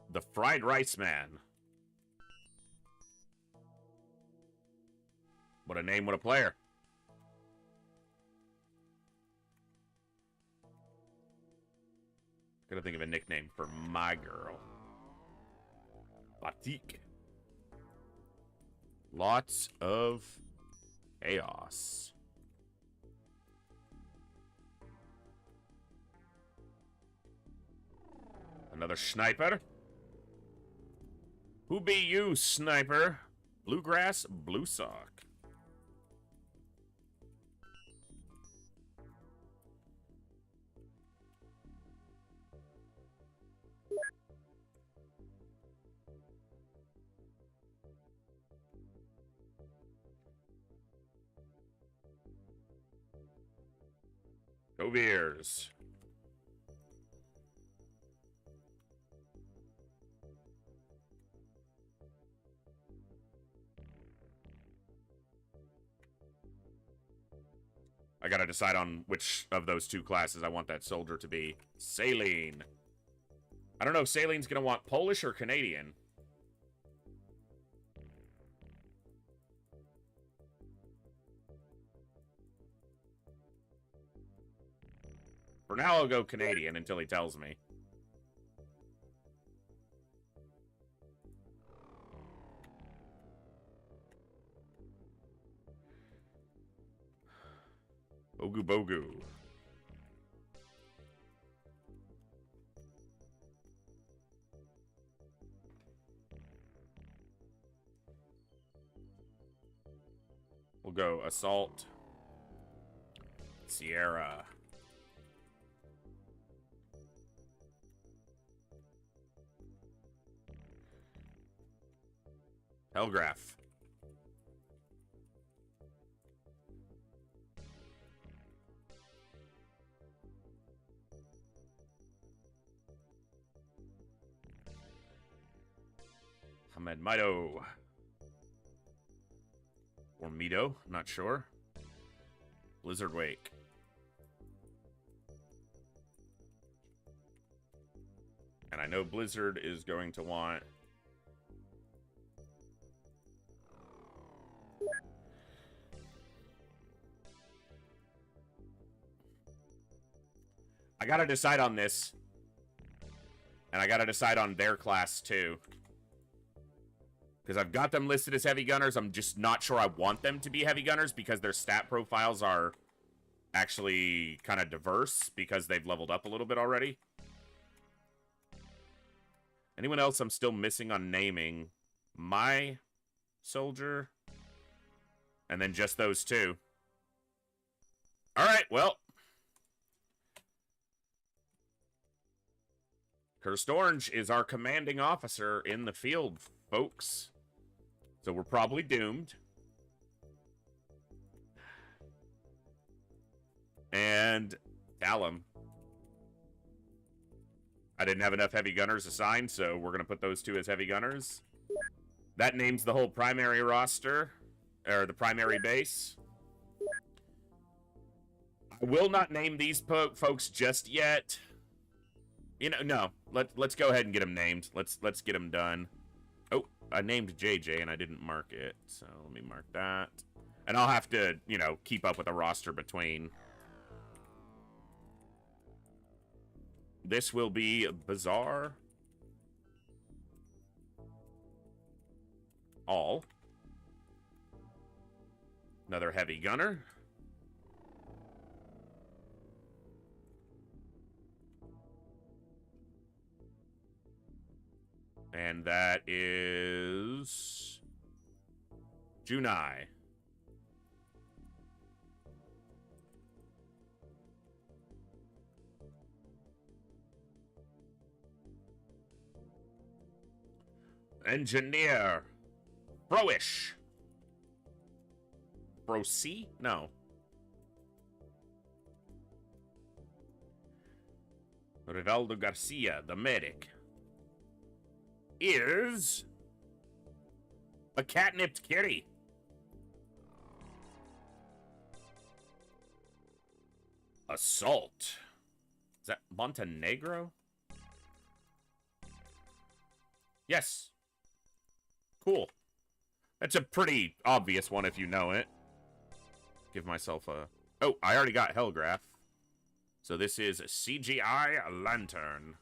The Fried Rice Man. What a name, what a player. Gotta think of a nickname for my girl. Batik. Lots of chaos. Another sniper. Who be you, sniper? Bluegrass, blue sock. Go Bears. I gotta decide on which of those two classes I want that soldier to be. Saline. I don't know if Saline's gonna want Polish or Canadian. For now, I'll go Canadian until he tells me. Bogu Bogu. We'll go Assault Sierra. Telegraph. Ahmed Mido. Or Mido, not sure. Blizzard Wake. And I know Blizzard is going to want... I gotta decide on this. And I gotta decide on their class, too. Because I've got them listed as heavy gunners. I'm just not sure I want them to be heavy gunners because their stat profiles are actually kind of diverse because they've leveled up a little bit already. Anyone else I'm still missing on naming? My soldier. And then just those two. Alright, well. Cursed Orange is our commanding officer in the field, folks. So we're probably doomed. And Callum. I didn't have enough heavy gunners assigned, so we're going to put those two as heavy gunners. That names the whole primary roster, or the primary base. I will not name these folks just yet. You know, no. Let's go ahead and get them named. Let's get them done. Oh, I named JJ and I didn't mark it, so let me mark that. And I'll have to, you know, keep up with a roster between. This will be Bizarre. All. Another heavy gunner. And that is Junai. Engineer. Broish. Brocy? No. Rivaldo Garcia, the medic, is a catnipped kitty. Assault. Is that Montenegro? Yes. Cool. That's a pretty obvious one if you know it. Give myself a... Oh, I already got Hellgraph. So this is CGI Lantern.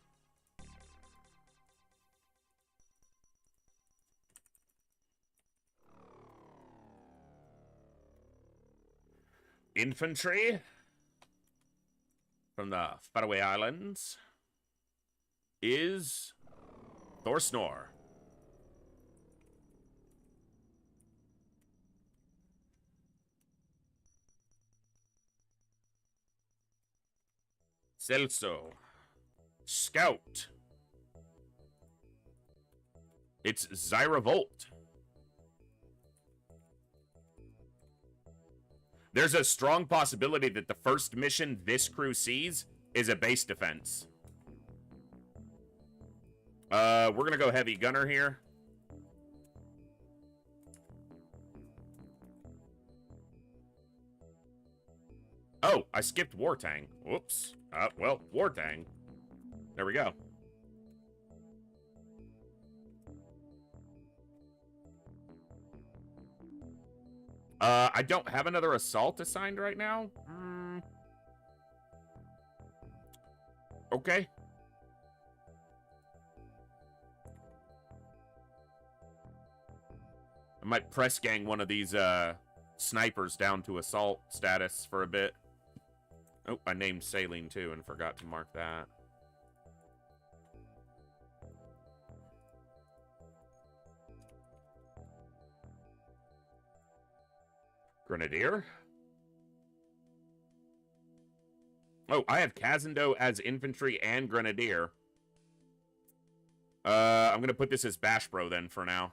Infantry from the Faroe Islands is Thorsnor. Celso. Scout. It's Zyra Volt. There's a strong possibility that the first mission this crew sees is a base defense. We're gonna go heavy gunner here. Oh, I skipped Wartang. Whoops. Well, Wartang. There we go. I don't have another assault assigned right now. Okay. I might press gang one of these snipers down to assault status for a bit. Oh, I named Saline too and forgot to mark that. Grenadier. Oh, I have Kazando as infantry and grenadier. I'm gonna put this as Bash Bro then for now.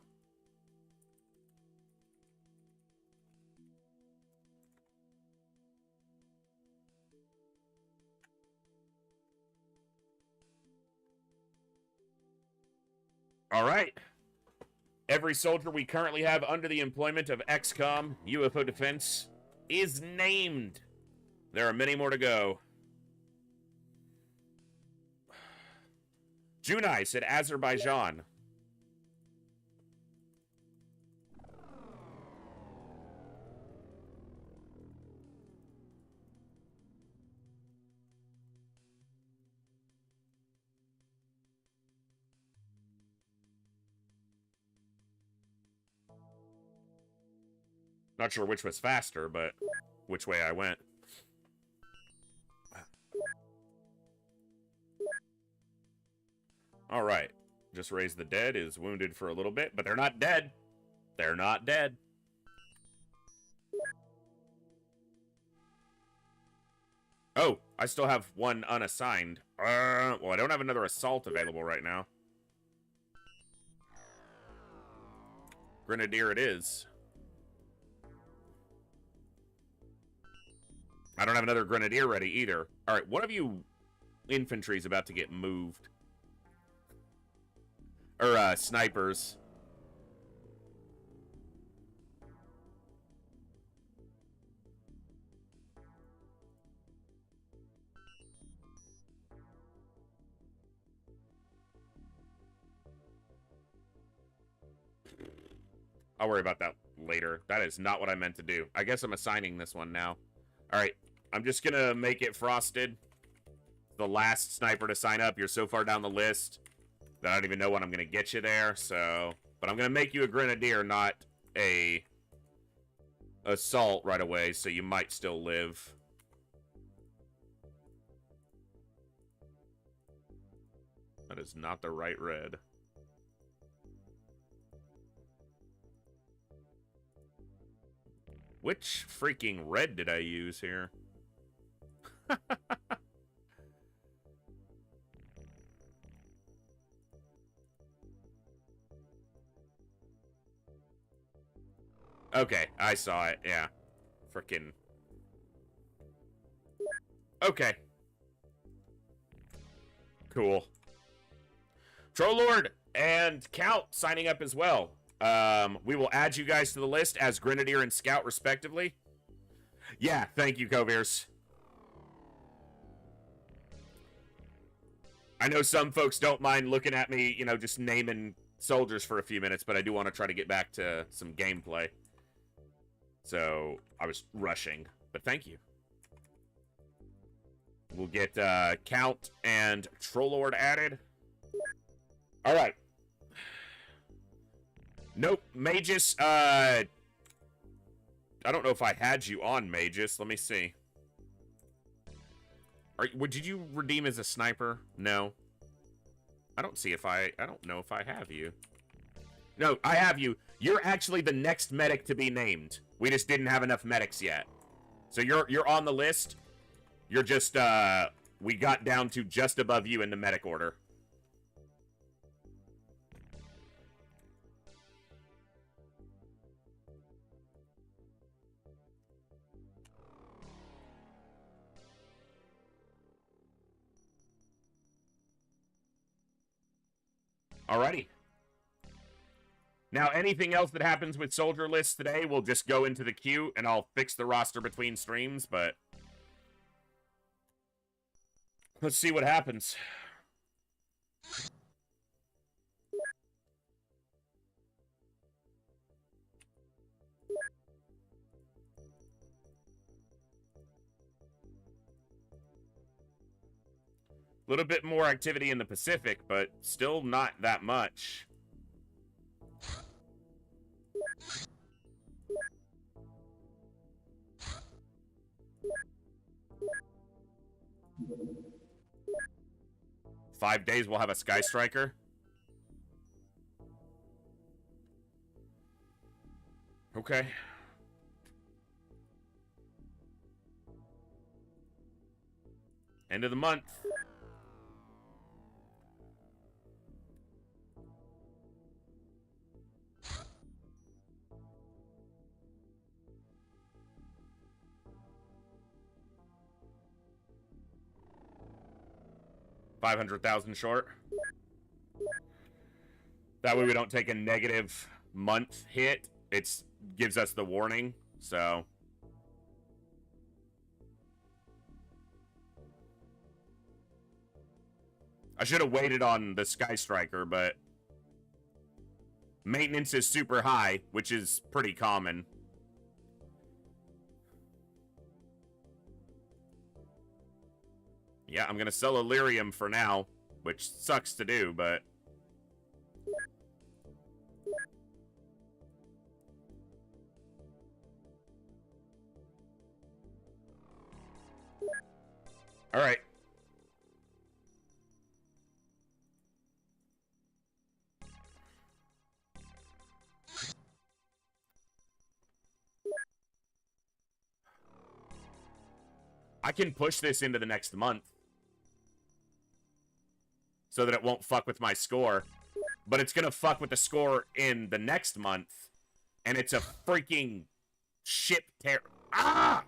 All right. Every soldier we currently have under the employment of XCOM UFO Defense is named. There are many more to go. Junai said Azerbaijan. Not sure which was faster, but which way I went. All right. Just raise the dead is wounded for a little bit, but they're not dead. They're not dead. Oh, I still have one unassigned. Well, I don't have another assault available right now. Grenadier it is. I don't have another grenadier ready either. All right, one of you infantry is about to get moved. Or, snipers. I'll worry about that later. That is not what I meant to do. I guess I'm assigning this one now. All right, I'm just gonna make it frosted. The last sniper to sign up. You're so far down the list that I don't even know when I'm gonna get you there. So, but I'm gonna make you a grenadier, not a assault right away. So you might still live. That is not the right red. Which freaking red did I use here? Okay, I saw it, yeah. Frickin'. Okay. Cool. Troll Lord and Count signing up as well. We will add you guys to the list as Grenadier and Scout, respectively. Yeah, thank you, Coviers. I know some folks don't mind looking at me, you know, just naming soldiers for a few minutes, but I do want to try to get back to some gameplay. So, I was rushing, but thank you. We'll get Count and Trollord added. All right. Nope, Magus, I don't know if I had you on Magus. Let me see. Did you redeem as a sniper? No. I don't know if I have you. No, I have you. You're actually the next medic to be named. We just didn't have enough medics yet. So you're on the list. You're just, we got down to just above you in the medic order. Alrighty. Now, anything else that happens with soldier lists today will just go into the queue, and I'll fix the roster between streams, but let's see what happens. A little bit more activity in the Pacific, but still not that much. "5 days we'll have a Sky Striker." Okay. End of the month. $500,000 short. That way we don't take a negative month hit. It gives us the warning, so... I should have waited on the Sky Striker, but... Maintenance is super high, which is pretty common. Yeah, I'm gonna sell Illyrium for now, which sucks to do, but... Alright. I can push this into the next month. So that it won't fuck with my score. But it's gonna fuck with the score in the next month. And it's a freaking ship tear. Ah!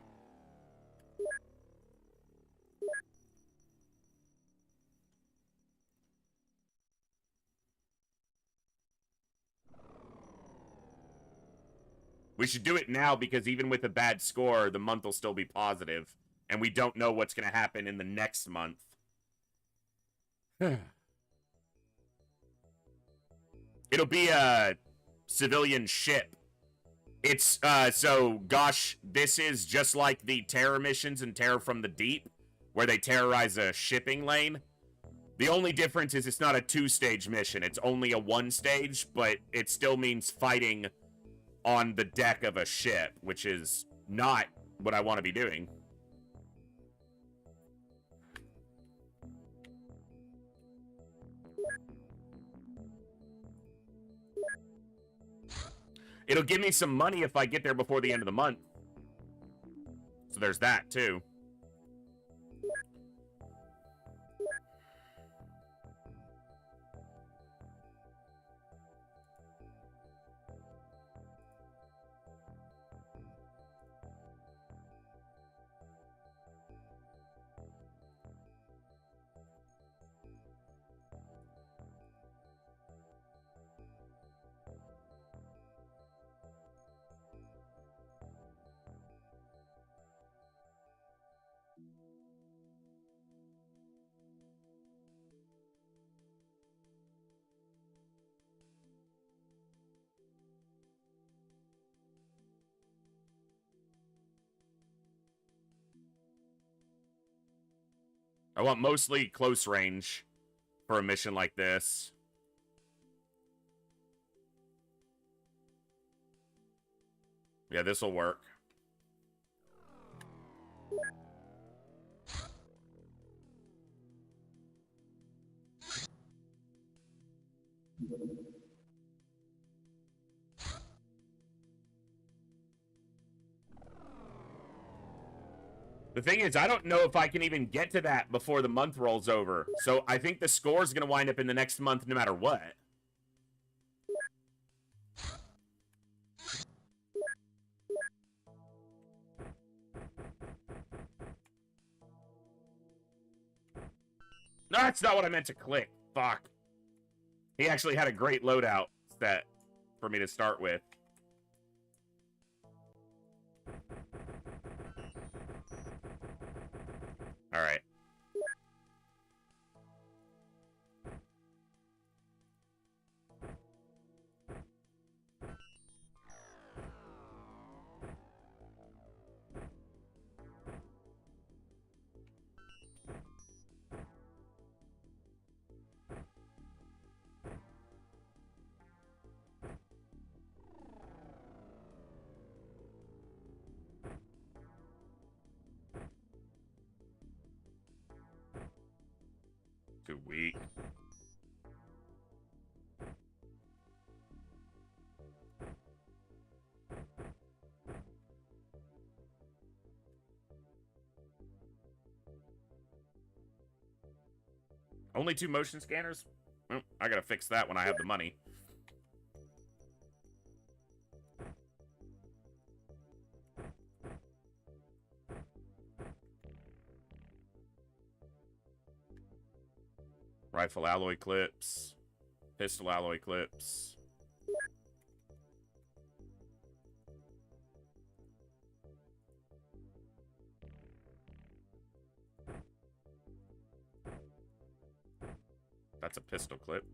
We should do it now because even with a bad score, the month will still be positive. And we don't know what's gonna happen in the next month. It'll be a civilian ship. It's, so, gosh, this is just like the terror missions in Terror from the Deep, where they terrorize a shipping lane. The only difference is it's not a 2-stage mission. It's only a 1-stage, but it still means fighting on the deck of a ship, which is not what I want to be doing. It'll give me some money if I get there before the end of the month. So there's that, too. I want mostly close range for a mission like this. Yeah, this will work. The thing is, I don't know if I can even get to that before the month rolls over. So I think the score is going to wind up in the next month no matter what. No, that's not what I meant to click. Fuck. He actually had a great loadout set for me to start with. All right. Too weak. Only 2 motion scanners? Oh, I gotta fix that when I have the money. Rifle alloy clips. Pistol alloy clips. That's a pistol clip.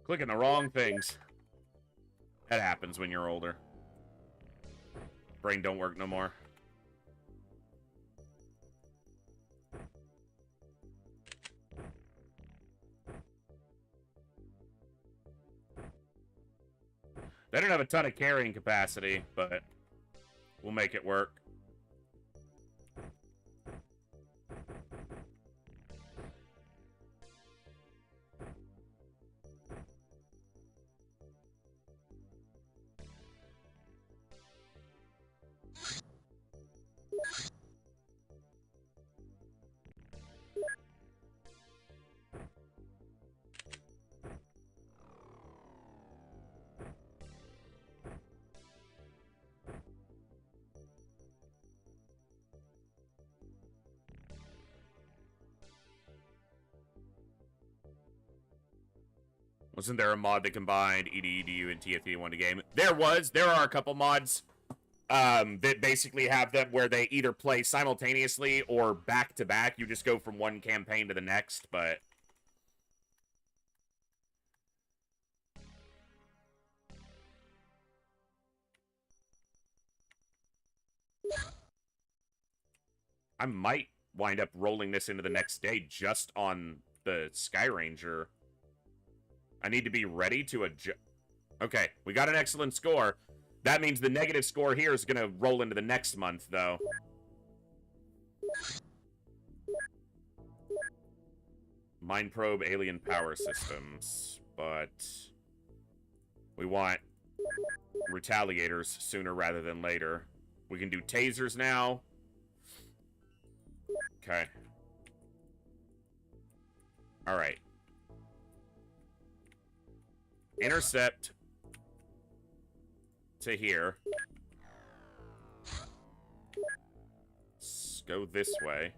Clicking the wrong things. That happens when you're older. Brain don't work no more. They don't have a ton of carrying capacity, but we'll make it work. Wasn't there a mod that combined EDU and TF1 to game? There was. There are a couple mods that basically have them where they either play simultaneously or back to back. You just go from one campaign to the next, but I might wind up rolling this into the next day just on the Sky Ranger. I need to be ready to adjust. Okay, we got an excellent score. That means the negative score here is going to roll into the next month, though. Mind probe alien power systems, but we want retaliators sooner rather than later. We can do tasers now. Okay. All right. Intercept to here. Let's go this way.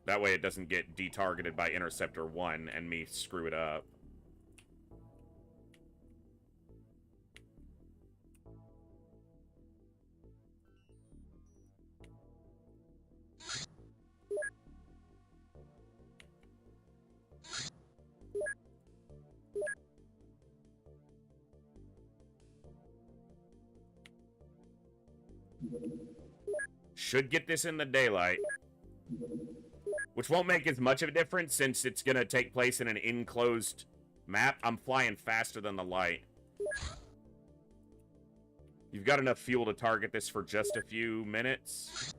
That way it doesn't get detargeted by Interceptor 1 and me screw it up. Should get this in the daylight. Which won't make as much of a difference since it's going to take place in an enclosed map. I'm flying faster than the light. You've got enough fuel to target this for just a few minutes.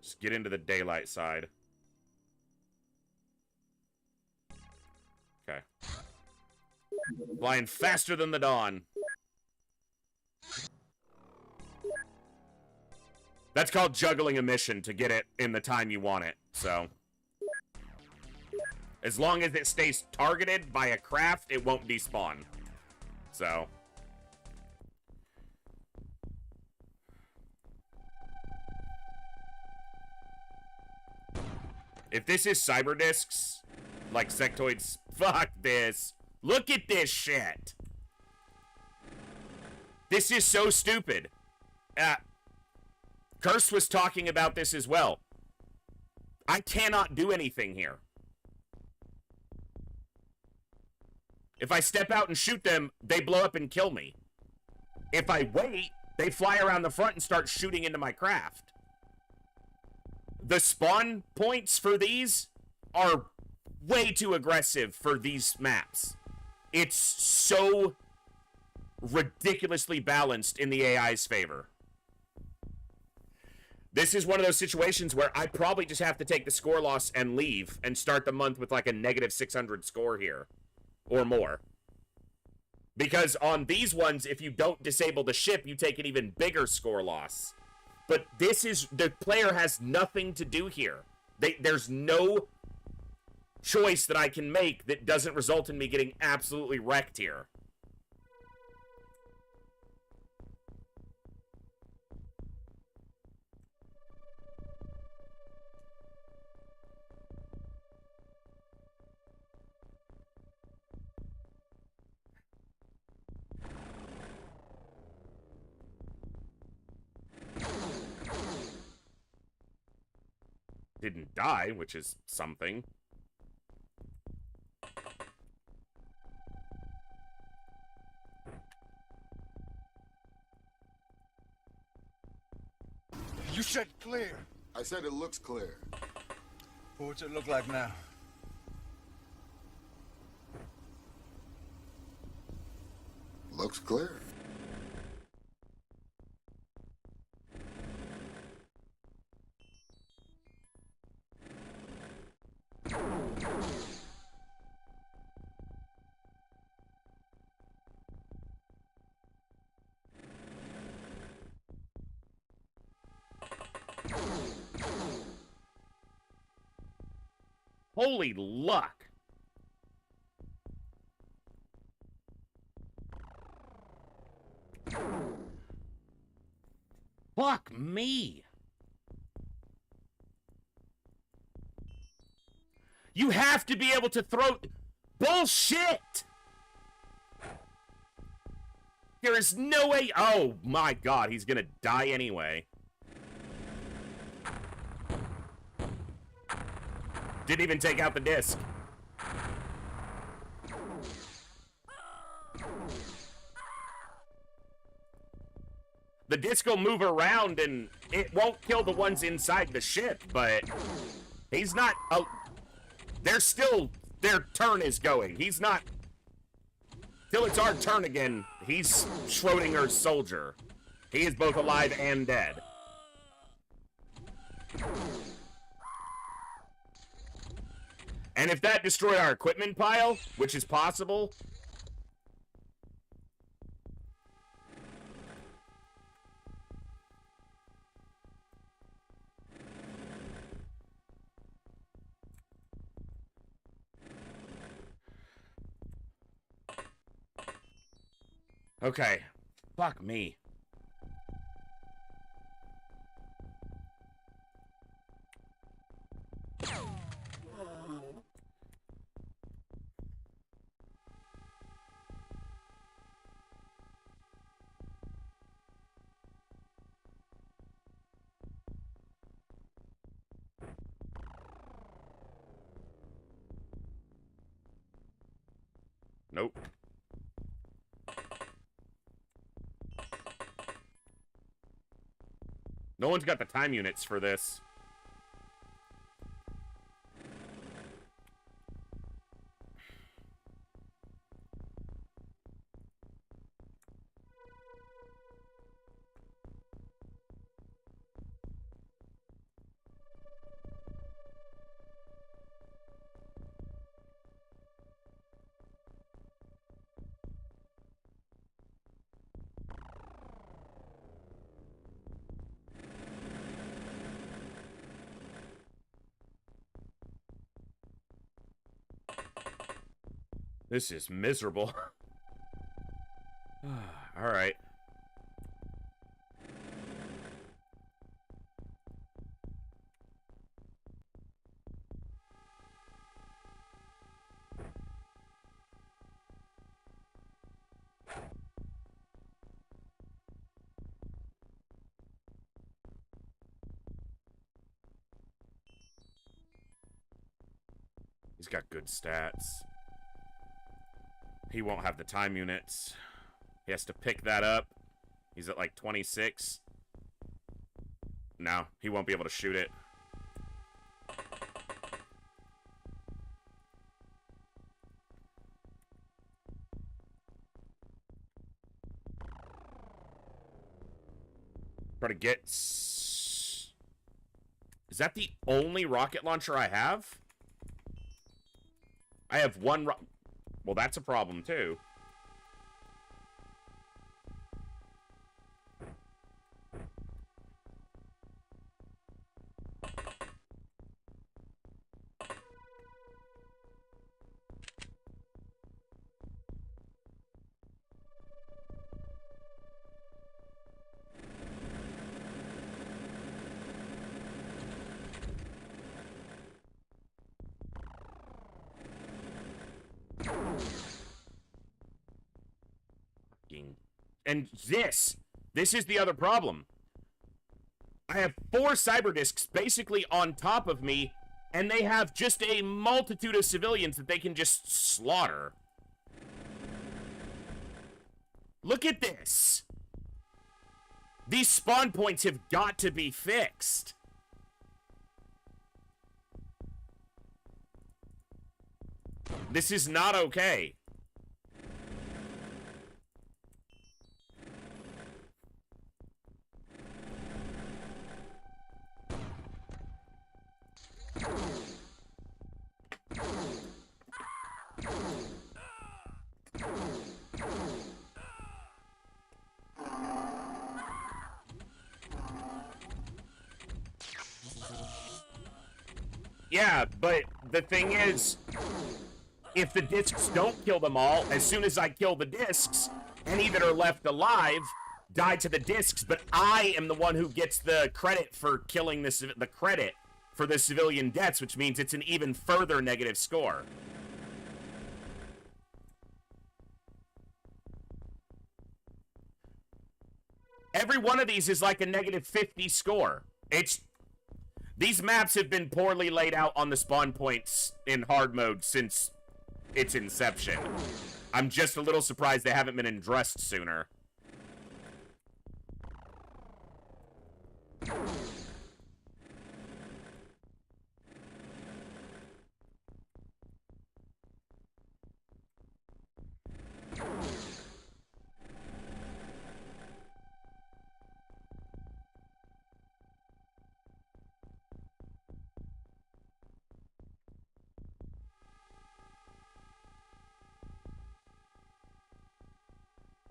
Just get into the daylight side. Okay. Flying faster than the dawn. That's called juggling a mission to get it in the time you want it, so. As long as it stays targeted by a craft, it won't despawn. So. If this is cyber discs, like sectoids, fuck this. Look at this shit. This is so stupid. Curse was talking about this as well. I cannot do anything here. If I step out and shoot them, they blow up and kill me. If I wait, they fly around the front and start shooting into my craft. The spawn points for these are way too aggressive for these maps. It's so ridiculously balanced in the AI's favor. This is one of those situations where I probably just have to take the score loss and leave and start the month with like a negative 600 score here or more. Because on these ones, if you don't disable the ship, you take an even bigger score loss. But this is, the player has nothing to do here. There's no choice that I can make that doesn't result in me getting absolutely wrecked here. Didn't die, which is something. You said clear. I said it looks clear. What's it look like now? Looks clear. Holy luck. Fuck me. You have to be able to throw... Bullshit! There is no way... Oh my god, he's gonna die anyway. Didn't even take out the disc. The disc will move around and it won't kill the ones inside the ship, but he's not... Oh, they're still... Their turn is going. He's not... Till it's our turn again, he's Schrodinger's soldier. He is both alive and dead. And if that destroyed our equipment pile, which is possible... Okay. Fuck me. Nope. No one's got the time units for this. This is miserable. All right. He's got good stats. He won't have the time units. He has to pick that up. He's at like 26. No, he won't be able to shoot it. Try to get... Is that the only rocket launcher I have? I have one well, that's a problem, too. And this is the other problem. I have 4 cyber discs basically on top of me, and they have just a multitude of civilians that they can just slaughter. Look at this. These spawn points have got to be fixed. This is not okay. Yeah, but the thing is, if the discs don't kill them all, as soon as I kill the discs, any that are left alive die to the discs, but I am the one who gets the credit for killing the credit for the civilian deaths, which means it's an even further negative score. Every one of these is like a negative 50 score. These maps have been poorly laid out on the spawn points in hard mode since its inception. I'm just a little surprised they haven't been addressed sooner.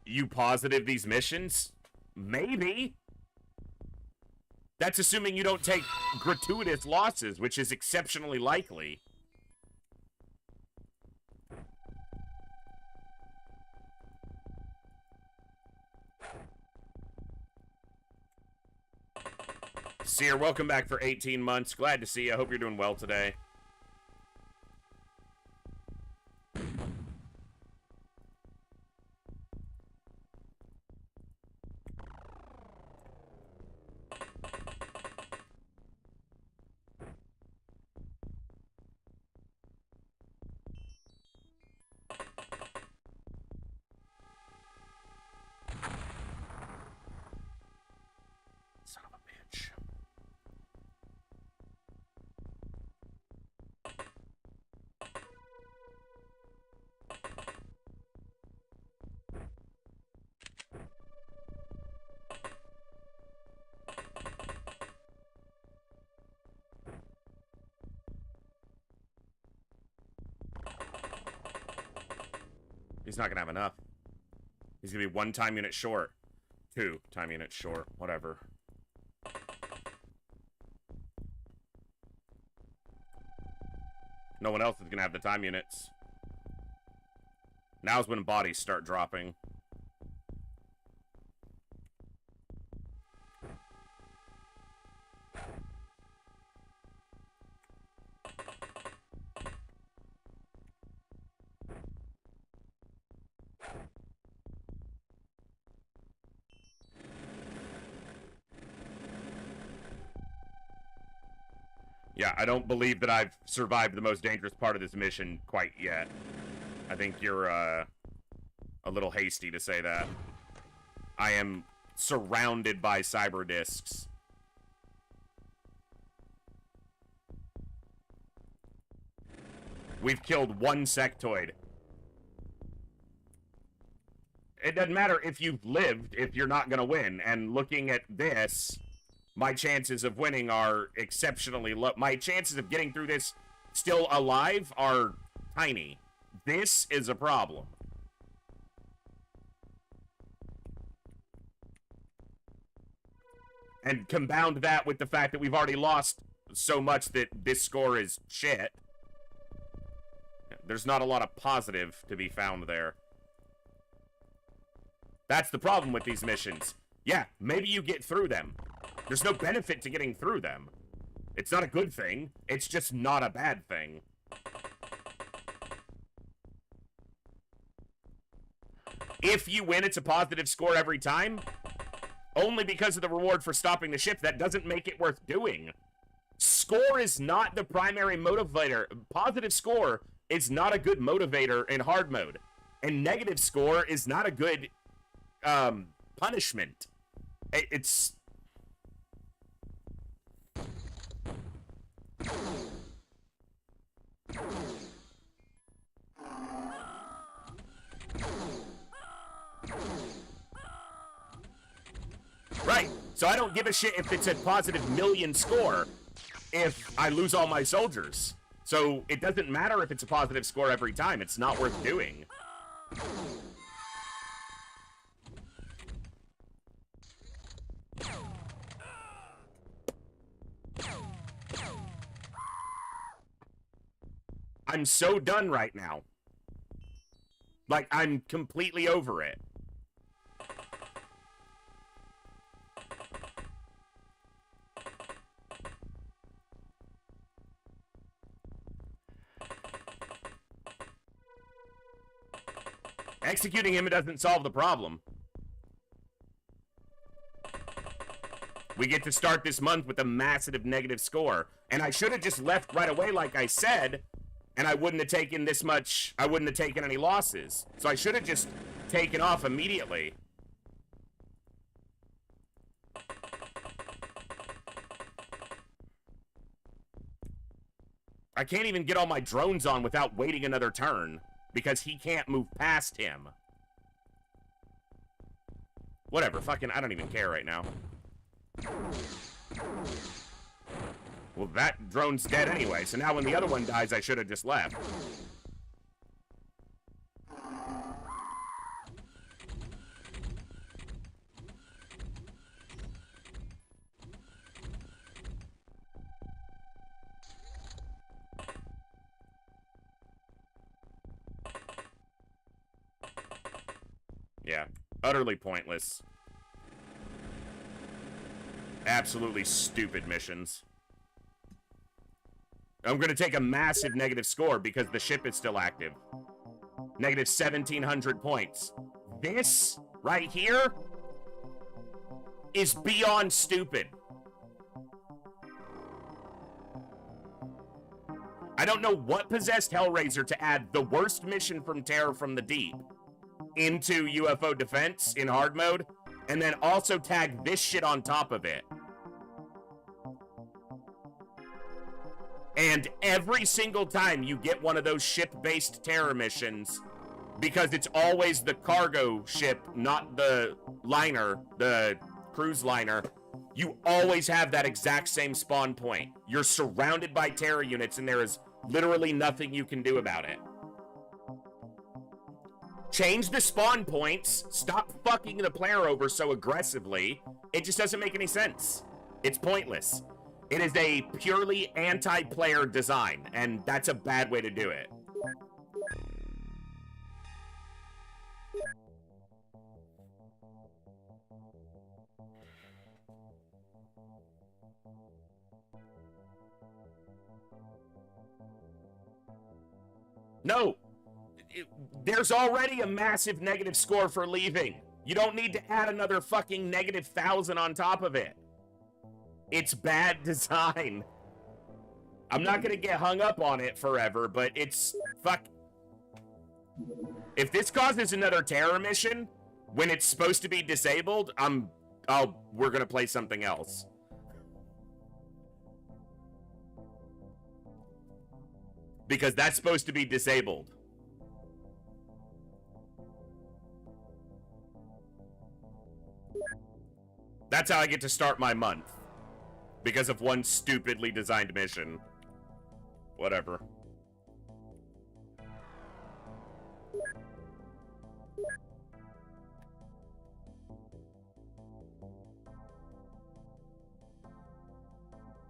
You positive these missions? Maybe. That's assuming you don't take gratuitous losses, which is exceptionally likely. Seer, welcome back for 18 months. Glad to see you. I hope you're doing well today. Son of a bitch. He's not gonna have enough. He's gonna be 1 time unit short. 2 time units short. Whatever. No one else is gonna have the time units. Now's when bodies start dropping. Yeah, I don't believe that I've survived the most dangerous part of this mission quite yet. I think you're, a little hasty to say that. I am surrounded by cyber discs. We've killed 1 sectoid. It doesn't matter if you've lived if you're not going to win. And looking at this, my chances of winning are exceptionally low. My chances of getting through this still alive are tiny. This is a problem. And compound that with the fact that we've already lost so much that this score is shit. There's not a lot of positive to be found there. That's the problem with these missions. Yeah, maybe you get through them. There's no benefit to getting through them. It's not a good thing. It's just not a bad thing. If you win, it's a positive score every time. Only because of the reward for stopping the ship. That doesn't make it worth doing. Score is not the primary motivator. Positive score is not a good motivator in hard mode. And negative score is not a good punishment. It's... Right, so I don't give a shit if it's a positive million score if I lose all my soldiers. So it doesn't matter if it's a positive score every time. It's not worth doing. I'm so done right now. Like, I'm completely over it. Executing him doesn't solve the problem. We get to start this month with a massive negative score. And I should have just left right away like I said, and I wouldn't have taken this much, I wouldn't have taken any losses. So I should have just taken off immediately. I can't even get all my drones on without waiting another turn, because he can't move past him. Whatever, fucking, I don't even care right now. Well, that drone's dead anyway, so now when the other one dies, I should have just left. Yeah, utterly pointless. Absolutely stupid missions. I'm gonna take a massive negative score because the ship is still active. Negative 1,700 points. This right here is beyond stupid. I don't know what possessed Hellraiser to add the worst mission from Terror from the Deep into UFO defense in hard mode, and then also tag this shit on top of it. And every single time you get one of those ship-based terror missions, because it's always the cargo ship, not the liner, the cruise liner, you always have that exact same spawn point. You're surrounded by terror units, and there is literally nothing you can do about it. Change the spawn points. Stop fucking the player over so aggressively. It just doesn't make any sense. It's pointless. It is a purely anti-player design, and that's a bad way to do it. No! There's already a massive negative score for leaving. You don't need to add another fucking negative 1,000 on top of it. It's bad design. I'm not gonna get hung up on it forever, but it's... fuck. If this causes another terror mission, when it's supposed to be disabled, we're gonna play something else. Because that's supposed to be disabled. That's how I get to start my month. Because of one stupidly designed mission. Whatever.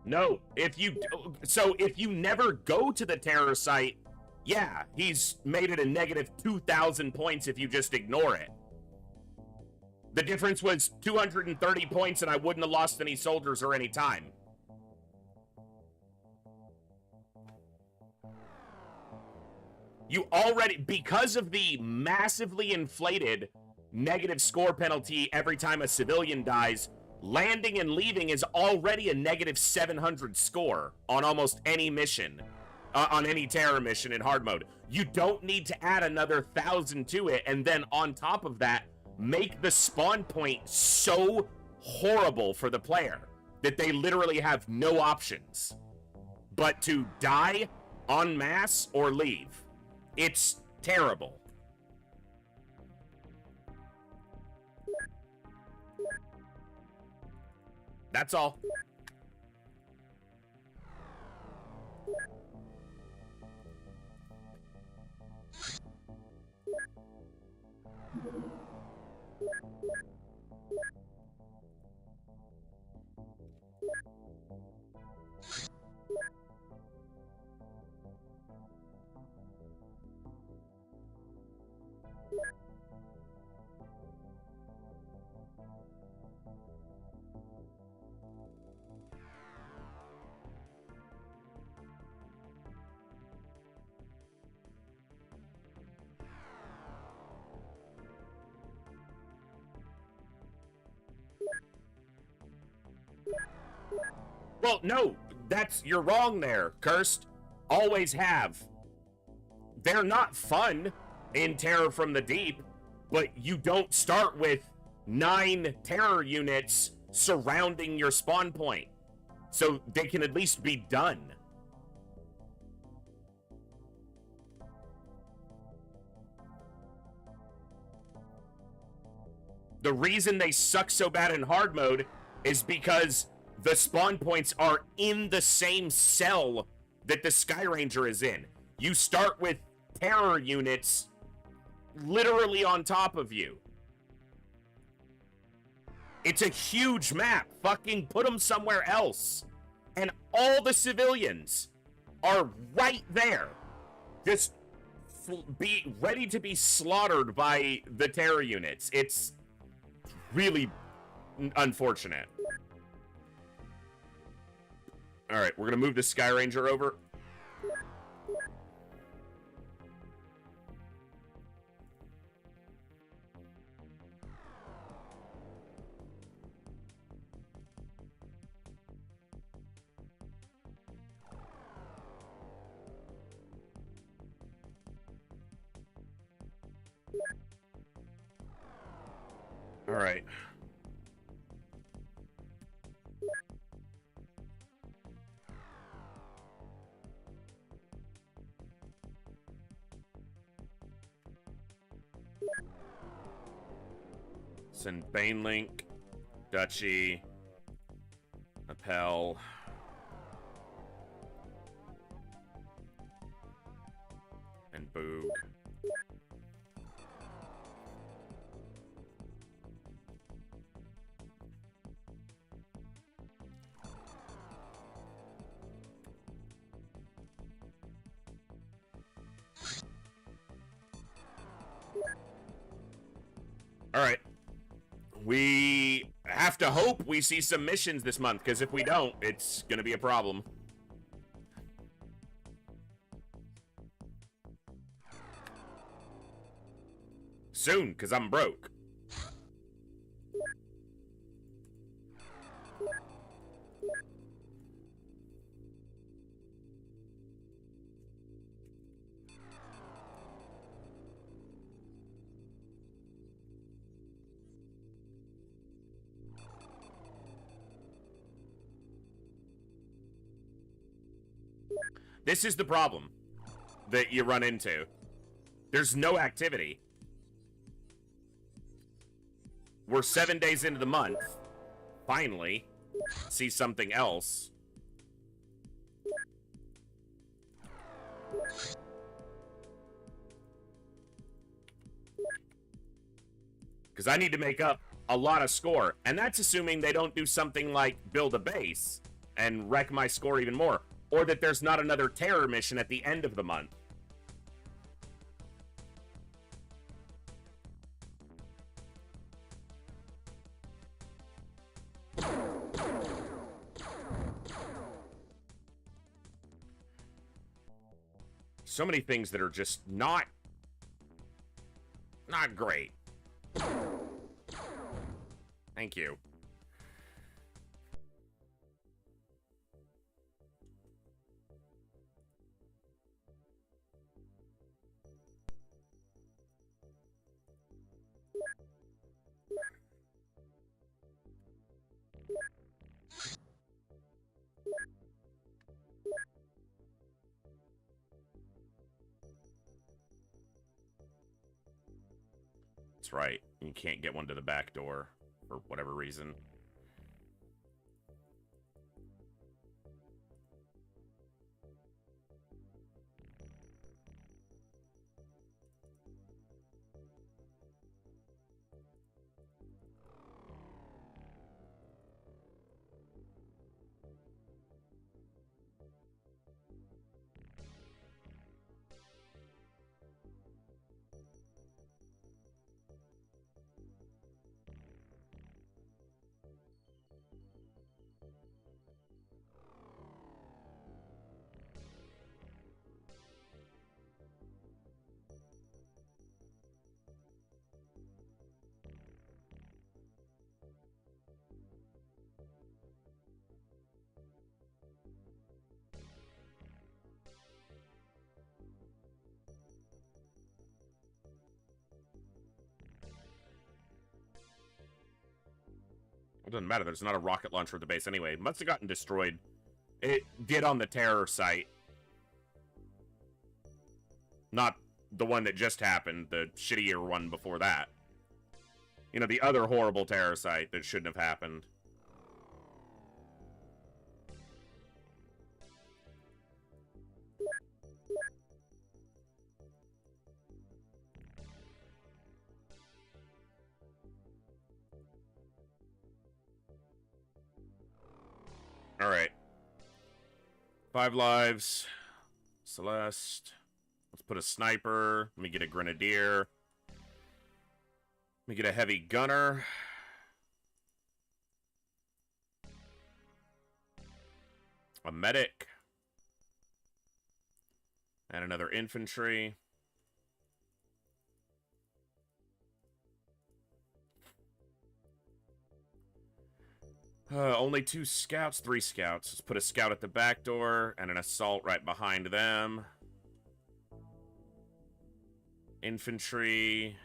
No, if you never go to the terror site, yeah, he's made it a negative 2,000 points if you just ignore it. The difference was 230 points and I wouldn't have lost any soldiers or any time. You already, because of the massively inflated negative score penalty every time a civilian dies, landing and leaving is already a negative 700 score on almost any mission, on any terror mission in hard mode. You don't need to add another 1,000 to it, and then on top of that, make the spawn point so horrible for the player that they literally have no options but to die en masse or leave. It's terrible. That's all. Well, no, you're wrong there, Cursed. Always have. They're not fun in Terror from the Deep, but you don't start with 9 terror units surrounding your spawn point. So they can at least be done. The reason they suck so bad in hard mode is because the spawn points are in the same cell that the Sky Ranger is in. You start with terror units literally on top of you. It's a huge map. Fucking put them somewhere else. And all the civilians are right there. Just be ready to be slaughtered by the terror units. It's really unfortunate. All right, we're gonna move the Sky Ranger over. All right. Send Banelink, Duchy, Appel, and Boog. All right. We have to hope we see some missions this month, because if we don't, it's going to be a problem. Soon, because I'm broke. This is the problem that you run into. There's no activity. We're 7 days into the month, finally see something else. Because I need to make up a lot of score. And that's assuming they don't do something like build a base and wreck my score even more. Or that there's not another terror mission at the end of the month. So many things that are just not great. Thank you. That's right. You can't get one to the back door for whatever reason. It doesn't matter. There's not a rocket launcher at the base anyway. It must have gotten destroyed. It did on the terror site. Not the one that just happened. The shittier one before that. You know, the other horrible terror site that shouldn't have happened. Alright. 5 lives. Celeste. Let's put a sniper. Let me get a grenadier. Let me get a heavy gunner. A medic. And another infantry. Only 2 scouts, 3 scouts. Let's put a scout at the back door and an assault right behind them. Infantry.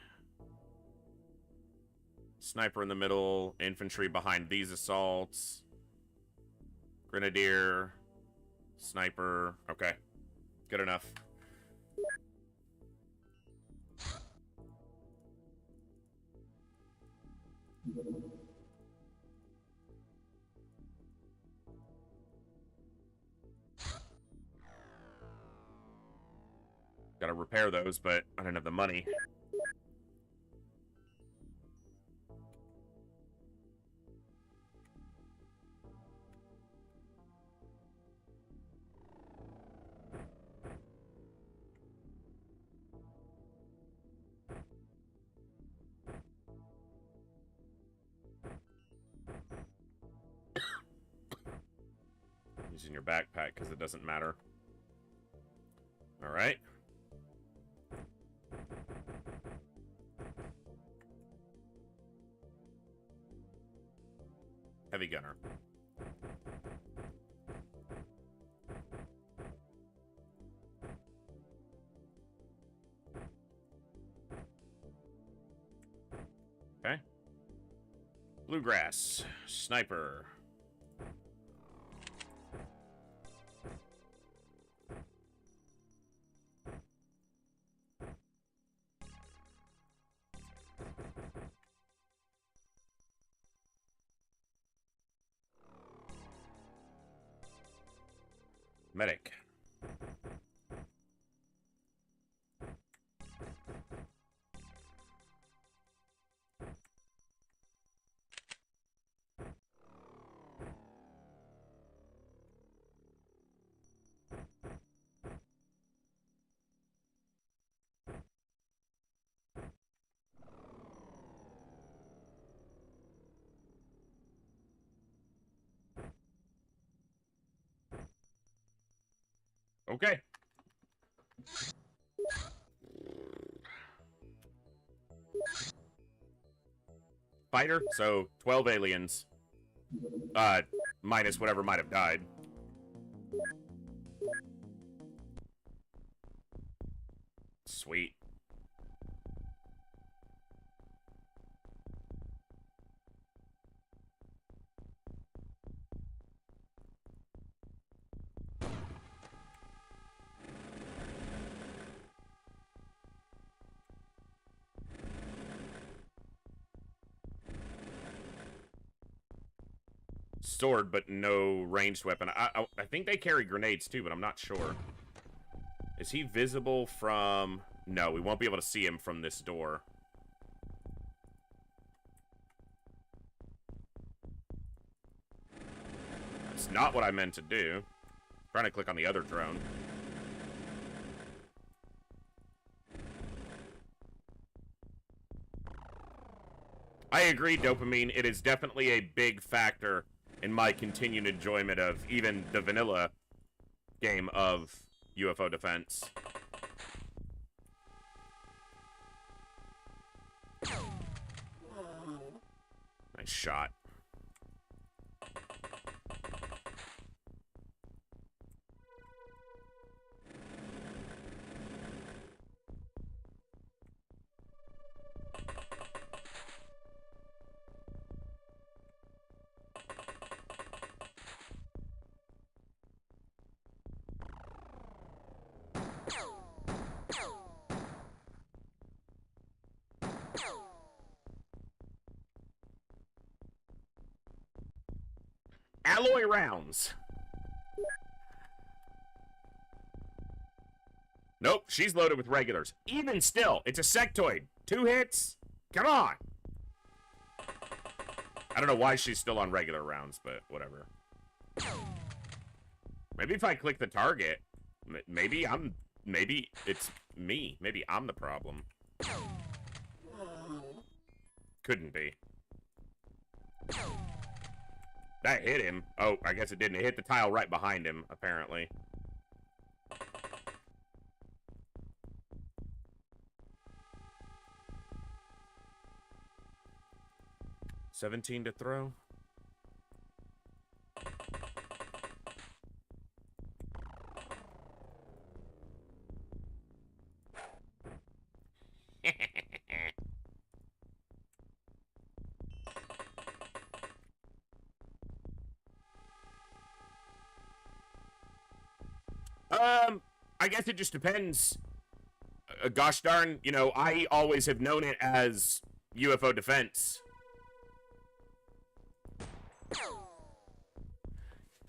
Sniper in the middle. Infantry behind these assaults. Grenadier. Sniper. Okay. Good enough. Gotta repair those, but I don't have the money. Using your backpack because it doesn't matter. All right. Heavy gunner. Okay. Bluegrass. Sniper. medic. Okay. Fighter, so 12 aliens. Minus whatever might have died. Sweet. Sword, but no ranged weapon. I think they carry grenades too, but I'm not sure. Is he visible from... No, we won't be able to see him from this door. It's not what I meant to do. I'm trying to click on the other drone. I agree, dopamine. It is definitely a big factor in my continued enjoyment of even the vanilla game of UFO defense. Nice shot. Alloy rounds. Nope, she's loaded with regulars. Even still, it's a sectoid. 2 hits? Come on. I don't know why she's still on regular rounds, but whatever. Maybe if I click the target, maybe it's me. Maybe I'm the problem. Couldn't be. That hit him. Oh, I guess it didn't. It hit the tile right behind him, apparently. $17 to throw. I guess it just depends. Gosh darn, you know, I always have known it as UFO defense.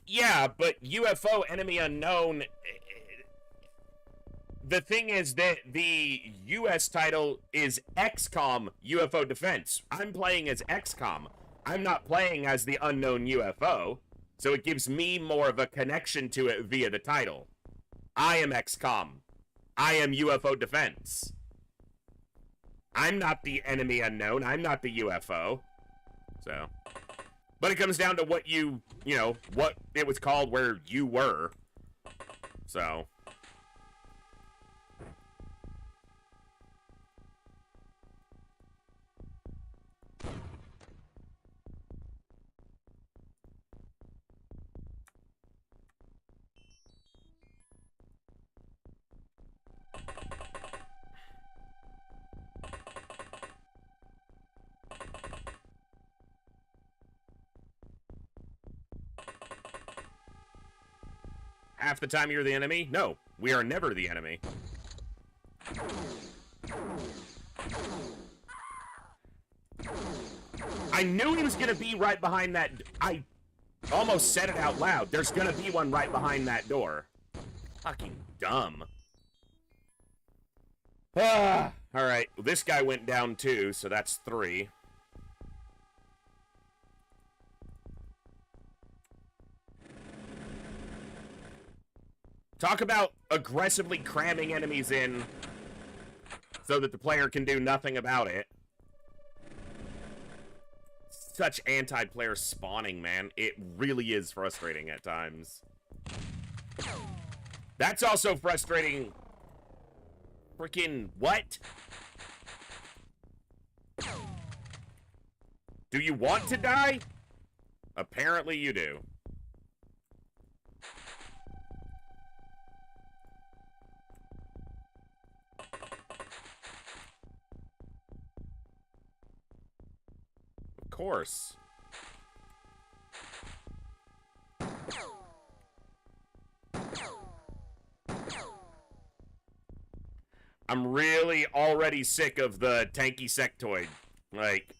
Yeah, but UFO enemy unknown. The thing is that the US title is XCOM UFO defense. I'm playing as XCOM. I'm not playing as the unknown UFO, so it gives me more of a connection to it via the title. I am XCOM. I am UFO defense. I'm not the enemy unknown. I'm not the UFO. So, but it comes down to what you know, what it was called where you were. So. Half the time you're the enemy? No, we are never the enemy. I knew he was gonna be right behind that. I almost said it out loud. There's gonna be one right behind that door. fucking dumb. Ah, all right. Well, this guy went down too, so that's 3. Talk about aggressively cramming enemies in so that the player can do nothing about it. Such anti-player spawning, man. It really is frustrating at times. That's also frustrating. Freaking what? Do you want to die? Apparently you do. Of course. I'm really already sick of the tanky sectoid. Like...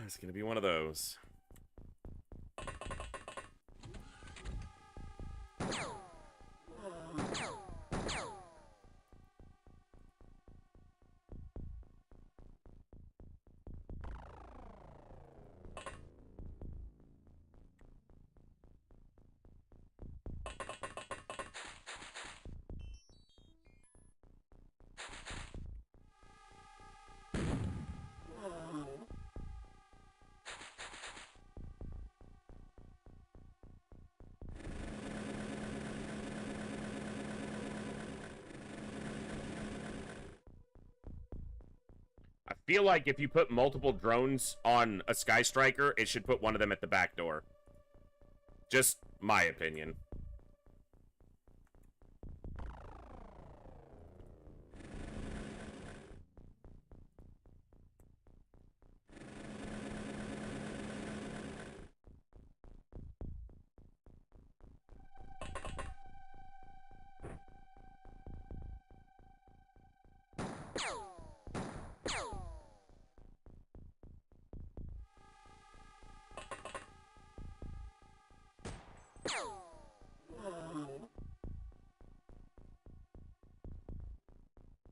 It's gonna be one of those. I feel like if you put multiple drones on a Sky Striker, it should put one of them at the back door. Just my opinion.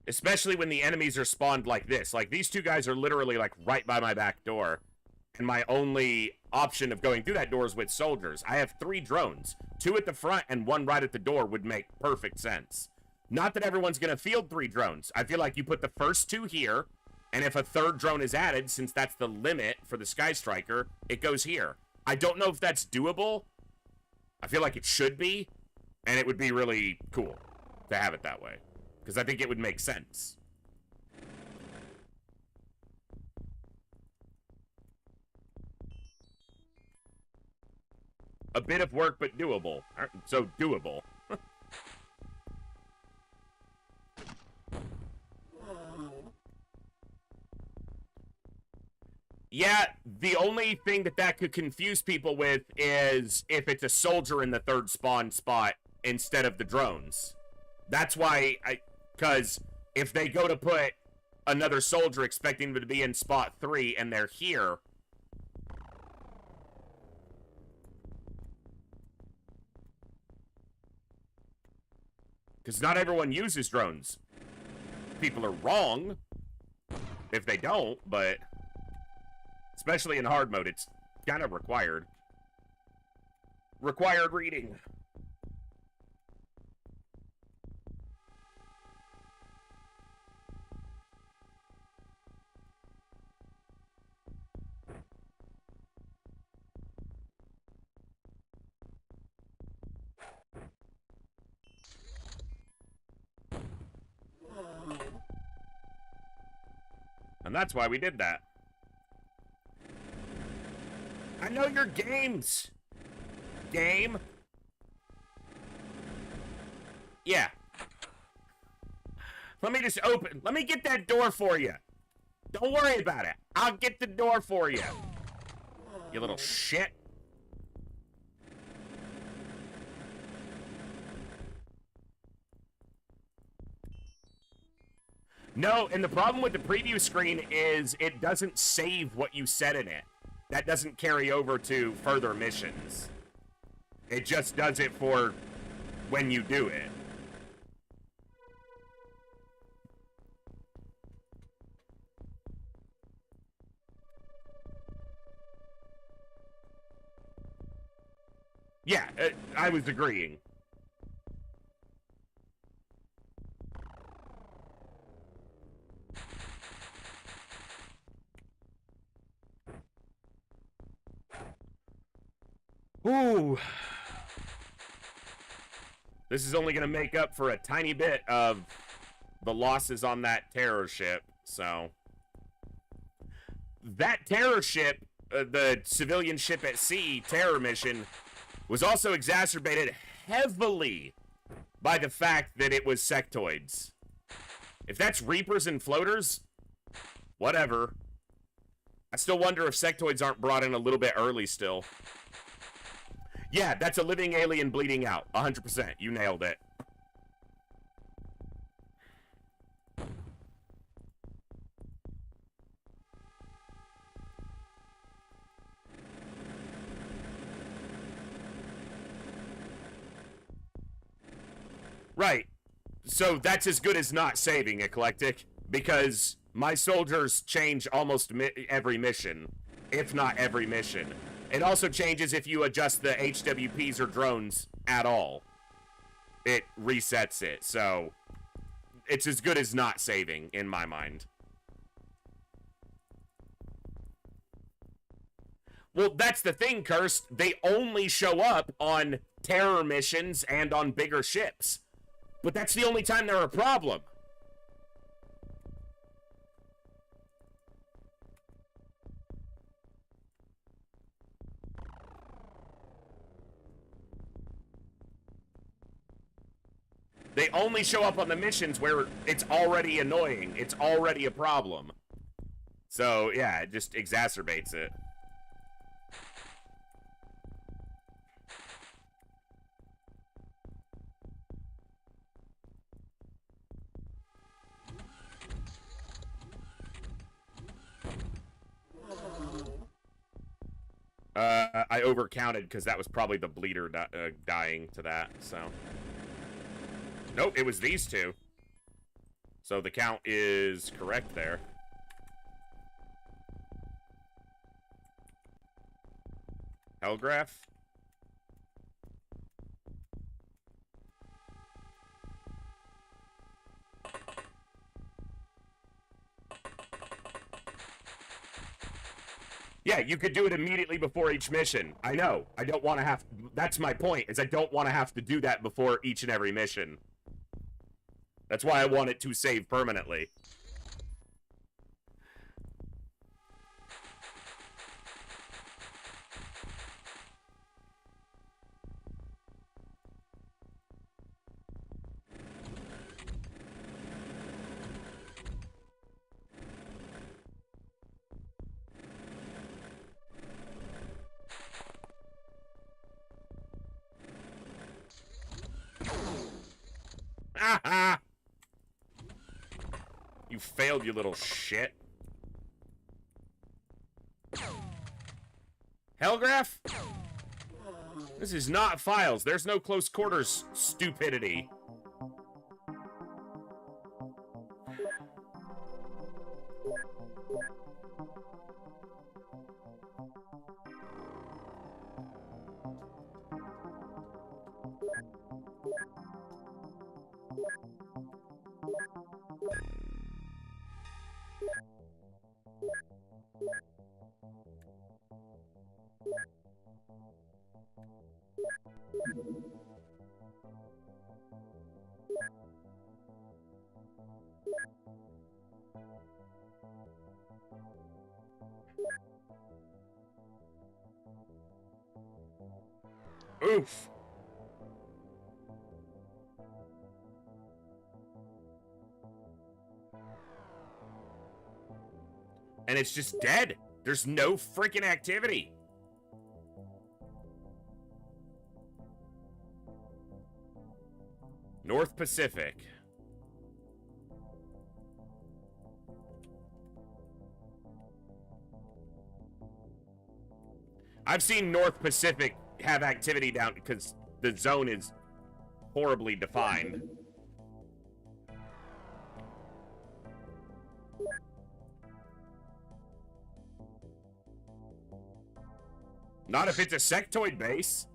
Especially when the enemies are spawned like this. Like, these two guys are literally, like, right by my back door. And my only option of going through that door is with soldiers. I have 3 drones. 2 at the front and 1 right at the door would make perfect sense. Not that everyone's going to field 3 drones. I feel like you put the first 2 here, and if a 3rd drone is added, since that's the limit for the Sky Striker, it goes here. I don't know if that's doable. I feel like it should be, and it would be really cool to have it that way. Because I think it would make sense. A bit of work, but doable. So, doable. Yeah, the only thing that could confuse people with is if it's a soldier in the 3rd spawn spot instead of the drones. That's why because if they go to put another soldier expecting them to be in spot 3 and they're here. Because not everyone uses drones. People are wrong if they don't, but especially in hard mode, it's kind of required. Required reading. And that's why we did that. I know your games. Game. Yeah. Let me just open. Let me get that door for you. Don't worry about it. I'll get the door for you. You little shit. No, and the problem with the preview screen is it doesn't save what you said in it. That doesn't carry over to further missions. It just does it for when you do it. Yeah, I was agreeing. Ooh. This is only going to make up for a tiny bit of the losses on that terror ship, so. That terror ship, the civilian ship at sea terror mission, was also exacerbated heavily by the fact that it was sectoids. If that's Reapers and floaters, whatever. I still wonder if sectoids aren't brought in a little bit early still. Yeah, that's a living alien bleeding out. 100%. You nailed it. Right. So that's as good as not saving, Eclectic, because my soldiers change almost every mission, if not every mission. It also changes if you adjust the HWPs or drones at all. It resets it, so it's as good as not saving, in my mind. Well, that's the thing, Cursed. They only show up on terror missions and on bigger ships. But that's the only time they're a problem. They only show up on the missions where it's already annoying. It's already a problem. So, yeah, it just exacerbates it. I overcounted because that was probably the bleeder dying to that, so. Nope, it was these two. So the count is correct there. Hellgraph? Yeah, you could do it immediately before each mission. I know. I don't want to have... That's my point, is I don't want to have to do that before each and every mission. That's why I want it to save permanently. Ah! You failed, you little shit. Hellgraph? This is not Files. There's no close quarters stupidity. Oof. And it's just dead. There's no freaking activity. North Pacific. I've seen North Pacific have activity down because the zone is horribly defined. Not if it's a sectoid base.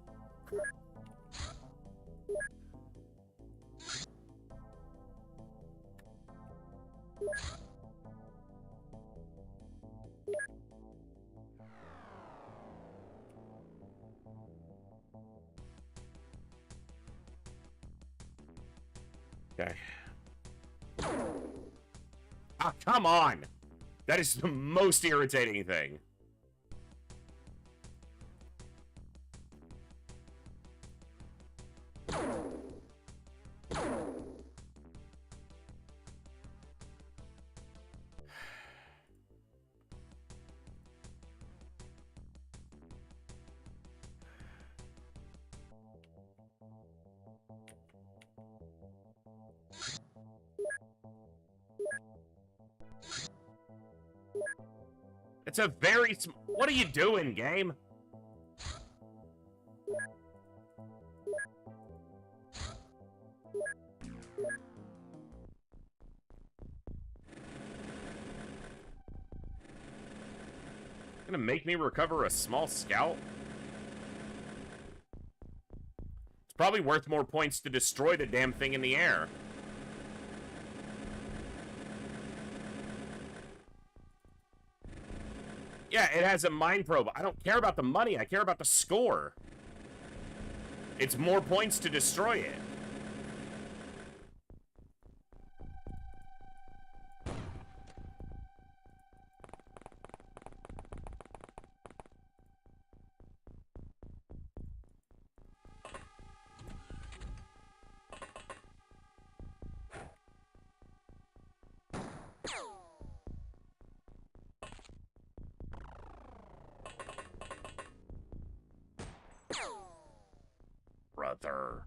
Okay. Ah, come on! That is the most irritating thing. It's a very what are you doing, game? Gonna make me recover a small scout? It's probably worth more points to destroy the damn thing in the air. Yeah, it has a mine probe. I don't care about the money. I care about the score. It's more points to destroy it. Brother.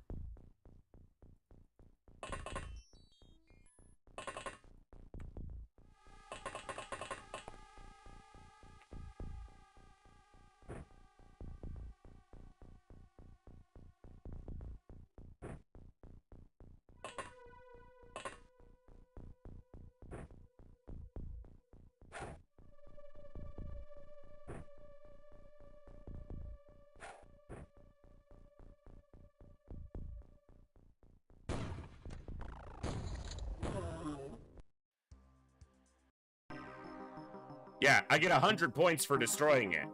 Yeah, I get 100 points for destroying it.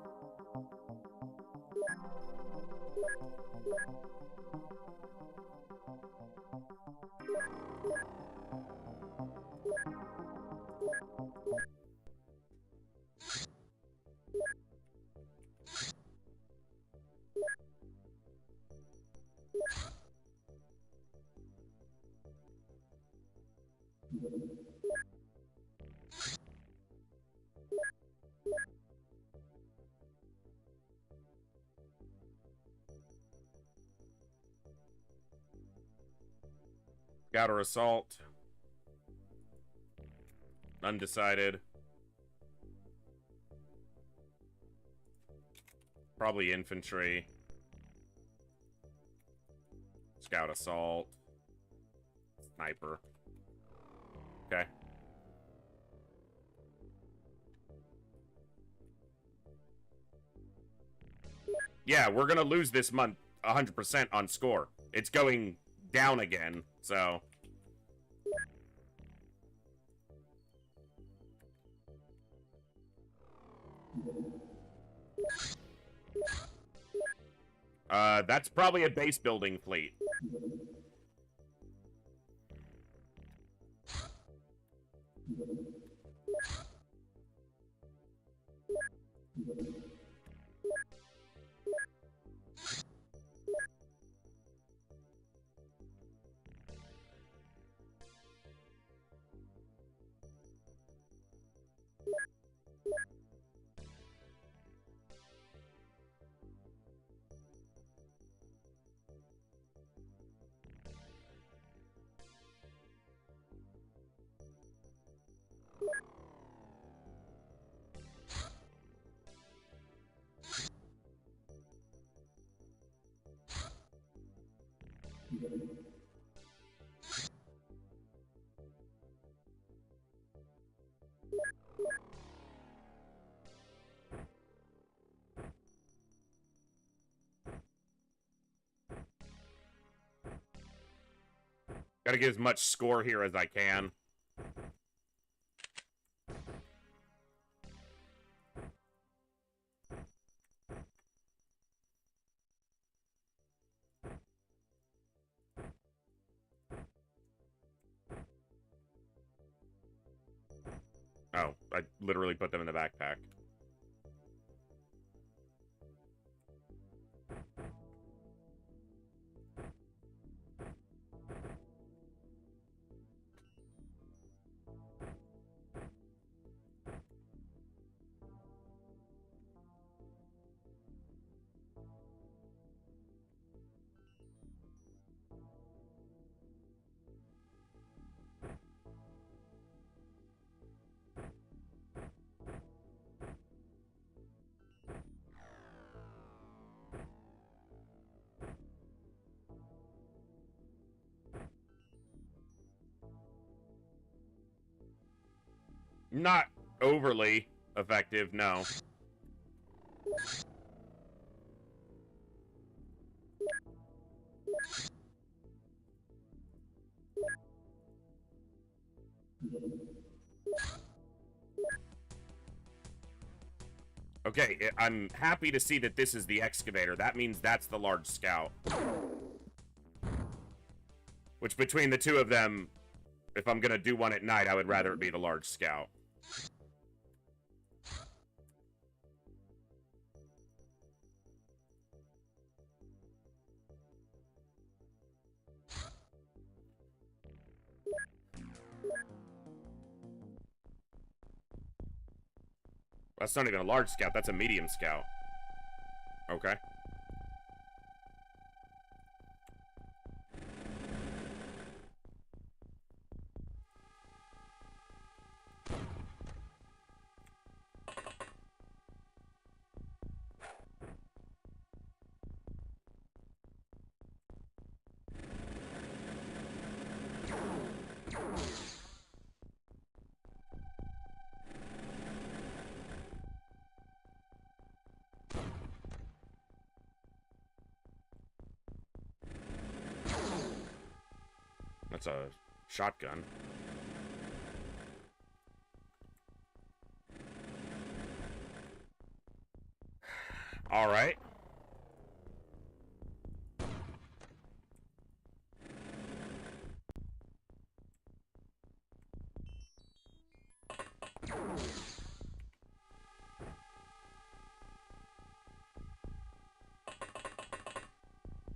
Scout or assault. Undecided. Probably infantry. Scout assault. Sniper. Okay. Yeah, we're gonna lose this month 100% on score. It's going down again, so... that's probably a base building fleet. Gotta get as much score here as I can. Oh, I literally put them in the backpack. Not overly effective, no. Okay, I'm happy to see that this is the excavator. That means that's the large scout. Which, between the two of them, if I'm gonna do one at night, I would rather it be the large scout. That's not even a large scout, that's a medium scout. Okay. That's a shotgun. All right.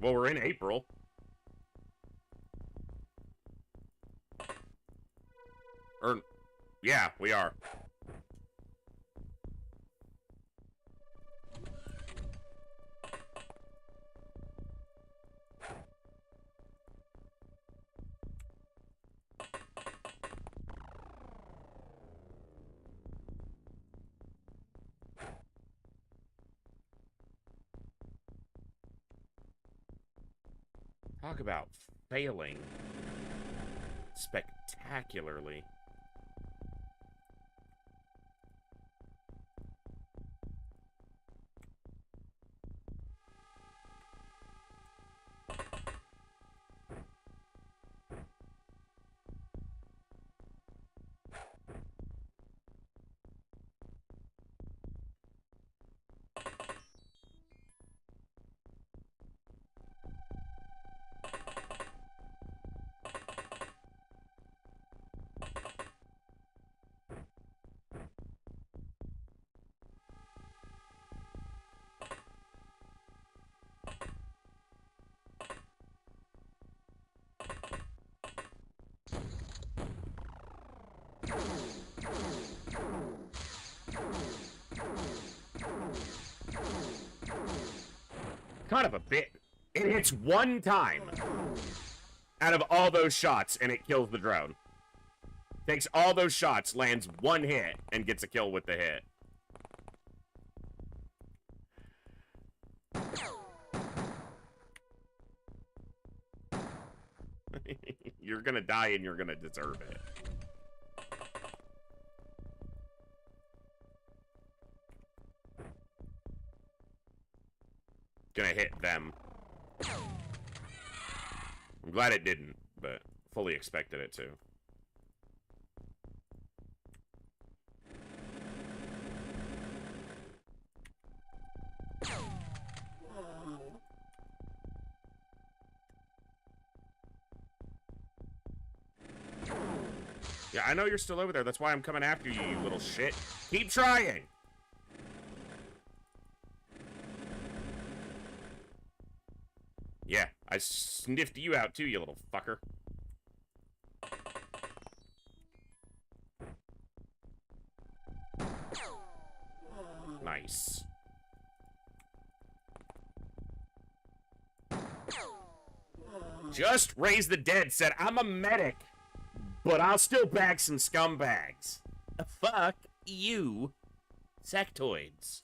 Well, we're in April. Yeah, we are. Talk about failing spectacularly. Kind of a bit. It hits one time out of all those shots, and it kills the drone. Takes all those shots, lands one hit, and gets a kill with the hit. You're gonna die and you're gonna deserve it. Gonna hit them. I'm glad it didn't, but fully expected it to. Yeah, I know you're still over there. That's why I'm coming after you, you little shit. Keep trying! Yeah, I sniffed you out too, you little fucker. Nice. Just Raise the Dead said, I'm a medic, but I'll still bag some scumbags. Fuck you, sectoids.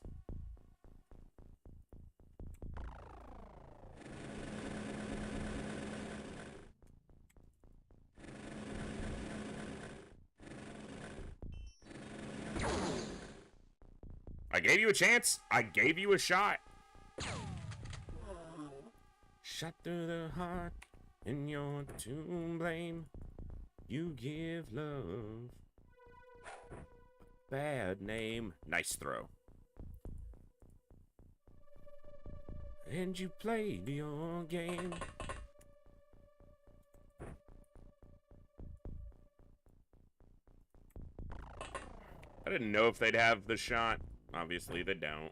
I gave you a chance. I gave you a shot. Shot through the heart, and you're to blame. You give love a bad name. Nice throw. And you played your game. I didn't know if they'd have the shot. Obviously, they don't.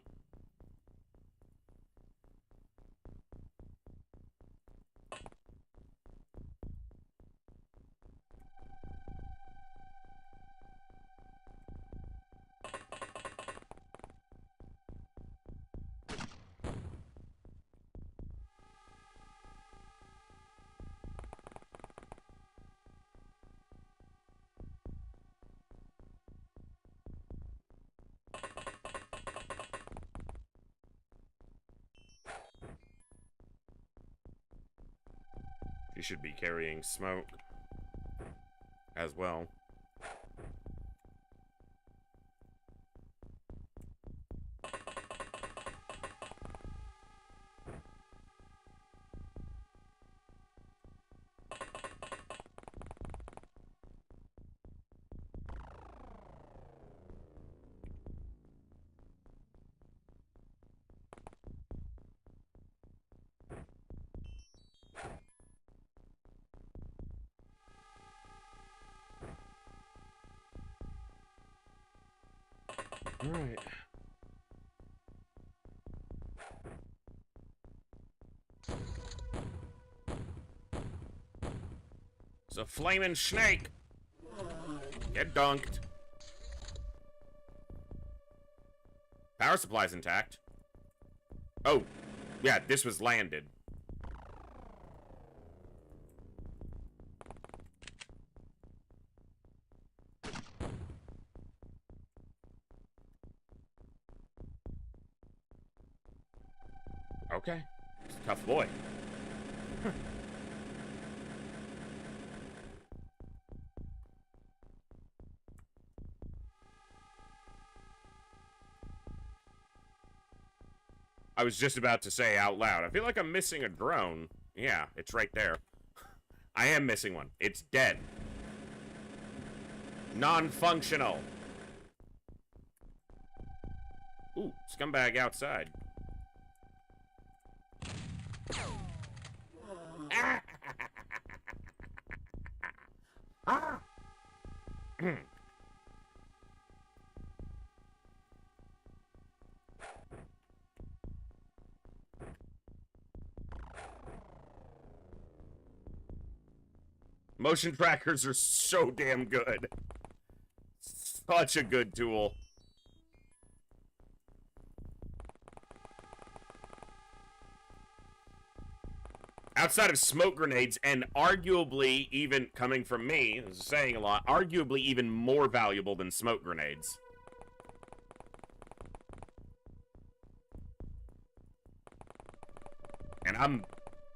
You should be carrying smoke as well. All right. It's a flaming snake. Get dunked. Power supply's intact. Oh, yeah, this was landed. Okay. Tough boy. I was just about to say out loud, I feel like I'm missing a drone. Yeah, it's right there. I am missing one. It's dead. Non-functional. Ooh, scumbag outside. Ah! Motion trackers are so damn good. Such a good tool. Outside of smoke grenades, and arguably even coming from me, this is saying a lot, arguably even more valuable than smoke grenades. And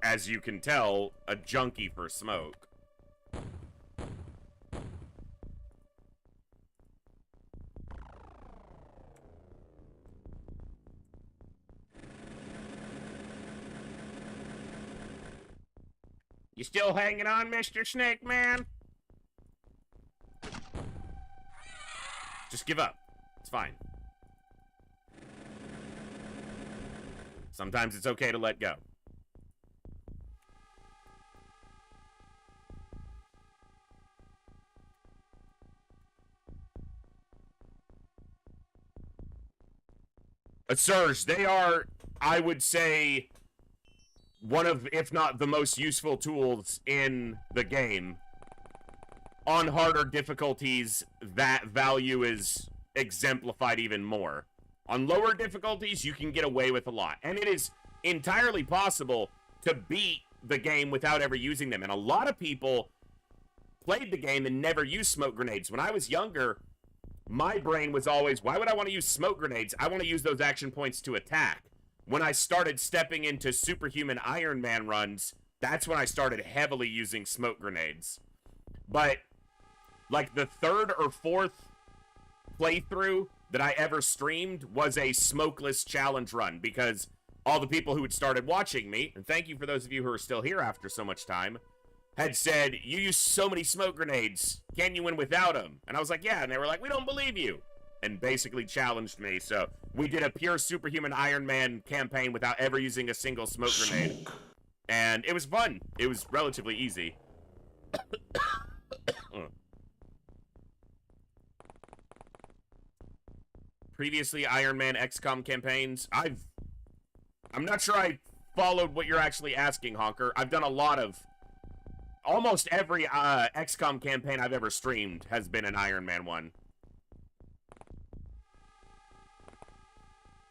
as you can tell, a junkie for smoke. You still hanging on, Mr. Snake Man? Just give up. It's fine. Sometimes it's okay to let go. Sirs, they are, I would say, one of, if not the most useful tools in the game. On harder difficulties, that value is exemplified even more. On lower difficulties, you can get away with a lot. And it is entirely possible to beat the game without ever using them. And a lot of people played the game and never used smoke grenades. When I was younger, my brain was always, why would I want to use smoke grenades? I want to use those action points to attack. When I started stepping into superhuman Iron Man runs, that's when I started heavily using smoke grenades. But, like, the third or fourth playthrough that I ever streamed was a smokeless challenge run, because all the people who had started watching me, and thank you for those of you who are still here after so much time, had said, you use so many smoke grenades, can you win without them? And I was like, yeah, and they were like, we don't believe you. And basically challenged me, so we did a pure superhuman Iron Man campaign without ever using a single smoke grenade. And it was fun. It was relatively easy. Previously Iron Man XCOM campaigns, I'm not sure I followed what you're actually asking, Honker. I've done a lot of, almost every XCOM campaign I've ever streamed has been an Iron Man one.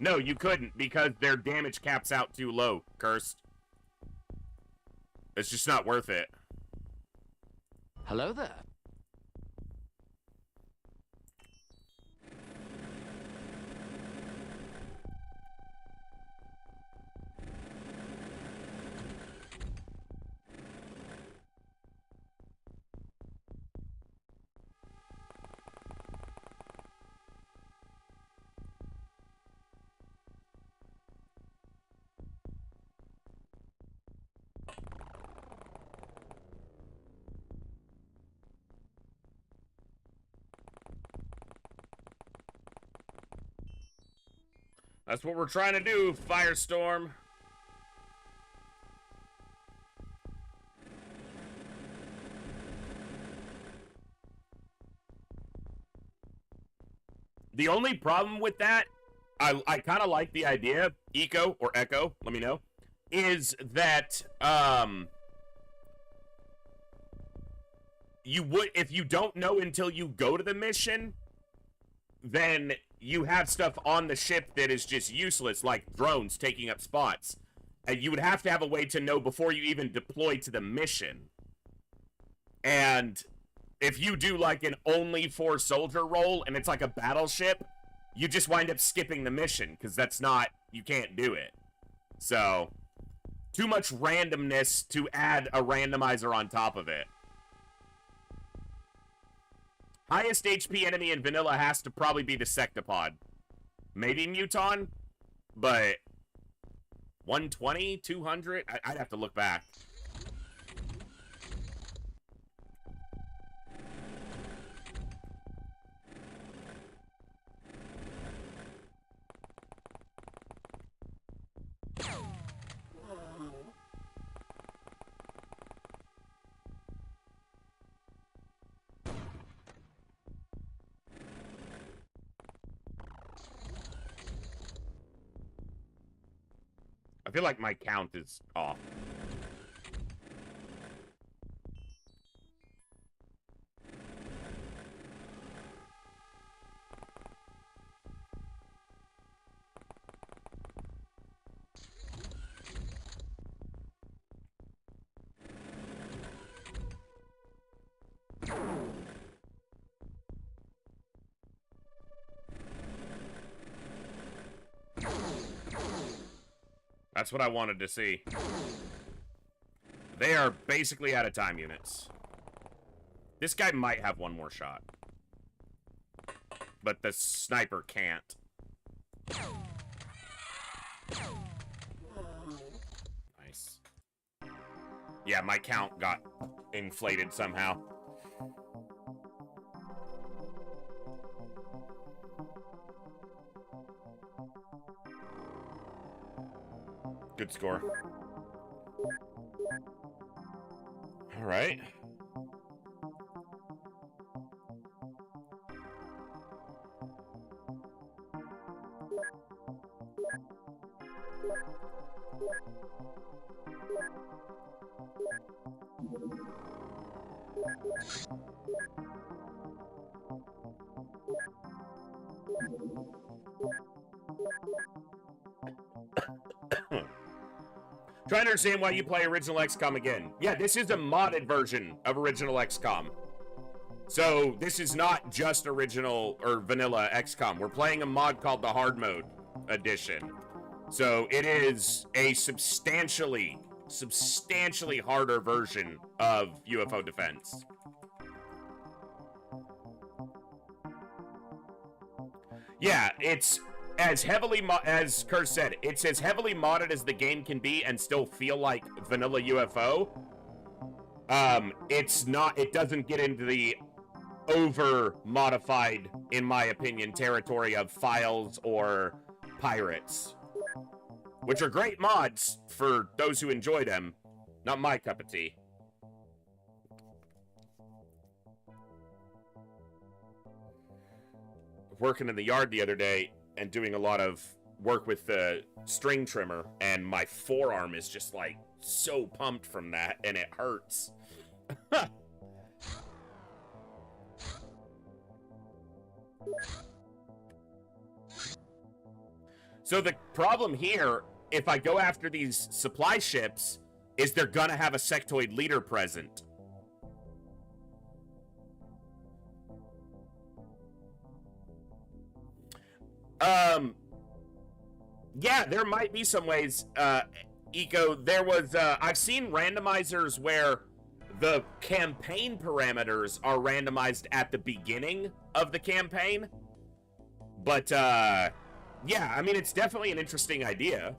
No, you couldn't, because their damage caps out too low, Cursed. It's just not worth it. Hello there. That's what we're trying to do, Firestorm. The only problem with that, I kind of like the idea, Echo, or Echo, let me know, is that, you would, if you don't know until you go to the mission, then you have stuff on the ship that is just useless, like drones taking up spots. And you would have to have a way to know before you even deploy to the mission. And if you do like an only 4 soldier roll and it's like a battleship, you just wind up skipping the mission, because that's not, you can't do it. So, too much randomness to add a randomizer on top of it. Highest HP enemy in vanilla has to probably be the Sectopod. Maybe Muton, but 120, 200? I'd have to look back. I feel like my count is off. That's what I wanted to see. They are basically out of time units. This guy might have one more shot. But the sniper can't. Nice. Yeah, my count got inflated somehow. Good score. All right. Trying to understand why you play original XCOM again. Yeah, this is a modded version of original XCOM. So this is not just original or vanilla XCOM. We're playing a mod called the Hardmode Edition. So it is a substantially harder version of UFO Defense. Yeah, it's as heavily, as Curse said, it's as heavily modded as the game can be and still feel like vanilla UFO. It's not, it doesn't get into the over-modified, in my opinion, territory of Files or Pirates. Which are great mods for those who enjoy them. Not my cup of tea. Working in the yard the other day and doing a lot of work with the string trimmer, and my forearm is just like so pumped from that, and it hurts. So the problem here, if I go after these supply ships, is they're gonna have a sectoid leader present. Yeah, there might be some ways, Eco. There was, I've seen randomizers where the campaign parameters are randomized at the beginning of the campaign. But, yeah, I mean, it's definitely an interesting idea.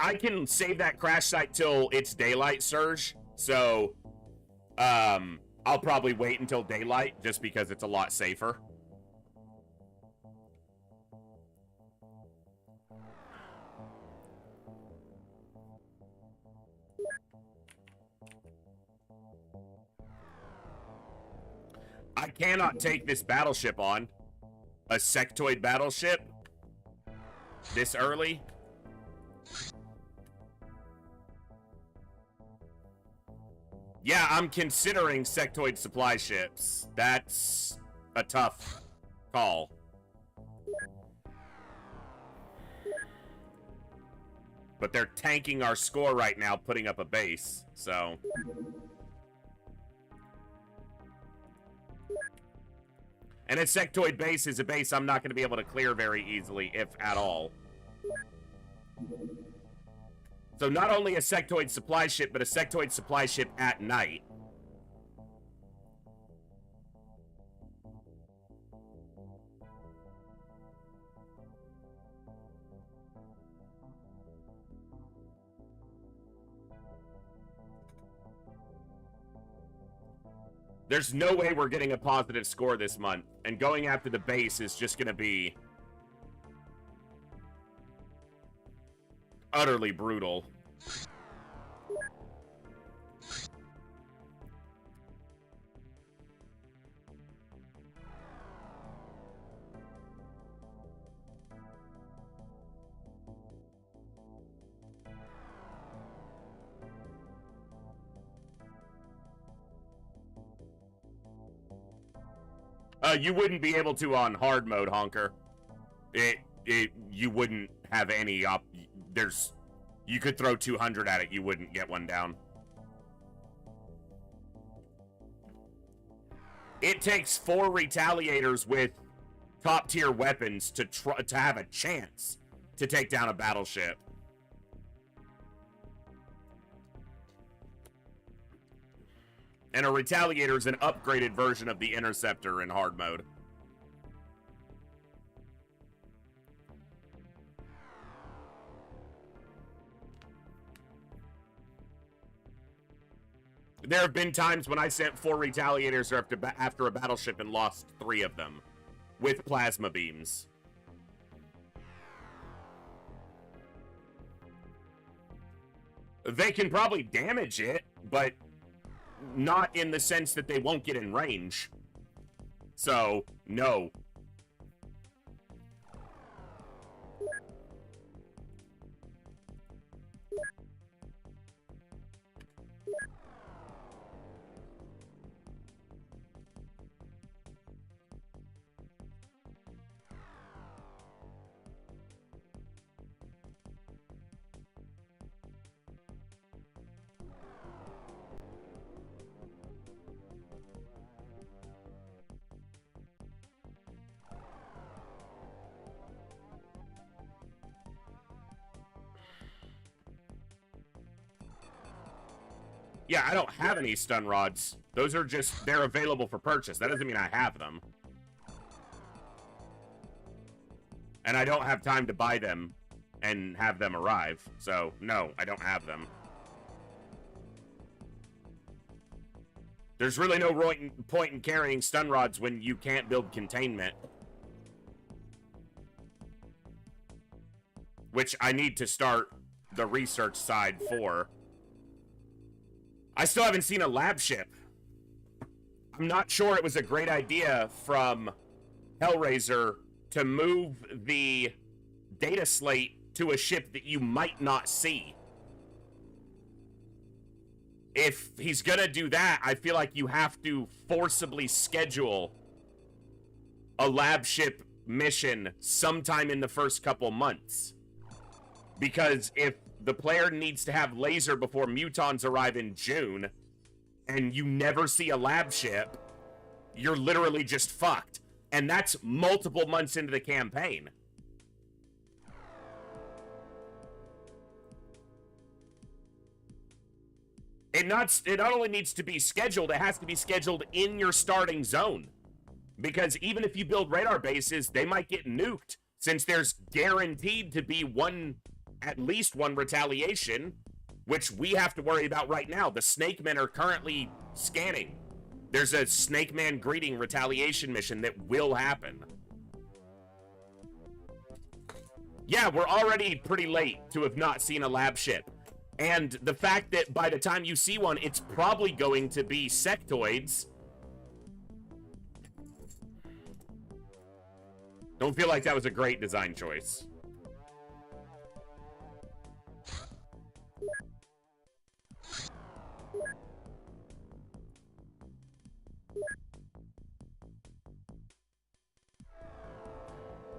I can save that crash site till it's daylight, Surge. So, I'll probably wait until daylight just because it's a lot safer. I cannot take this battleship on. A sectoid battleship this early. Yeah, I'm considering sectoid supply ships. That's a tough call. But they're tanking our score right now, putting up a base, so... And a sectoid base is a base I'm not going to be able to clear very easily, if at all. So not only a sectoid supply ship, but a sectoid supply ship at night. There's no way we're getting a positive score this month, and going after the base is just going to be utterly brutal. You wouldn't be able to on hard mode, Honker. You wouldn't have any you could throw 200 at it, you wouldn't get one down. It takes 4 retaliators with top-tier weapons to have a chance to take down a battleship. And a retaliator is an upgraded version of the interceptor in hard mode. There have been times when I sent 4 retaliators after a battleship and lost 3 of them with plasma beams. They can probably damage it, but not in the sense that they won't get in range. So, no. Yeah, I don't have any stun rods. Those are just, they're available for purchase. That doesn't mean I have them. And I don't have time to buy them and have them arrive. So, no, I don't have them. There's really no point in carrying stun rods when you can't build containment. Which I need to start the research side for. I still haven't seen a lab ship. I'm not sure it was a great idea from Hellraiser to move the data slate to a ship that you might not see. If he's gonna do that, I feel like you have to forcibly schedule a lab ship mission sometime in the first couple months. Because if the player needs to have laser before mutons arrive in June, and you never see a lab ship, you're literally just fucked. And that's multiple months into the campaign. It not only needs to be scheduled, it has to be scheduled in your starting zone. Because even if you build radar bases, they might get nuked, since there's guaranteed to be at least one retaliation, which we have to worry about right now. The Snake Men are currently scanning. There's a Snake Man greeting retaliation mission that will happen. Yeah, we're already pretty late to have not seen a lab ship. And the fact that by the time you see one, it's probably going to be sectoids. Don't feel like that was a great design choice.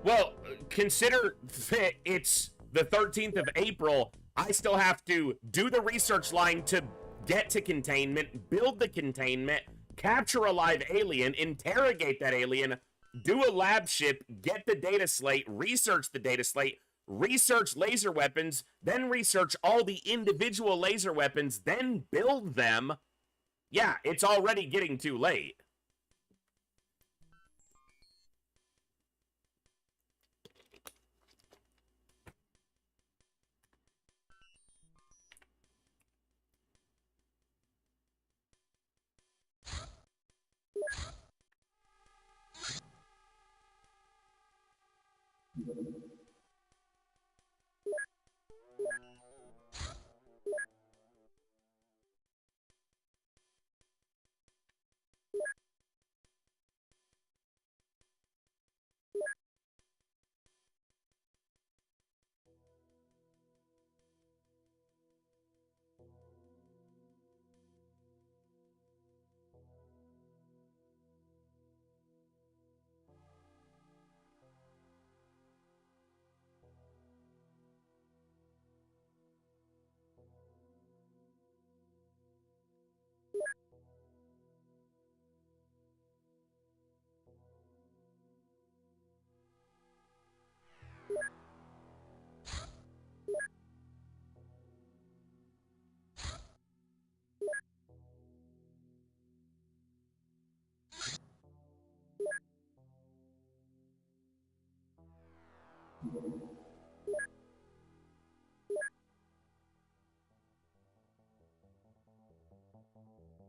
Well, consider that it's the 13th of April. I still have to do the research line to get to containment, build the containment, capture a live alien, interrogate that alien, do a lab ship, get the data slate, research the data slate, research laser weapons, then research all the individual laser weapons, then build them. Yeah, it's already getting too late.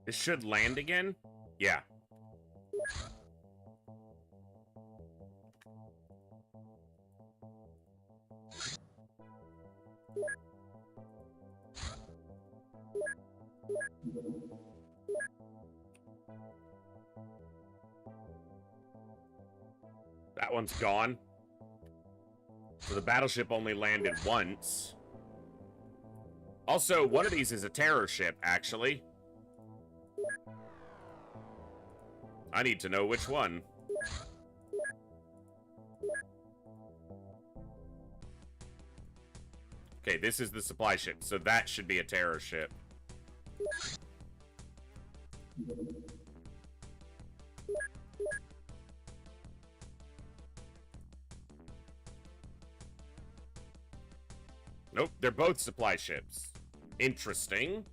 This should land again? Yeah. That one's gone. So the battleship only landed once. Also, one of these is a terror ship, actually. I need to know which one. Okay, this is the supply ship, so that should be a terror ship. Nope, they're both supply ships. Interesting.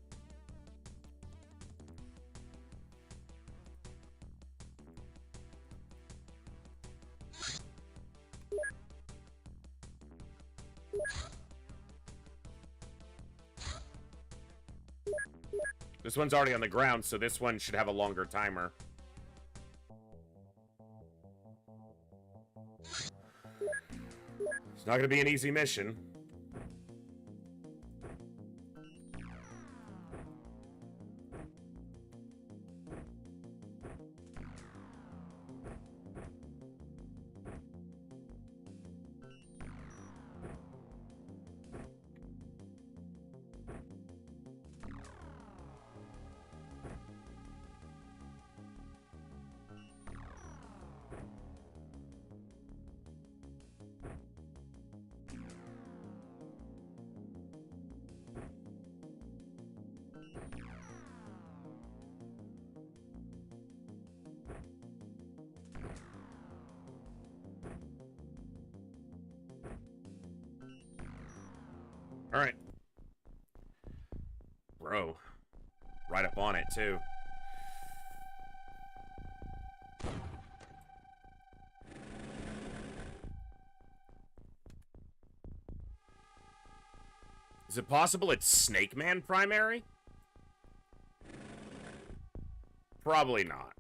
This one's already on the ground, so this one should have a longer timer. It's not going to be an easy mission. All right. Bro. Right up on it, too. Is it possible it's Snake Man primary? Probably not.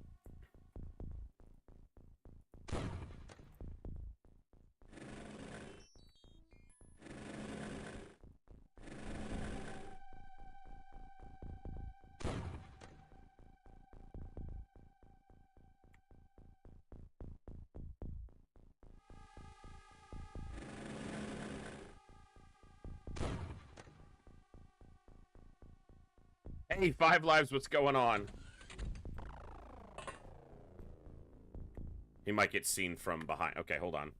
Hey, 5 Lives, what's going on? He might get seen from behind. Okay, hold on.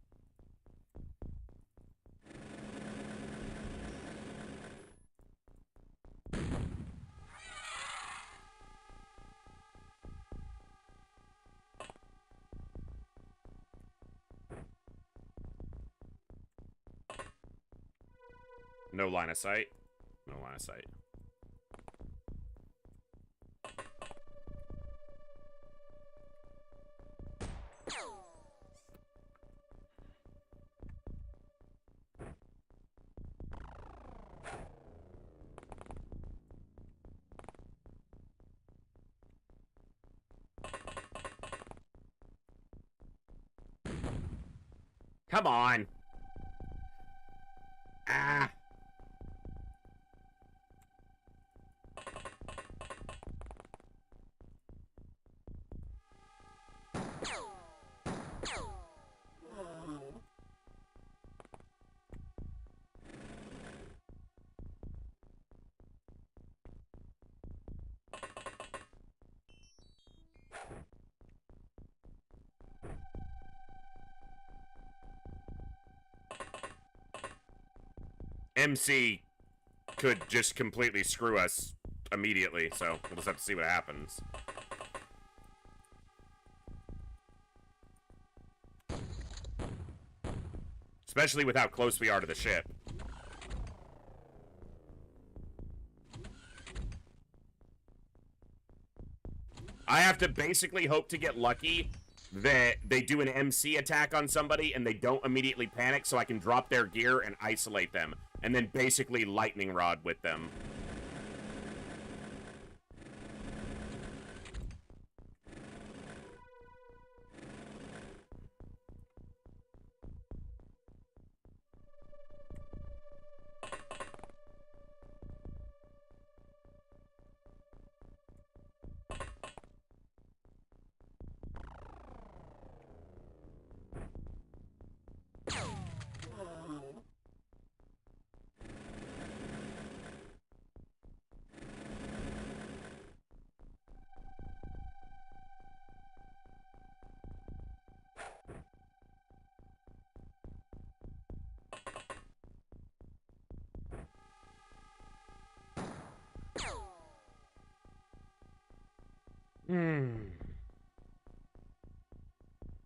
No line of sight. No line of sight. Come on. Ah. MC could just completely screw us immediately, so we'll just have to see what happens. Especially with how close we are to the ship. I have to basically hope to get lucky that they do an MC attack on somebody and they don't immediately panic, so I can drop their gear and isolate them, and then basically lightning rod with them.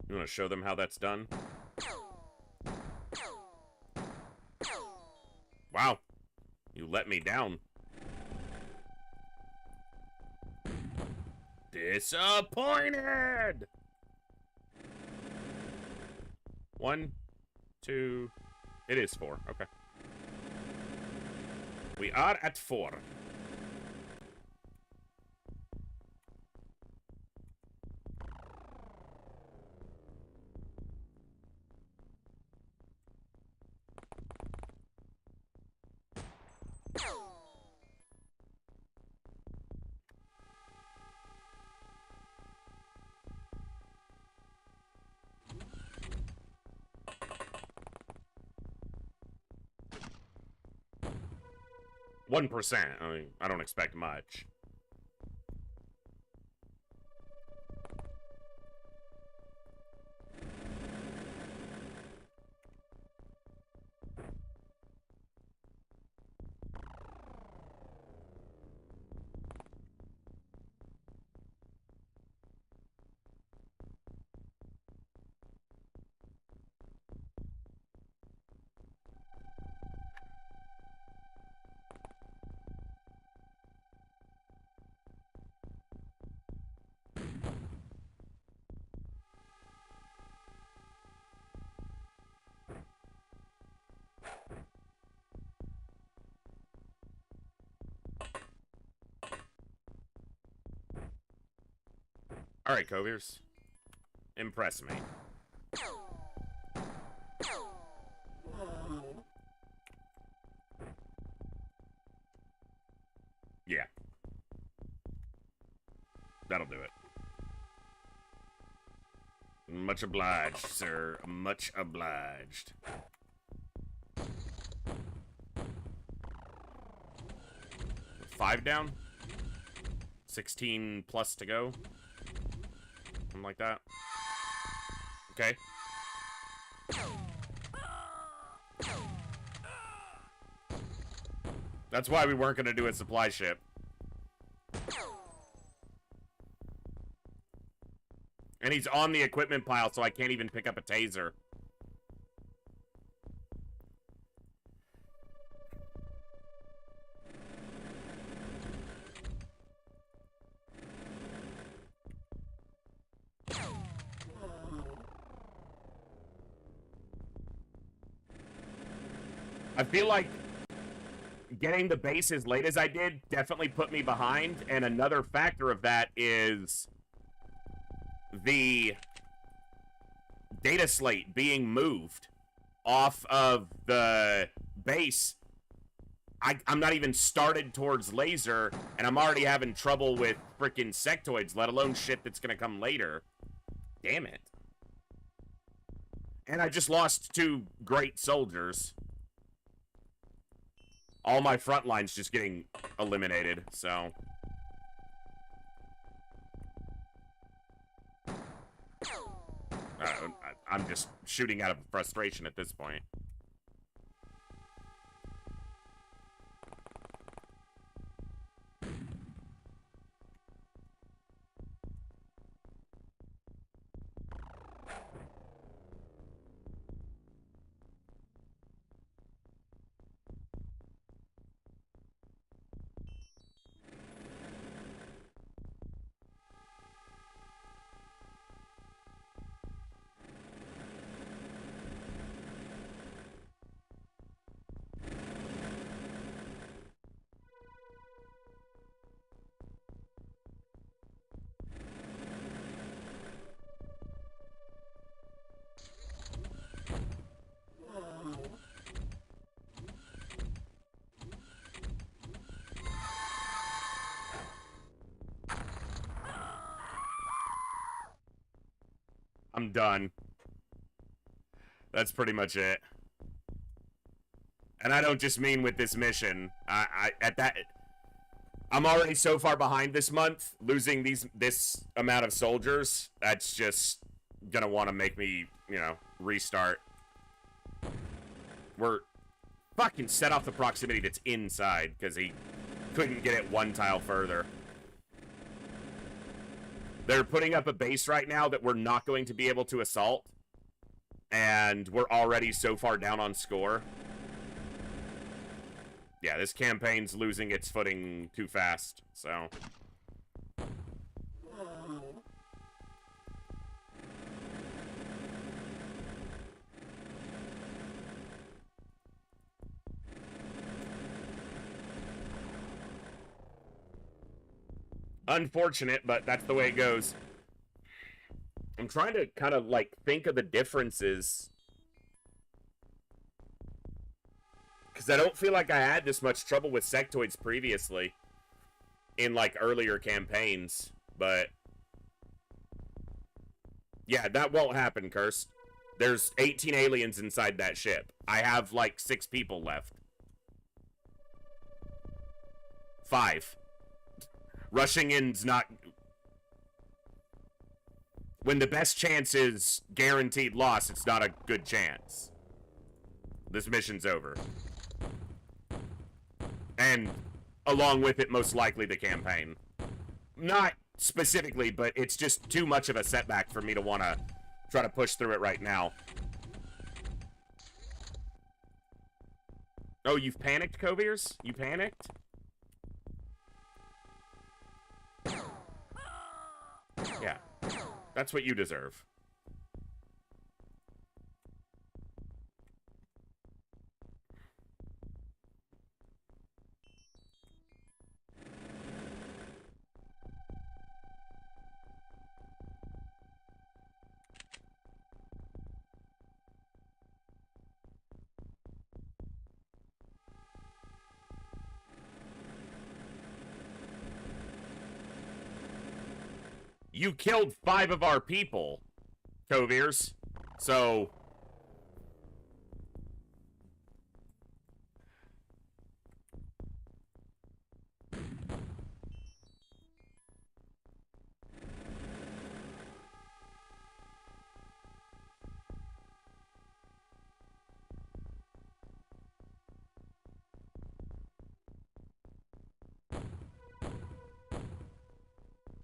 You want to show them how that's done? Wow. You let me down. Disappointed! 1, 2... It is 4. Okay. We are at 4. %. I mean, I don't expect much. All right, Coviers. Impress me. Yeah. That'll do it. Much obliged, sir. Much obliged. Five down? 16 plus to go? Something like that. Okay. That's why we weren't going to do a supply ship. And he's on the equipment pile, so I can't even pick up a taser. I feel like getting the base as late as I did definitely put me behind, and another factor of that is the data slate being moved off of the base. I'm not even started towards laser, and I'm already having trouble with freaking sectoids, let alone shit that's gonna come later. Damn it. And I just lost 2 great soldiers. All my front lines just getting eliminated, so... I'm just shooting out of frustration at this point. I'm done. That's pretty much it. And I don't just mean with this mission. I'm already so far behind this month. Losing this amount of soldiers, that's just gonna want to make me, you know, restart. We're fucking set off the proximity that's inside because he couldn't get it one tile further. They're putting up a base right now that we're not going to be able to assault. And we're already so far down on score. Yeah, this campaign's losing its footing too fast, so... Unfortunate, but that's the way it goes. I'm trying to kind of, like, think of the differences. Because I don't feel like I had this much trouble with sectoids previously. In, like, earlier campaigns. But... yeah, that won't happen, Cursed. There's 18 aliens inside that ship. I have, like, 6 people left. 5. Rushing in's not... when the best chance is guaranteed loss, it's not a good chance. This mission's over. And along with it, most likely the campaign. Not specifically, but it's just too much of a setback for me to want to try to push through it right now. Oh, you've panicked, Coviers? You panicked? Yeah. That's what you deserve. You killed 5 of our people, Coviers. So...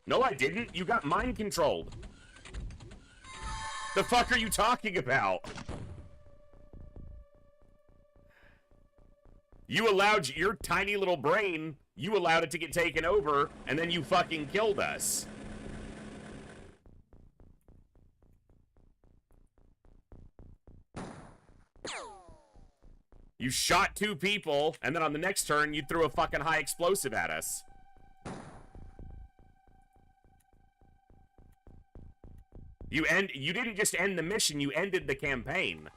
no, I didn't. You got mind controlled. The fuck are you talking about? You allowed your tiny little brain, you allowed it to get taken over, and then you fucking killed us. You shot 2 people, and then on the next turn, you threw a fucking high explosive at us. You didn't just end the mission, you ended the campaign.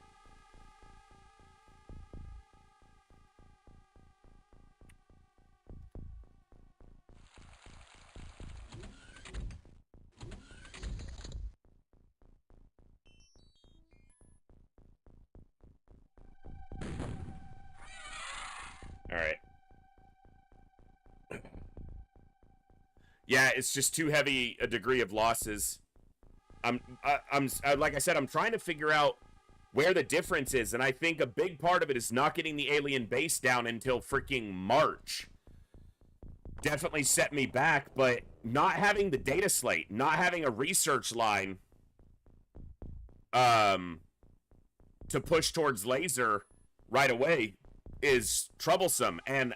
All right. Yeah, it's just too heavy a degree of losses. Like I said, I'm trying to figure out where the difference is, and I think a big part of it is not getting the alien base down until freaking March. Definitely set me back, but not having the data slate, not having a research line, to push towards laser right away is troublesome, and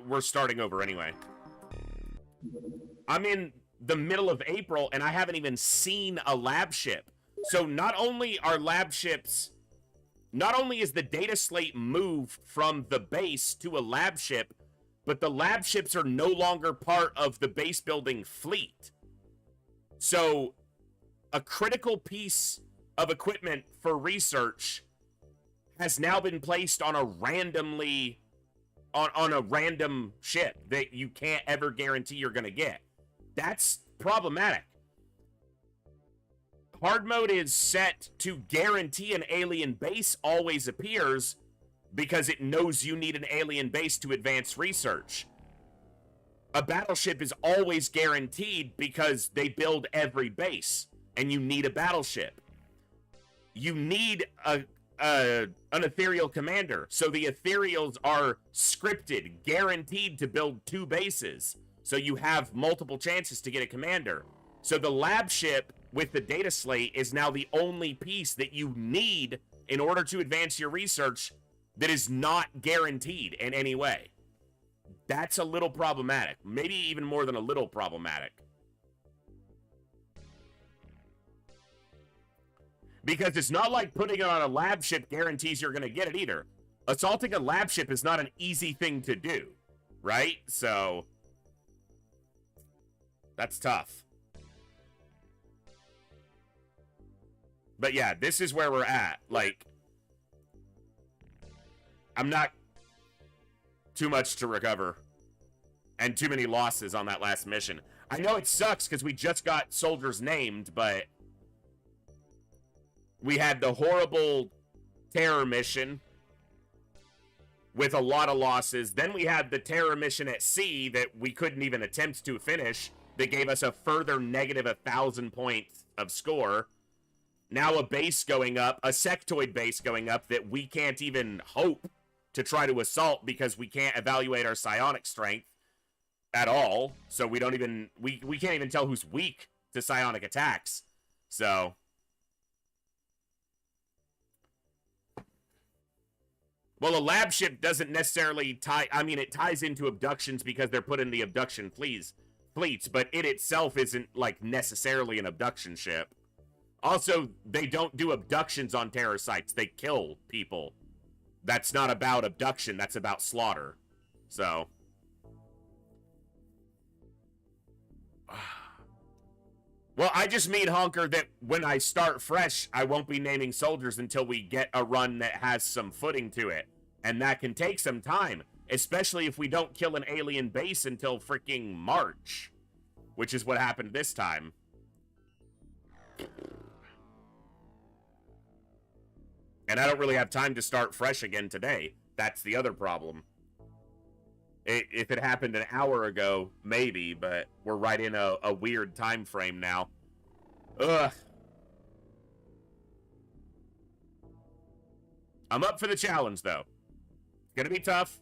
we're starting over anyway. I'm in the middle of April, and I haven't even seen a lab ship. So not only is the data slate moved from the base to a lab ship, but the lab ships are no longer part of the base building fleet. So a critical piece of equipment for research has now been placed on a random ship that you can't ever guarantee you're going to get. That's problematic. Hard mode is set to guarantee an alien base always appears because it knows you need an alien base to advance research. A battleship is always guaranteed because they build every base, and you need a battleship. You need an ethereal commander, so the ethereals are scripted, guaranteed to build 2 bases, so you have multiple chances to get a commander. So the lab ship with the data slate is now the only piece that you need in order to advance your research that is not guaranteed in any way. That's a little problematic. Maybe even more than a little problematic. Because it's not like putting it on a lab ship guarantees you're going to get it either. Assaulting a lab ship is not an easy thing to do, right? So, that's tough. But yeah, this is where we're at. Like, I'm not too much to recover. And too many losses on that last mission. I know it sucks because we just got soldiers named, but we had the horrible terror mission with a lot of losses. Then we had the terror mission at sea that we couldn't even attempt to finish that gave us a further negative 1,000 points of score. Now a base going up, a sectoid base going up that we can't even hope to try to assault because we can't evaluate our psionic strength at all. So we don't even, we can't even tell who's weak to psionic attacks. So, well, a lab ship doesn't necessarily tie, I mean, it ties into abductions because they're put in the abduction fleets, but it itself isn't, like, necessarily an abduction ship. Also, they don't do abductions on terror sites. They kill people. That's not about abduction. That's about slaughter. So. Well, I just mean, Honker, that when I start fresh, I won't be naming soldiers until we get a run that has some footing to it. And that can take some time. Especially if we don't kill an alien base until freaking March. Which is what happened this time. And I don't really have time to start fresh again today. That's the other problem. If it happened an hour ago, maybe, but we're right in a weird time frame now. Ugh. I'm up for the challenge, though. It's gonna be tough,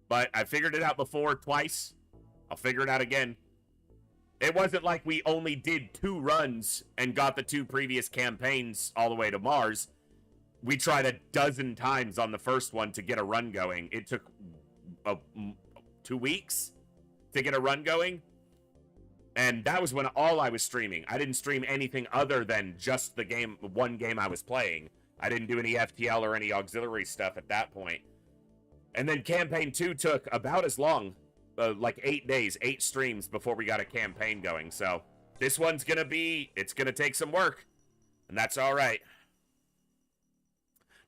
but I figured it out before twice. I'll figure it out again. It wasn't like we only did 2 runs and got the 2 previous campaigns all the way to Mars. We tried a dozen times on the first one to get a run going. It took 2 weeks to get a run going. And that was when all I was streaming. I didn't stream anything other than just the game, one game I was playing. I didn't do any FTL or any auxiliary stuff at that point. And then campaign 2 took about as long, like 8 days, 8 streams before we got a campaign going. So this one's gonna be, it's gonna take some work. And that's all right.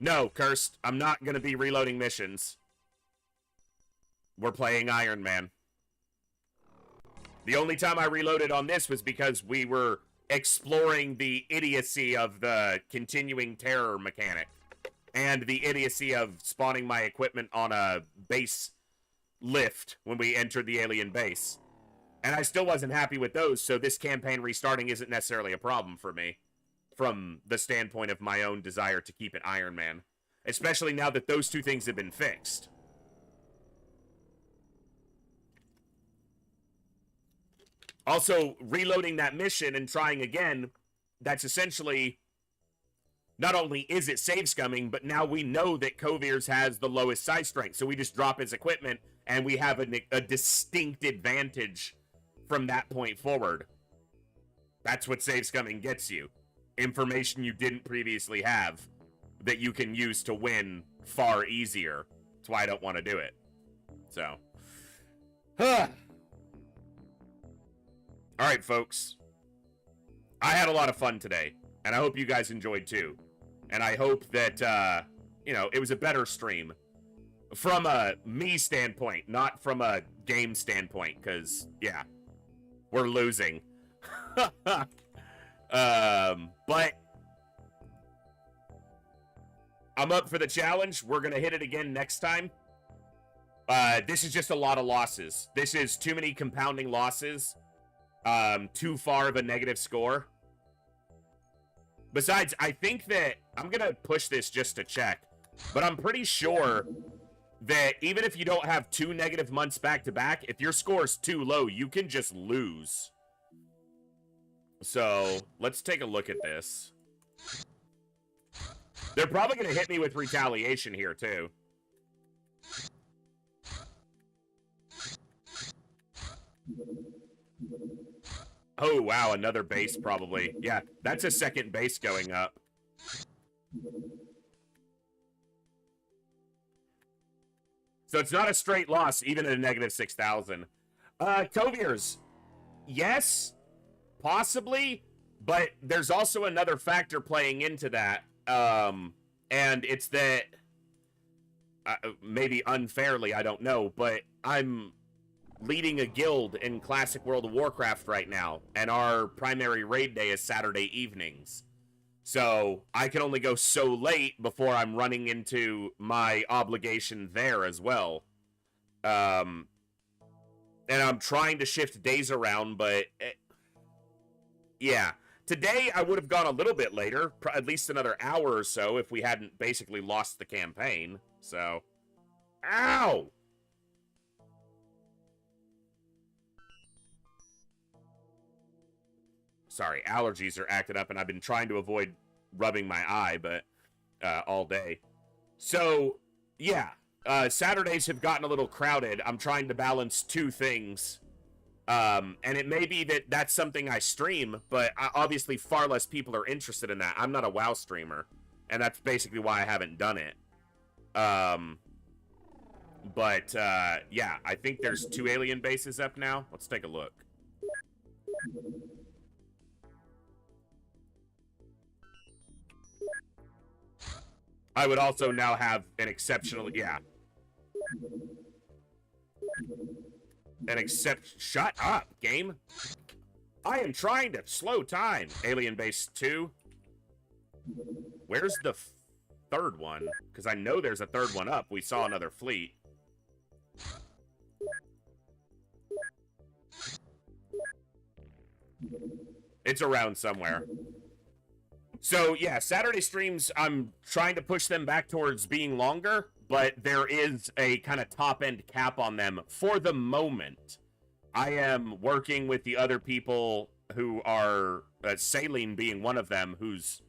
No, Cursed, I'm not going to be reloading missions. We're playing Iron Man. The only time I reloaded on this was because we were exploring the idiocy of the continuing terror mechanic. And the idiocy of spawning my equipment on a base lift when we entered the alien base. And I still wasn't happy with those, so this campaign restarting isn't necessarily a problem for me. From the standpoint of my own desire to keep it Iron Man. Especially now that those 2 things have been fixed. Also, reloading that mission and trying again, that's essentially, not only is it save scumming, but now we know that Kovir's has the lowest psi strength, so we just drop his equipment, and we have a distinct advantage from that point forward. That's what save scumming gets you. Information you didn't previously have that you can use to win far easier. That's why I don't want to do it. So. Alright, folks. I had a lot of fun today, and I hope you guys enjoyed too. And I hope that, you know, it was a better stream. From a me standpoint, not from a game standpoint, because, yeah, we're losing. But I'm up for the challenge. We're going to hit it again next time. This is just a lot of losses. This is too many compounding losses. Too far of a negative score. Besides, I think that I'm going to push this just to check, but I'm pretty sure that even if you don't have 2 negative months back to back, if your score is too low, you can just lose. So let's take a look at this. They're probably going to hit me with retaliation here too. Oh, wow, another base probably. Yeah, that's a second base going up. So it's not a straight loss, even at a negative 6,000. Coviers, yes, possibly, but there's also another factor playing into that, and it's that, maybe unfairly, I don't know, but I'm leading a guild in Classic World of Warcraft right now, and our primary raid day is Saturday evenings. So I can only go so late before I'm running into my obligation there as well. And I'm trying to shift days around, but yeah. Today I would have gone a little bit later, at least another hour or so, if we hadn't basically lost the campaign. So, ow! Sorry, allergies are acting up, and I've been trying to avoid rubbing my eye, but all day. So, yeah, Saturdays have gotten a little crowded. I'm trying to balance 2 things, and it may be that that's something I stream, but obviously far less people are interested in that. I'm not a WoW streamer, and that's basically why I haven't done it. But yeah, I think there's 2 alien bases up now. Let's take a look. I would also now have an exceptional, yeah. Shut up, game. I am trying to slow time. Alien Base 2. Where's the 3rd one? Because I know there's a 3rd one up. We saw another fleet. It's around somewhere. So, yeah, Saturday streams, I'm trying to push them back towards being longer, but there is a kind of top-end cap on them for the moment. I am working with the other people who are, Saline being one of them, who's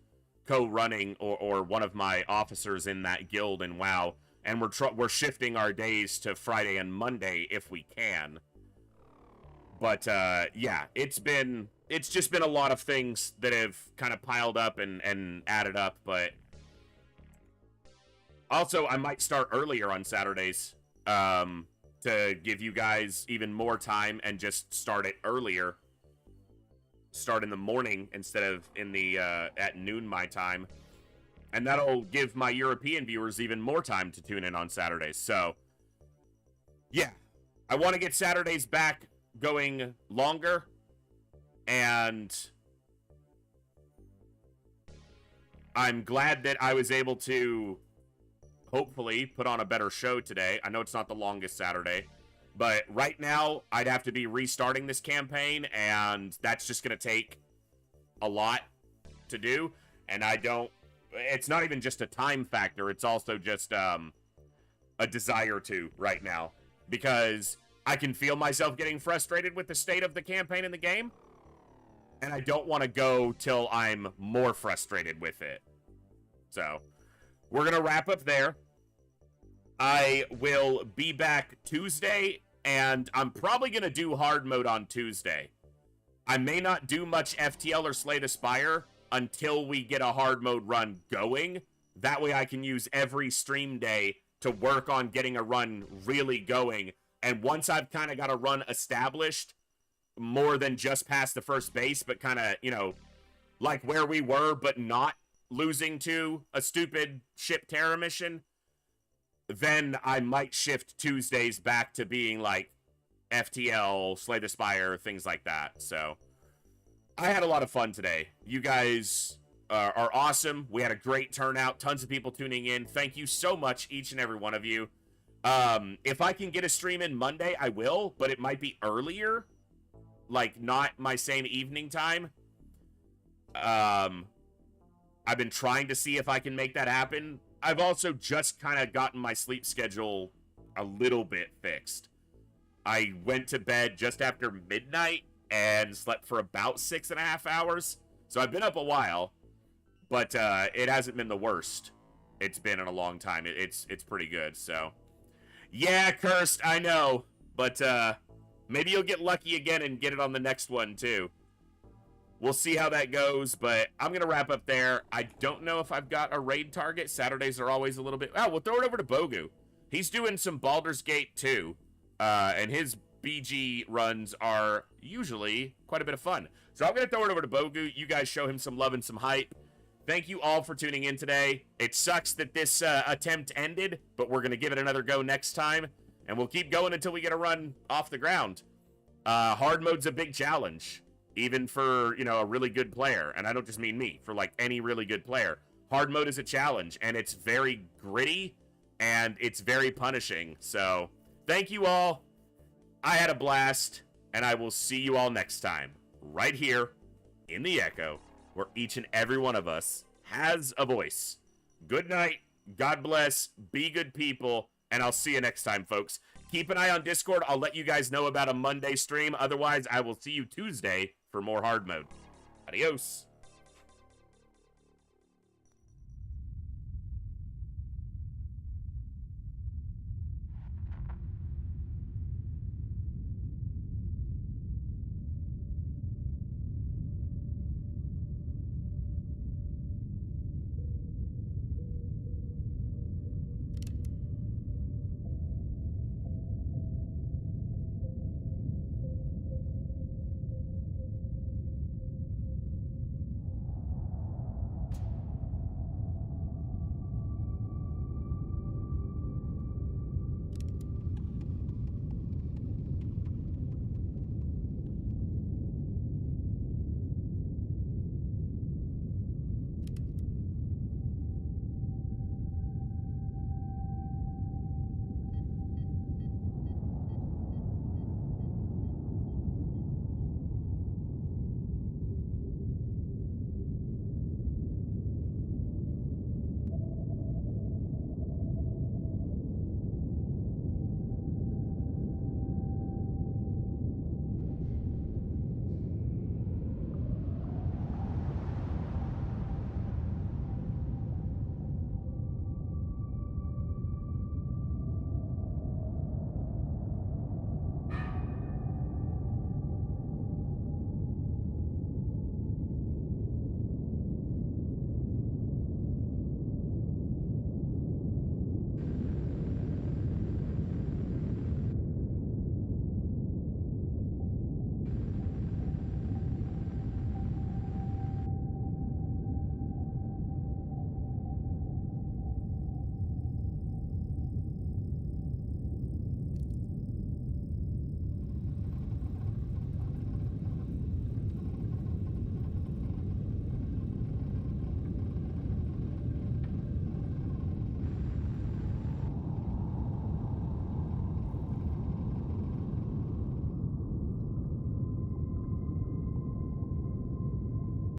co-running or one of my officers in that guild in WoW, and we're shifting our days to Friday and Monday if we can. But, yeah, it's just been a lot of things that have kind of piled up and added up, but also I might start earlier on Saturdays to give you guys even more time and just start it earlier. Start in the morning instead of in the at noon my time. And that'll give my European viewers even more time to tune in on Saturdays. So, yeah, I want to get Saturdays back going longer. And I'm glad that I was able to hopefully put on a better show today. I know it's not the longest Saturday, but right now I'd have to be restarting this campaign, and that's just going to take a lot to do. And it's not even just a time factor. It's also just a desire to right now, because I can feel myself getting frustrated with the state of the campaign in the game. And I don't want to go till I'm more frustrated with it. So, we're going to wrap up there. I will be back Tuesday, and I'm probably going to do hard mode on Tuesday. I may not do much FTL or Slay the Spire until we get a hard mode run going. That way I can use every stream day to work on getting a run really going. And once I've kind of got a run established, more than just past the first base, but kind of, you know, like where we were, but not losing to a stupid ship terror mission, then I might shift Tuesdays back to being like FTL, Slay the Spire, things like that. So I had a lot of fun today. You guys are awesome. We had a great turnout. Tons of people tuning in. Thank you so much, each and every one of you. If I can get a stream in Monday, I will, but it might be earlier. Like, not my same evening time. I've been trying to see if I can make that happen. I've also just kind of gotten my sleep schedule a little bit fixed. I went to bed just after midnight and slept for about 6.5 hours. So I've been up a while, but it hasn't been the worst it's been in a long time. It's pretty good, so. Yeah, Cursed, I know, but maybe you'll get lucky again and get it on the next one, too. We'll see how that goes, but I'm going to wrap up there. I don't know if I've got a raid target. Saturdays are always a little bit... Oh, we'll throw it over to Bogu. He's doing some Baldur's Gate 2, and his BG runs are usually quite a bit of fun. So I'm going to throw it over to Bogu. You guys show him some love and some hype. Thank you all for tuning in today. It sucks that this attempt ended, but we're going to give it another go next time, and we'll keep going until we get a run off the ground. Hard mode's a big challenge. Even for, you know, a really good player. And I don't just mean me. For, like, any really good player. Hard mode is a challenge. And it's very gritty. And it's very punishing. So, thank you all. I had a blast. And I will see you all next time. Right here in the Echo. Where each and every one of us has a voice. Good night. God bless. Be good people. And I'll see you next time, folks. Keep an eye on Discord. I'll let you guys know about a Monday stream. Otherwise, I will see you Tuesday for more hard mode. Adios.